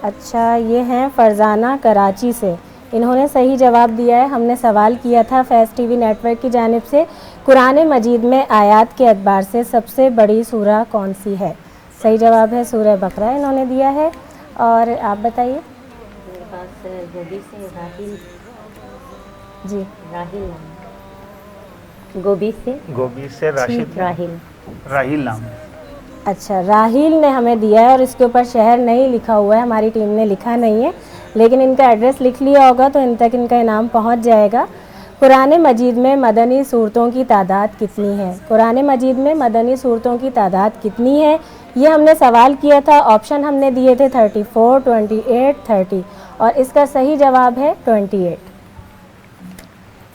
اچھا، یہ ہیں فرزانہ کراچی سے. انہوں نے صحیح جواب دیا ہے. ہم نے سوال کیا تھا فیض ٹی وی نیٹ ورک کی جانب سے، قرآن مجید میں آیات کے اعتبار سے سب سے بڑی سورہ کون سی ہے؟ صحیح جواب ہے سورہ بقرہ انہوں نے دیا ہے. اور آپ بتائیے. میرے پاس گوبی سے راہیل. جی راہیل نام. گوبی سے راشد راہیل نام ہے. اچھا، راہیل نے ہمیں دیا ہے اور اس کے اوپر شہر نہیں لکھا ہوا ہے، ہماری ٹیم نے لکھا نہیں ہے، لیکن ان کا ایڈریس لکھ لیا ہوگا تو ان تک ان کا انعام پہنچ جائے گا. قرآن مجید میں مدنی صورتوں کی تعداد کتنی ہے؟ قرآن مجید میں مدنی صورتوں کی تعداد کتنی ہے؟ یہ ہم نے سوال کیا تھا. آپشن ہم نے دیے تھے 34، 28، 30 اور اس کا صحیح جواب ہے 28.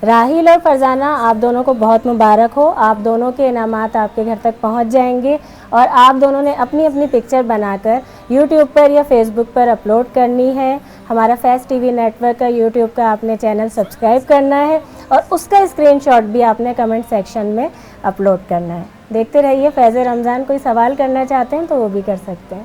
راہیل اور فرزانہ آپ دونوں کو بہت مبارک ہو. آپ دونوں کے انعامات آپ کے گھر تک پہنچ جائیں گے اور آپ دونوں نے اپنی اپنی پکچر بنا کر یوٹیوب پر یا فیس بک پر اپلوڈ کرنی ہے. ہمارا فیض ٹی وی نیٹ ورک کا یوٹیوب کا آپ نے چینل سبسکرائب کرنا ہے اور اس کا اسکرین شاٹ بھی آپ نے کمنٹ سیکشن میں اپلوڈ کرنا ہے. دیکھتے رہیے فیض رمضان. کوئی سوال کرنا چاہتے ہیں تو وہ بھی کر سکتے ہیں.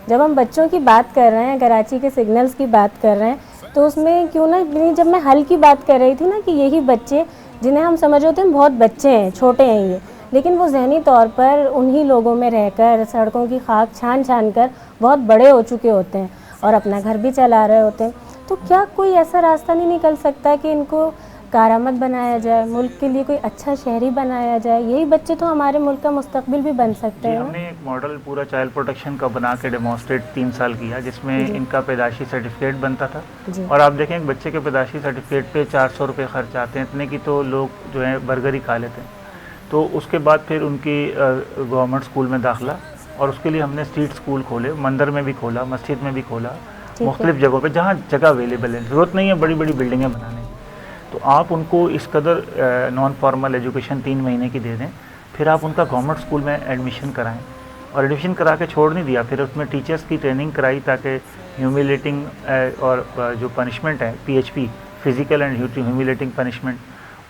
جب ہم بچوں کی بات کر رہے ہیں, کراچی کے سگنلز کی بات کر رہے ہیں, تو اس میں کیوں نہ, جب میں حل کی بات کر رہی تھی نا کہ یہی بچے جنہیں ہم سمجھ ہوتے ہیں بہت بچے ہیں, چھوٹے ہیں یہ, لیکن وہ ذہنی طور پر انہی لوگوں میں رہ کر سڑکوں کی خاک چھان چھان کر بہت بڑے ہو چکے ہوتے ہیں اور اپنا گھر بھی چلا رہے ہوتے ہیں. تو کیا کوئی ایسا راستہ نہیں نکل سکتا کہ ان کو کارآمد بنایا جائے, ملک کے لیے کوئی اچھا شہری بنایا جائے؟ یہی بچے تو ہمارے ملک کا مستقبل بھی بن سکتے ہیں. ہم نے ایک ماڈل پورا چائلڈ پروٹیکشن کا بنا کے ڈیمونسٹریٹ 3 سال کیا, جس میں ان کا پیدائشی سرٹیفکیٹ بنتا تھا. اور آپ دیکھیں ایک بچے کے پیدائشی سرٹیفکیٹ پہ 400 روپے خرچ آتے ہیں, اتنے کی تو لوگ جو ہیں برگر ہی کھا لیتے ہیں. تو اس کے بعد پھر ان کی گورنمنٹ اسکول میں داخلہ, اور اس کے لیے ہم نے اسٹریٹ اسکول کھولے, مندر میں بھی کھولا, مسجد میں بھی کھولا, مختلف جگہوں پہ جہاں جگہ اویلیبل ہے. ضرورت نہیں ہے بڑی بڑی بلڈنگیں بنانے کی. تو آپ ان کو اس قدر نان فارمل ایجوکیشن 3 مہینے کی دے دیں, پھر آپ ان کا گورنمنٹ اسکول میں ایڈمیشن کرائیں. اور ایڈمیشن کرا کے چھوڑ نہیں دیا, پھر اس میں ٹیچرس کی ٹریننگ کرائی تاکہ ہیومیلیٹنگ اور جو پنشمنٹ ہے PHP physical and humiliating punishment,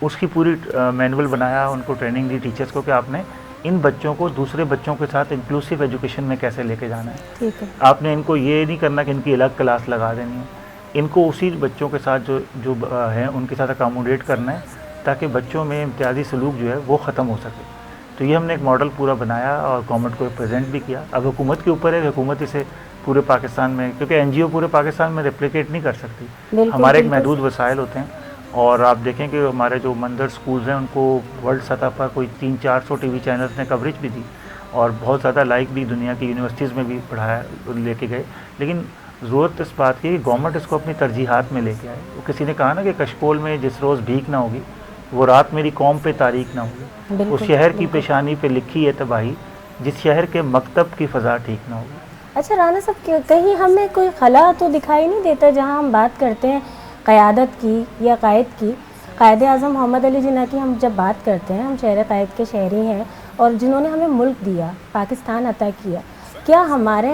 اس کی پوری مینول بنایا, ان کو ٹریننگ دی ٹیچرس کو کہ آپ نے ان بچوں کو دوسرے بچوں کے ساتھ انکلوسیو ایجوکیشن میں کیسے لے کے جانا ہے. ٹھیک ہے. آپ نے ان کو یہ نہیں کرنا کہ ان کی الگ کلاس لگا دینی ہے, ان کو اسی بچوں کے ساتھ جو ہیں ان کے ساتھ اکاموڈیٹ کرنا ہے تاکہ بچوں میں امتیازی سلوک جو ہے وہ ختم ہو سکے. تو یہ ہم نے ایک ماڈل پورا بنایا اور گورنمنٹ کو پریزنٹ بھی کیا. اب حکومت کے اوپر ہے, حکومت اسے پورے پاکستان میں, کیونکہ NGO پورے پاکستان میں ریپلیکیٹ نہیں کر سکتی, ہمارے ایک محدود وسائل ہوتے ہیں. اور آپ دیکھیں کہ ہمارے جو مندر سکولز ہیں ان کو ورلڈ سطح پر کوئی 300-400 ٹی وی چینلز نے کوریج بھی دی, اور بہت زیادہ لائک بھی دنیا کی یونیورسٹیز میں بھی پڑھایا, لے کے گئے. لیکن ضرورت اس بات کی کہ گورنمنٹ اس کو اپنی ترجیحات میں لے کے آئے. وہ کسی نے کہا نا کہ کشکول میں جس روز بھیک نہ ہوگی وہ رات میری قوم پہ تاریخ نہ ہوگی. اس شہر کی پیشانی پہ لکھی ہے تباہی جس شہر کے مکتب کی فضا ٹھیک نہ ہوگی. اچھا رانا صاحب, کہیں ہمیں کوئی خلا تو دکھائی نہیں دیتا جہاں ہم بات کرتے ہیں قیادت کی یا قائد کی. قائد اعظم محمد علی جناح کی ہم جب بات کرتے ہیں, ہم شہر قائد کے شہری ہیں اور جنہوں نے ہمیں ملک دیا, پاکستان عطا کیا. کیا ہمارے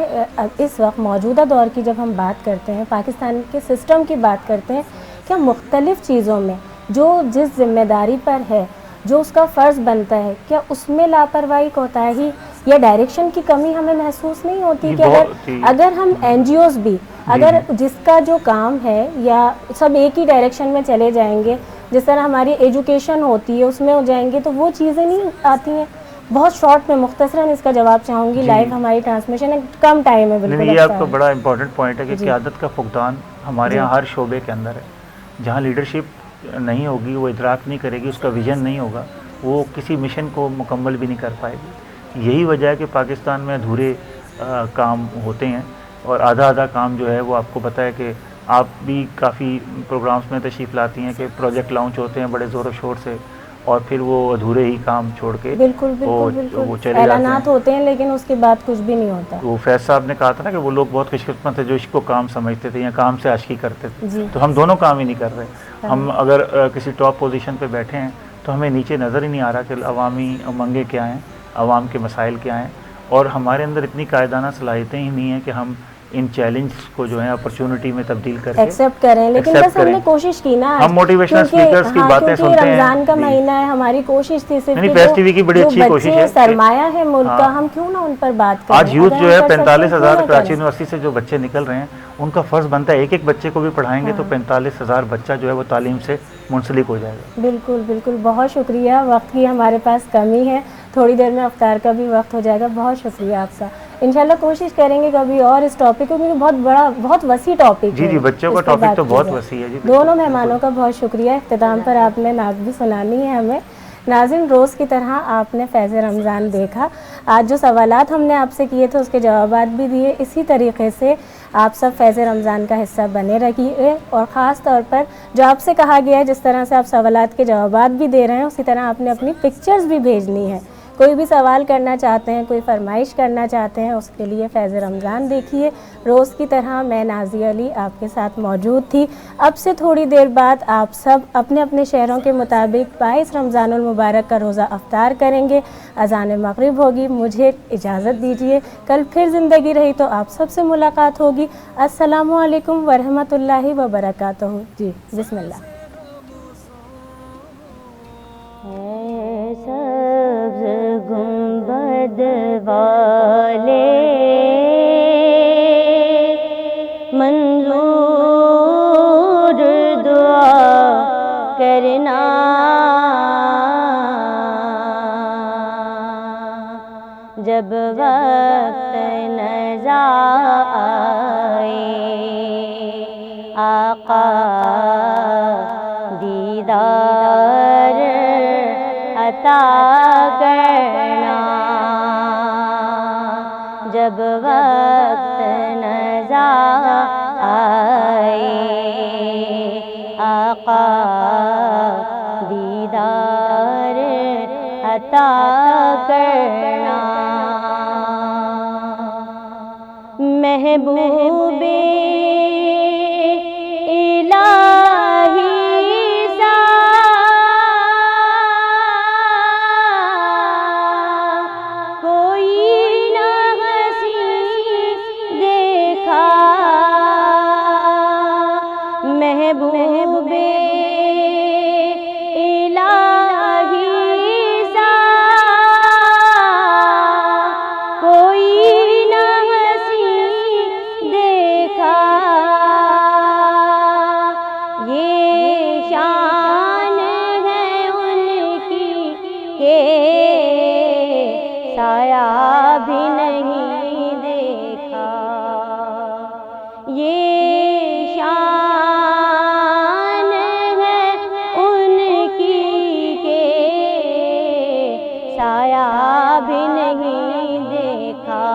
اس وقت موجودہ دور کی جب ہم بات کرتے ہیں, پاکستان کے سسٹم کی بات کرتے ہیں, کیا مختلف چیزوں میں جو جس ذمہ داری پر ہے, جو اس کا فرض بنتا ہے, کیا اس میں لاپرواہی, کوتاہی یا ڈائریکشن کی کمی ہمیں محسوس نہیں ہوتی کہ اگر ہم NGOز بھی اگر جس کا جو کام ہے یا سب ایک ہی ڈائریکشن میں چلے جائیں گے, جس طرح ہماری ایجوکیشن ہوتی ہے اس میں ہو جائیں گے, تو وہ چیزیں نہیں آتی ہیں. بہت شارٹ میں مختصراً اس کا جواب چاہوں گی, لائیو ہماری ٹرانسمیشن ہے, کم ٹائم ہے. بالکل یہ آپ کا بڑا امپورٹنٹ پوائنٹ ہے کہ قیادت کا فقدان ہمارے یہاں ہر شعبے کے اندر ہے. جہاں لیڈرشپ نہیں ہوگی, وہ ادراک نہیں کرے گی, اس کا ویژن نہیں ہوگا, وہ کسی مشن کو مکمل بھی نہیں کر پائے گی. یہی وجہ ہے کہ پاکستان میں ادھورے کام ہوتے ہیں, اور آدھا کام جو ہے وہ آپ کو پتہ ہے کہ آپ بھی کافی پروگرامز میں تشریف لاتی ہیں کہ پروجیکٹ لانچ ہوتے ہیں بڑے زور و شور سے, اور پھر وہ ادھورے ہی کام چھوڑ کے وہ چلے جاتے اعلانات ہوتے ہیں لیکن اس کے بعد کچھ بھی نہیں ہوتا. وہ فیض صاحب نے کہا تھا نا کہ وہ لوگ بہت خوش قسمت تھے جو عشق کو کام سمجھتے تھے یا کام سے عاشقی کرتے تھے. تو ہم دونوں کام ہی نہیں کر رہے. ہم اگر کسی ٹاپ پوزیشن پہ بیٹھے ہیں تو ہمیں نیچے نظر ہی نہیں آ رہا کہ عوامی امنگیں کیا ہیں, عوام کے مسائل کیا ہیں, اور ہمارے اندر اتنی قائدانہ صلاحیتیں ہی نہیں ہیں کہ ہم ان چیلنجز کو جو ہے اپرچونٹی میں تبدیل کر کے ایکسیپٹ کریں. لیکن بس ہم نے کوشش کی نا, ہم موٹیویشنل اسپیکرز کی باتیں سنتے ہیں. رمضان کا مہینہ ہے, ہماری کوشش تھی صرف پیس ٹی وی کی بڑی اچھی کوشش ہے, سرمایہ ہے ملک کا, ہم کیوں نہ ان پر بات کریں. آج یوتھ جو ہے 45,000 کراچی یونیورسٹی سے جو بچے نکل رہے ہیں, ان کا فرض بنتا ہے ایک بچے کو بھی پڑھائیں گے تو 45,000 بچہ جو ہے وہ تعلیم سے منسلک ہو جائے گا. بالکل بالکل, بہت شکریہ. وقت کی ہمارے پاس کمی ہے, تھوڑی دیر میں افطار کا بھی وقت ہو جائے گا. بہت شکریہ آپ کا. انشاءاللہ کوشش کریں گے کبھی اور اس ٹاپک کو, کیونکہ بہت بہت وسیع ٹاپک ہے. جی بچوں کا ٹاپک تو بہت وسیع ہے. دونوں مہمانوں کا بہت شکریہ. اختتام پر آپ نے نعت بھی سنانی ہے ہمیں. ناظرین, روز کی طرح آپ نے فیض رمضان دیکھا. آج جو سوالات ہم نے آپ سے کیے تھے اس کے جوابات بھی دیے. اسی طریقے سے آپ سب فیض رمضان کا حصہ بنے رہیے, اور خاص طور پر جو آپ سے کہا گیا ہے جس طرح سے آپ سوالات کے جوابات بھی دے رہے ہیں, اسی طرح آپ نے اپنی پکچرز بھی بھیجنی ہے. کوئی بھی سوال کرنا چاہتے ہیں, کوئی فرمائش کرنا چاہتے ہیں, اس کے لیے فیض رمضان دیکھیے. روز کی طرح میں نازیہ علی آپ کے ساتھ موجود تھی. اب سے تھوڑی دیر بعد آپ سب اپنے اپنے شہروں کے مطابق 22 رمضان المبارک کا روزہ افطار کریں گے. اذان مغرب ہوگی. مجھے اجازت دیجیے, کل پھر زندگی رہی تو آپ سب سے ملاقات ہوگی. السلام علیکم ورحمۃ اللہ وبرکاتہ. جی بسم اللہ. سبز درود والے منظور دعا کرنا جب وقت نزا آئے آقا دیدار عطا کرنا جب وقت نزا آئے آقا دیدار عطا کرنا محبوب محبوب الہی سا کوئی نہ ہنسی دیکھا یہ شان ہے ان کی کہ سایہ بھی نہیں دیکھا یہ سایہ بھی نہیں دیکھا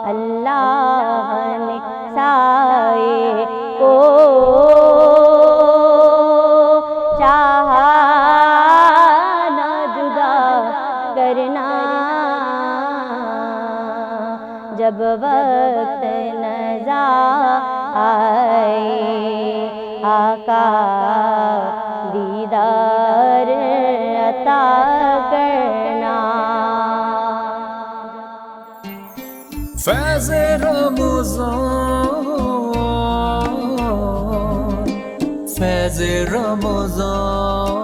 اللہ نے سائے کو چاہا نہ جدا کرنا جب وقت نزا آئے آقا دیدار عطا کرنا فیض رمضان فیض رمضان